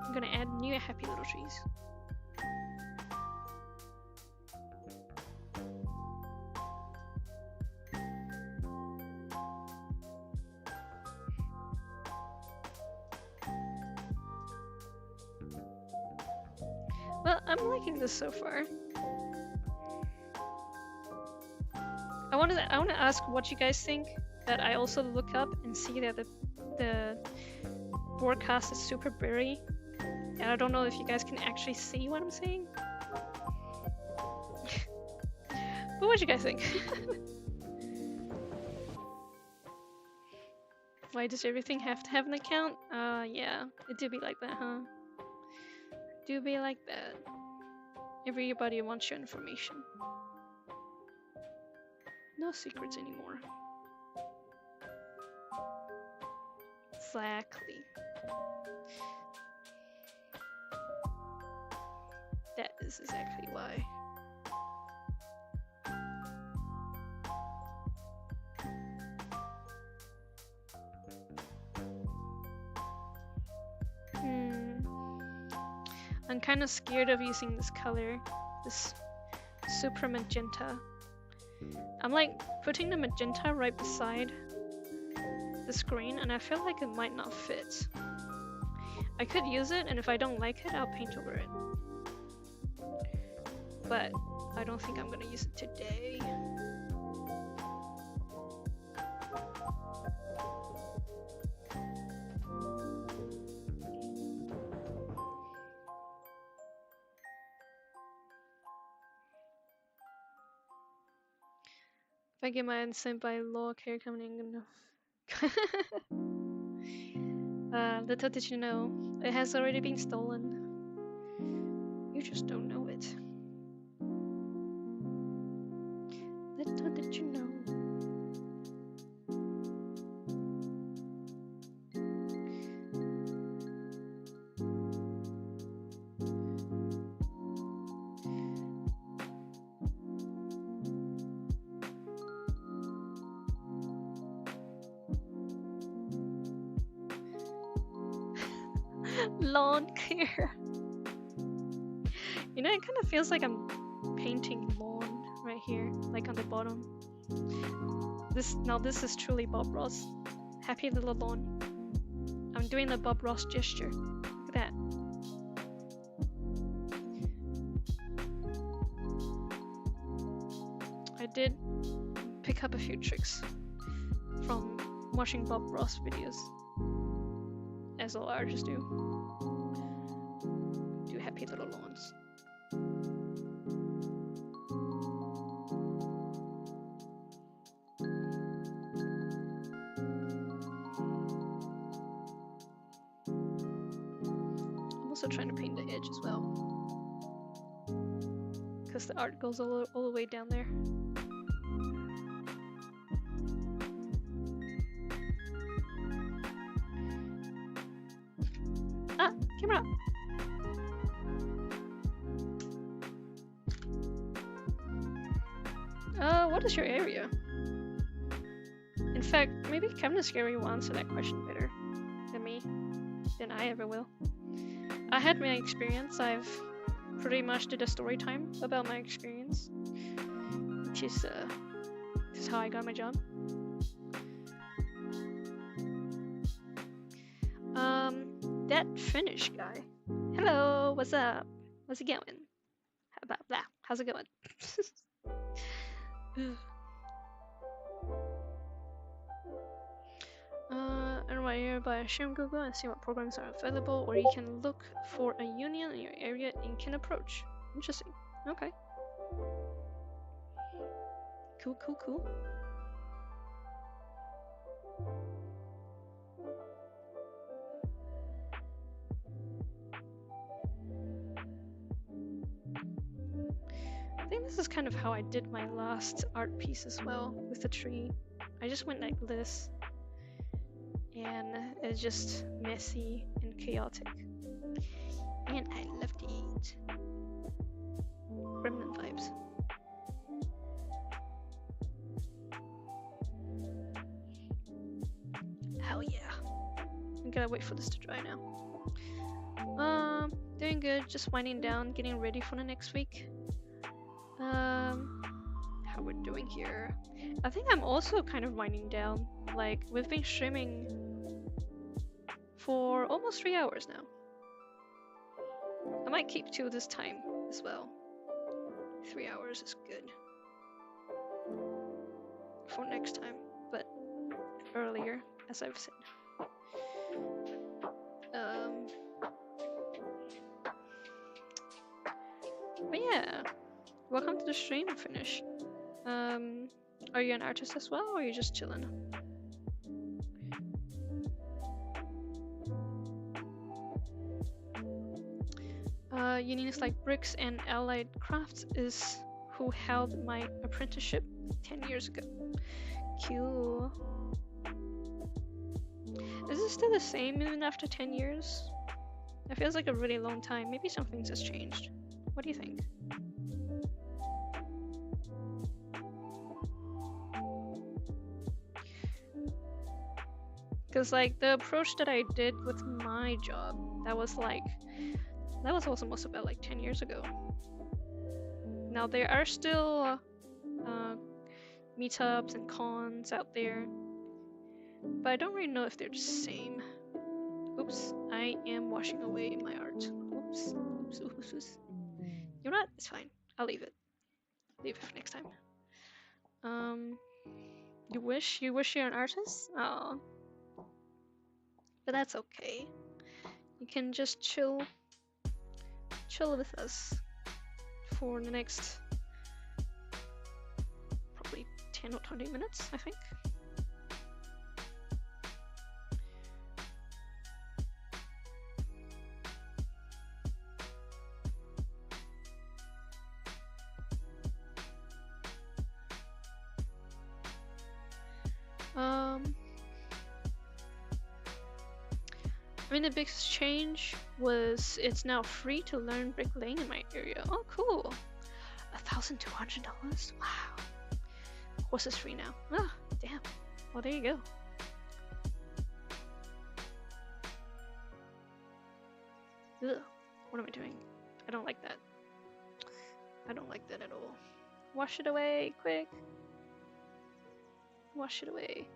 [SPEAKER 1] I'm gonna add new happy little trees. Well, I'm liking this so far. I want to ask what you guys think. That I also look up and see that the broadcast is super blurry, and I don't know if you guys can actually see what I'm saying. But what do you guys think? Why does everything have to have an account? Yeah, it do be like that, huh? Do be like that. Everybody wants your information. No secrets anymore. Exactly. That is exactly why. I'm kind of scared of using this color, this super magenta. I'm like putting the magenta right beside the screen and I feel like it might not fit. I could use it and if I don't like it, I'll paint over it. But I don't think I'm gonna use it today. If I get my unsent by law care coming enough. Little did you know, it has already been stolen. You just don't know it. Little did you know. Lawn care. You know, it kind of feels like I'm painting lawn right here, like on the bottom. This is truly Bob Ross. Happy little lawn. I'm doing the Bob Ross gesture. Look at that. I did pick up a few tricks from watching Bob Ross videos, as all artists do. Do happy little lawns. I'm also trying to paint the edge as well, because the art goes all the way down there. Camera. What is your area? In fact, maybe Kevin Scary will answer that question better than me, than I ever will. I had my experience. I've pretty much did a story time about my experience, which is how I got my job. That Finnish guy. Hello, what's up? How's it going? How about that? How's it going? And right here by Shim Google and see what programs are available, or you can look for a union in your area and can approach. Interesting. Okay. Cool, cool, cool. I think this is kind of how I did my last art piece as well, with the tree. I just went like this, and it's just messy and chaotic. And I loved it. Remnant vibes. Hell yeah. I gotta wait for this to dry now. Doing good, just winding down, getting ready for the next week. How we're doing here. I think I'm also kind of winding down. Like, we've been streaming for almost 3 hours now. I might keep to this time as well. 3 hours is good. For next time, but earlier, as I've said. But yeah, welcome to the stream, Finish. Are you an artist as well, or are you just chilling? Unions like Bricks and Allied Crafts is who held my apprenticeship 10 years ago. Cool. Is it still the same even after 10 years? It feels like a really long time. Maybe some things has changed. What do you think? Because like the approach that I did with my job, that was almost about like 10 years ago. Now there are still meetups and cons out there, but I don't really know if they're the same. Oops, I am washing away my art. Oops, oops, oops, oops. You know what? It's fine. I'll leave it. Leave it for next time. You wish you're an artist? Oh. But that's okay. You can just chill with us for the next probably 10 or 20 minutes, I think. I mean, the biggest change was it's now free to learn bricklaying in my area. Oh, cool. $1,200? Wow. Of course it's free now. Ah, damn. Well, there you go. Ugh. What am I doing? I don't like that. I don't like that at all. Wash it away, quick. Wash it away.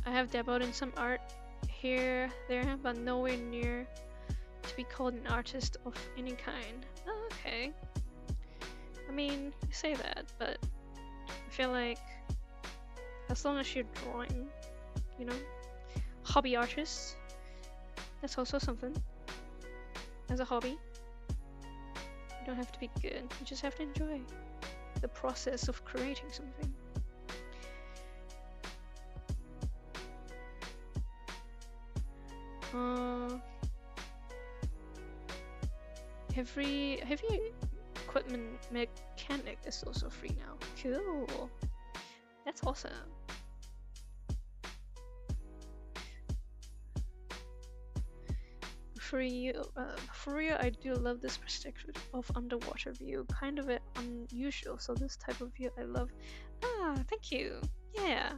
[SPEAKER 1] I have dabbled in some art here, there, but nowhere near to be called an artist of any kind. Oh, okay. I mean, you say that, but I feel like as long as you're drawing, you know, hobby artist, that's also something. As a hobby, you don't have to be good, you just have to enjoy the process of creating something. Heavy equipment mechanic is also free now. Cool. That's awesome. For real, I do love this perspective of underwater view. Kind of unusual, so this type of view I love. Ah, thank you. Yeah.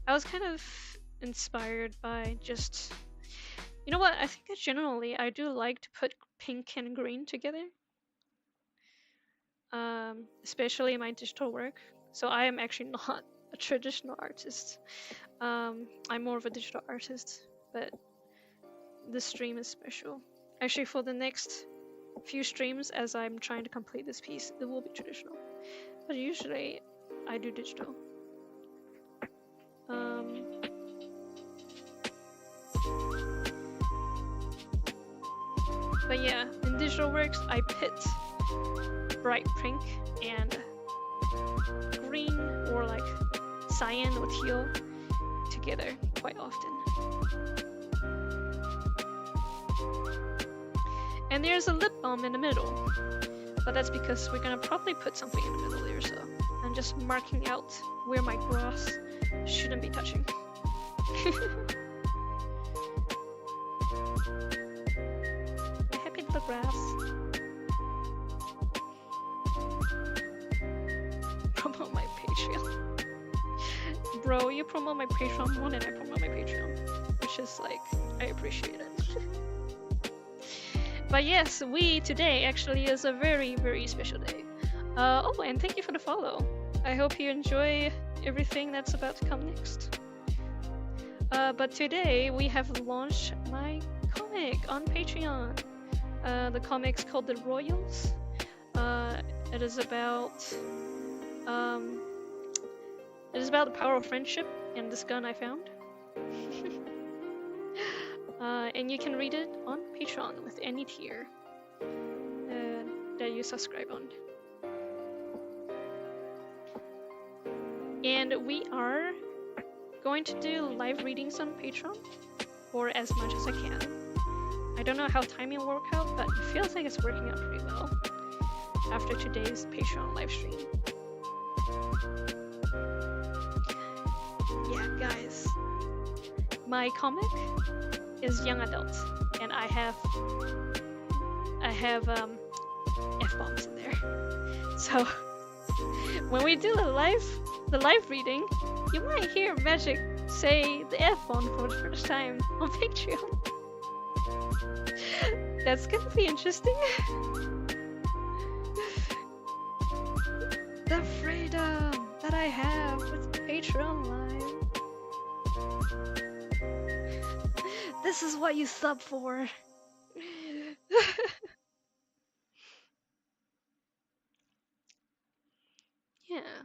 [SPEAKER 1] I was kind of inspired by just... You know what? I think generally I do like to put pink and green together. Especially in my digital work. So I am actually not a traditional artist. I'm more of a digital artist, but this stream is special. Actually, for the next few streams, as I'm trying to complete this piece, it will be traditional. But usually, I do digital. But yeah, in digital works, I pit bright pink and green or like cyan or teal together quite often. And there's a lip balm in the middle, but that's because we're gonna probably put something in the middle there, so I'm just marking out where my grass shouldn't be touching. My happy little grass. Promote my Patreon. Bro, you promote my Patreon more than I promote my Patreon, which is like, I appreciate it. But yes, today actually is a very, very special day. Oh, and thank you for the follow. I hope you enjoy everything that's about to come next. But today we have launched my comic on Patreon. The comic's called The Royals. It is about the power of friendship and this gun I found. And you can read it on Patreon with any tier that you subscribe on. And we are going to do live readings on Patreon for as much as I can. I don't know how timing will work out, but it feels like it's working out pretty well after today's Patreon live stream. Yeah, guys. My comic is young adult, and I have F-bombs in there. So when we do the live reading, you might hear Magik say the F-bomb for the first time on Patreon. That's gonna be interesting. The freedom that I have with Patreon Live. This is what you sub for. Yeah.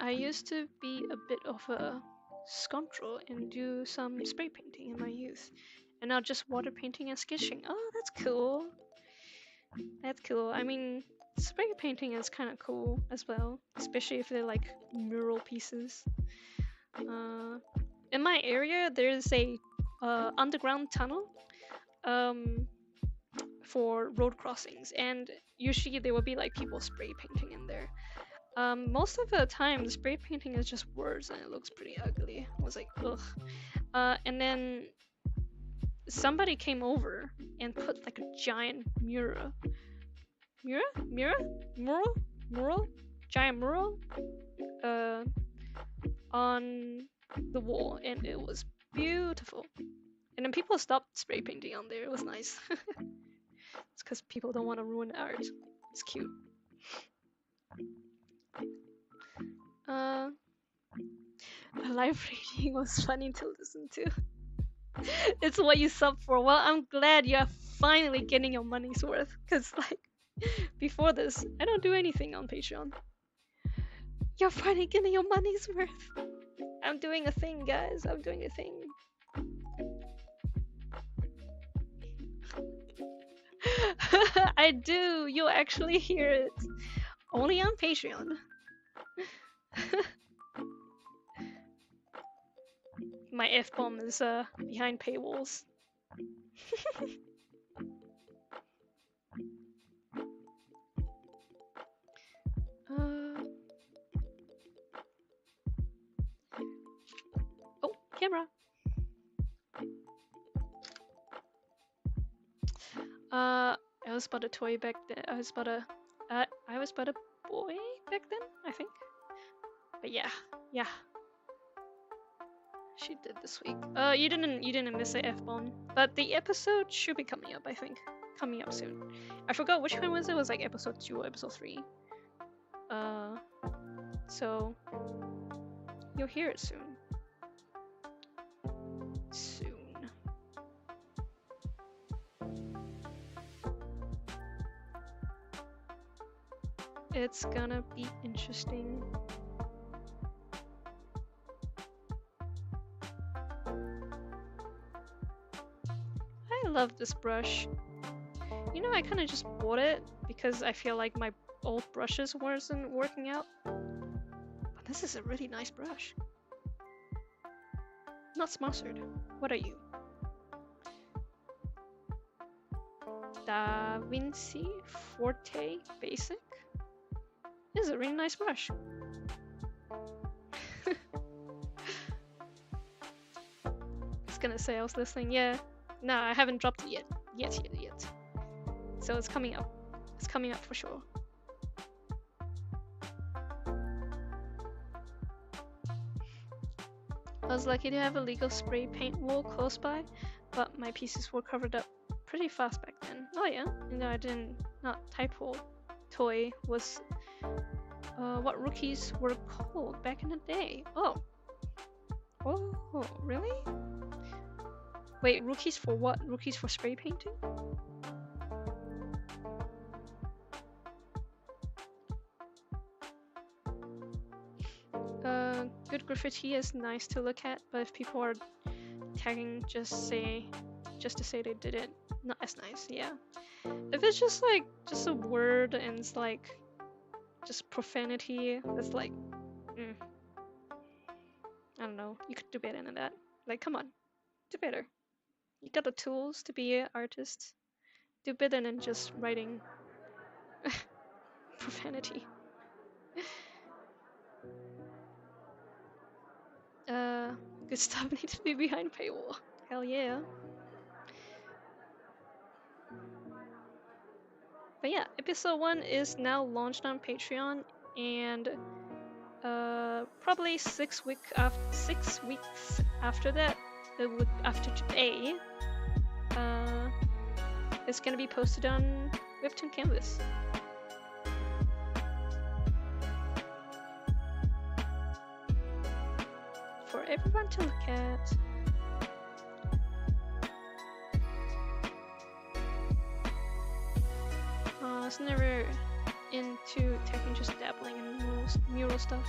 [SPEAKER 1] I used to be a bit of a scoundrel and do some spray painting in my youth. And now just water painting and sketching. Oh, that's cool. That's cool. I mean, spray painting is kind of cool as well, especially if they're like mural pieces. In my area, there's a underground tunnel for road crossings, and usually there will be like people spray painting in there. Most of the time, the spray painting is just words, and it looks pretty ugly. I was like, ugh. And then somebody came over and put like a giant mural, giant mural, on the wall, and it was beautiful. And then people stopped spray painting on there. It was nice. It's because people don't want to ruin art. It's cute. A live reading was funny to listen to. It's what you sub for. Well, I'm glad you're finally getting your money's worth. Because, like, before this, I don't do anything on Patreon. You're finally getting your money's worth. I'm doing a thing, guys. I'm doing a thing. I do. You'll actually hear it. Only on Patreon. My F-bomb is behind paywalls. camera. I was about a toy back then. I was about a boy back then, I think. But yeah. She did this week. You didn't miss the F-bomb, but the episode should be coming up, I think. Coming up soon. I forgot which one was it. It was like episode 2 or episode 3. So you'll hear it soon. It's gonna be interesting. I love this brush. You know, I kind of just bought it because I feel like my old brushes wasn't working out. But this is a really nice brush. Not sponsored. What are you? Da Vinci Forte Basic? This is a really nice brush. I was gonna say I was listening. Yeah. No, I haven't dropped it yet. Yet. So it's coming up. It's coming up for sure. I was lucky to have a legal spray paint wall close by, but my pieces were covered up pretty fast back then. Oh yeah, no, I didn't. Not typo. Toy was what rookies were called back in the day. Oh, really? Wait, rookies for what? Rookies for spray painting? Good graffiti is nice to look at, but if people are tagging just to say they did it, not as nice. Yeah. If it's just like just a word and it's like just profanity, that's like, I don't know. You could do better than that. Like, come on, do better. You got the tools to be an artist. Do better than just writing profanity. Good stuff needs to be behind paywall. Hell yeah. But yeah, episode 1 is now launched on Patreon, and probably 6 weeks after that, after today, it's gonna be posted on Webtoon Canvas. For everyone to look at. I was never into taking just dabbling in mural stuff.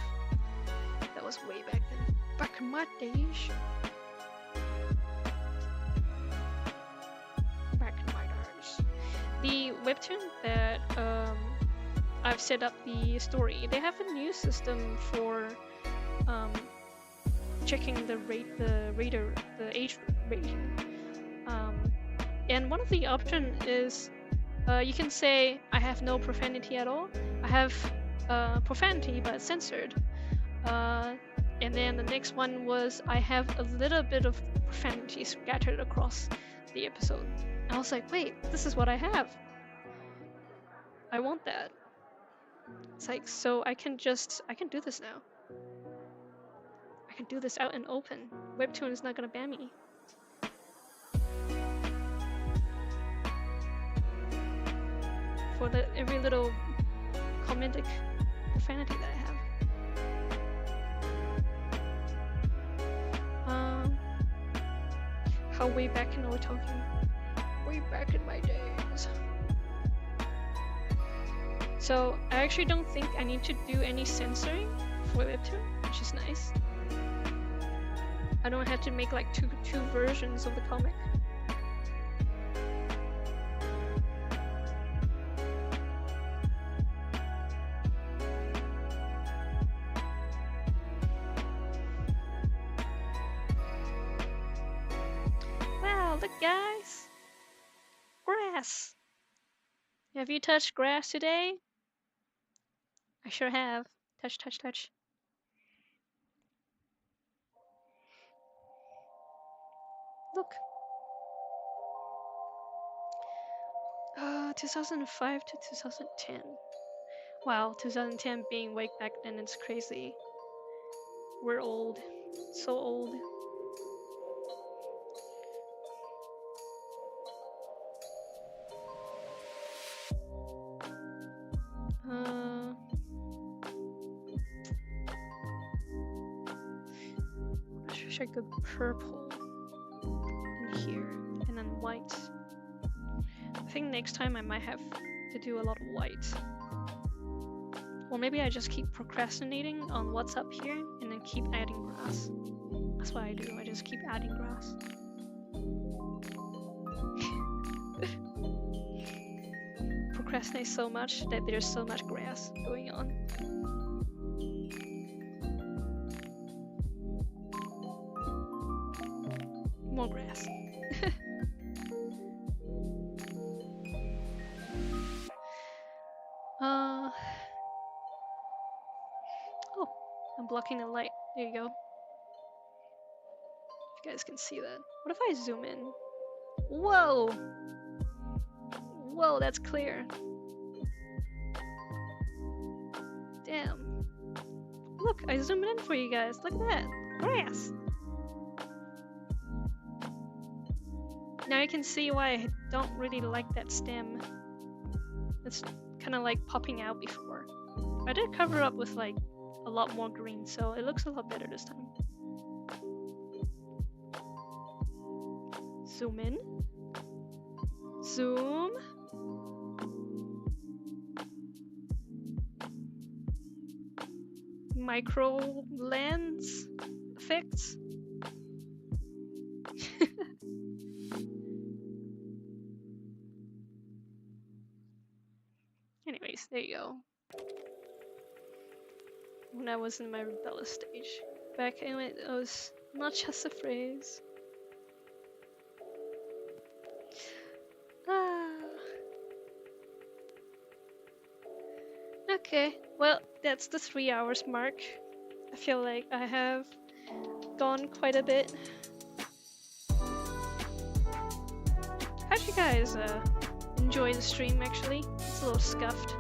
[SPEAKER 1] That was way back then. Back in my days. The webtoon that I've set up the story, they have a new system for checking the age rating. And one of the options is you can say I have no profanity at all. I have profanity but censored. And then the next one was I have a little bit of profanity scattered across the episode. I was like, wait, this is what I have. I want that. It's like, so I can do this now. I can do this out in open. Webtoon is not gonna ban me. For every little comedic profanity that I have. How way back are we talking? Way back in my days. So I actually don't think I need to do any censoring for Webtoon, which is nice. I don't have to make like two versions of the comic. Wow, look guys! Grass! Have you touched grass today? I sure have. Touch. Look. 2005 to 2010. Wow, 2010 being way back then, it's crazy. We're old. So old. I wish I could purple in here and then white. I think next time I might have to do a lot of white. Or maybe I just keep procrastinating on what's up here and then keep adding grass. That's what I do, I just keep adding grass. Procrastinate so much that there's so much grass going on. More grass. Oh, I'm blocking the light. There you go. If you guys can see that. What if I zoom in? Whoa! Whoa, that's clear. Damn. Look, I zoomed in for you guys. Look at that. Grass. Now you can see why I don't really like that stem. It's kind of like popping out before. I did cover up with like a lot more green, so it looks a lot better this time. Zoom in. Zoom. Micro lens effects. Anyways, there you go. When I was in my rebellious stage. Back in it was not just a phrase. Okay, well, that's the 3 hours mark. I feel like I have gone quite a bit. How'd you guys enjoy the stream actually? It's a little scuffed.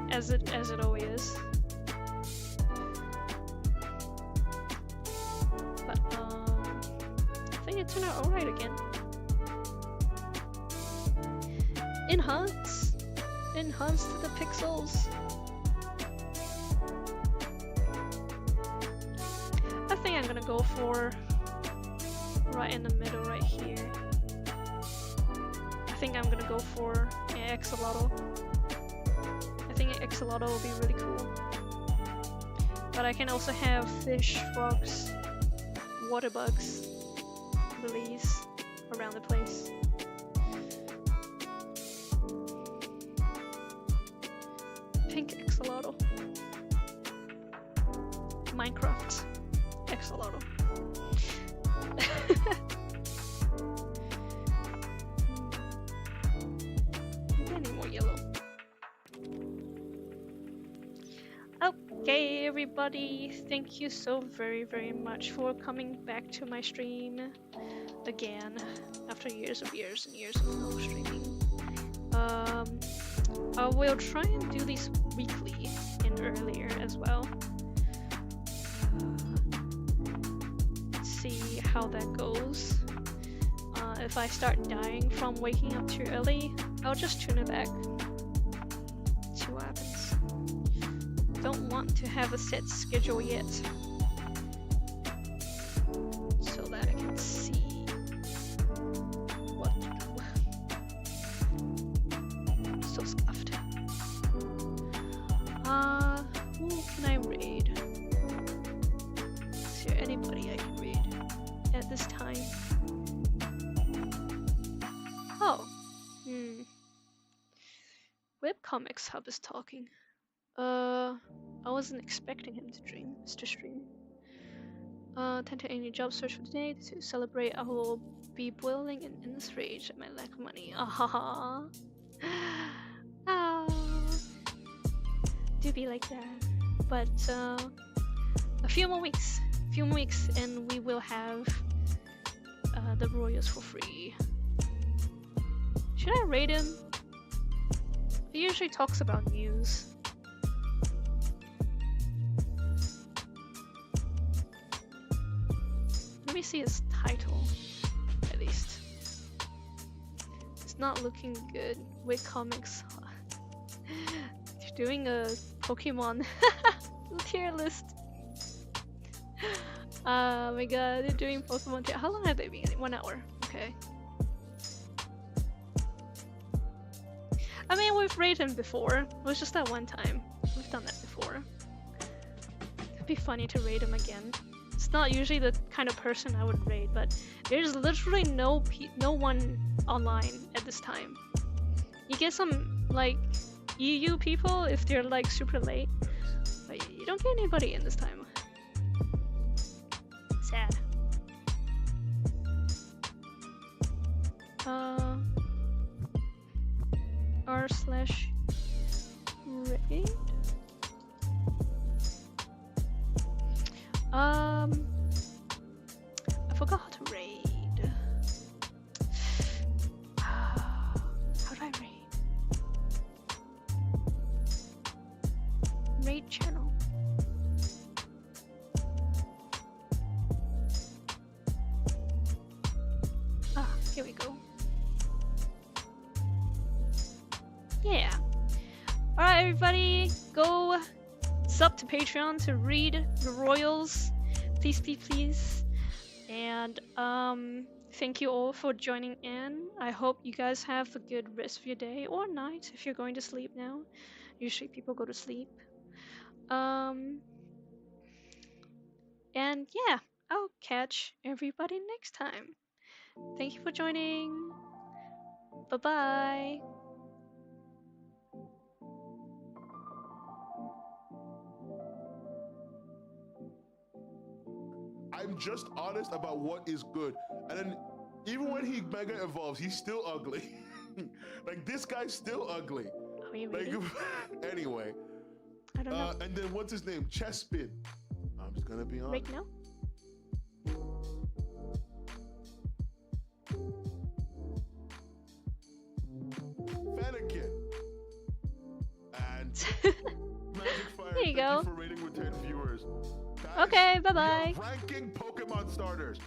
[SPEAKER 1] As it always is. But I think it turned out alright again. Enhance to the pixels. I think I'm gonna go for right in the middle right here. I think I'm gonna go for an axolotl. I think an axolotl will be really cool. But I can also have fish, frogs, water bugs, lilies around the place. Pink axolotl. Minecraft axolotl. Any more yellow? Okay, everybody, thank you so very much for coming back to my stream again after years and years of no streaming. I will try and do these weekly and earlier as well. Let's see how that goes. If I start dying from waking up too early, I'll just tune it back. See what happens. Don't want to have a set schedule yet, so that I can see what to do. So scuffed. Who can I raid? Is there anybody I can raid at this time? Oh, Webcomics Hub is talking. I wasn't expecting him to stream. Tend to any job search for today to celebrate. I will be boiling in endless rage at my lack of money. Ah, do be like that. But a few more weeks. few weeks and we will have the Royals for free. Should I rate him? He usually talks about news. Let me see his title, at least. It's not looking good with comics. You're doing a Pokemon tier list. Oh my god, they're doing Pokemon tier. How long have they been? 1 hour. Okay. I mean, we've rated him before. It was just that one time. We've done that before. It'd be funny to rate him again. It's not usually the kind of person I would raid, but there's literally no one online at this time. You get some like EU people if they're like super late, but you don't get anybody in this time. Sad. r/raid. I forgot how to raid. How do I raid? Raid channel. Here we go. Yeah. Alright, everybody, go sub to Patreon to read the Royals. Please, please, please. And thank you all for joining in. I hope you guys have a good rest of your day or night if you're going to sleep now. Usually people go to sleep. And yeah, I'll catch everybody next time. Thank you for joining. Bye-bye.
[SPEAKER 2] I'm just honest about what is good. And then even when he mega evolves, he's still ugly. Like this guy's still ugly.
[SPEAKER 1] Are you
[SPEAKER 2] like,
[SPEAKER 1] ready?
[SPEAKER 2] anyway.
[SPEAKER 1] I don't know.
[SPEAKER 2] And then what's his name? Chespin. I'm just gonna be honest.
[SPEAKER 1] Right now?
[SPEAKER 2] Fennekin. And Magic Fire.
[SPEAKER 1] There you go.
[SPEAKER 2] Thank you for rating with 10 viewers.
[SPEAKER 1] Okay, bye-bye.
[SPEAKER 2] Ranking Pokemon starters.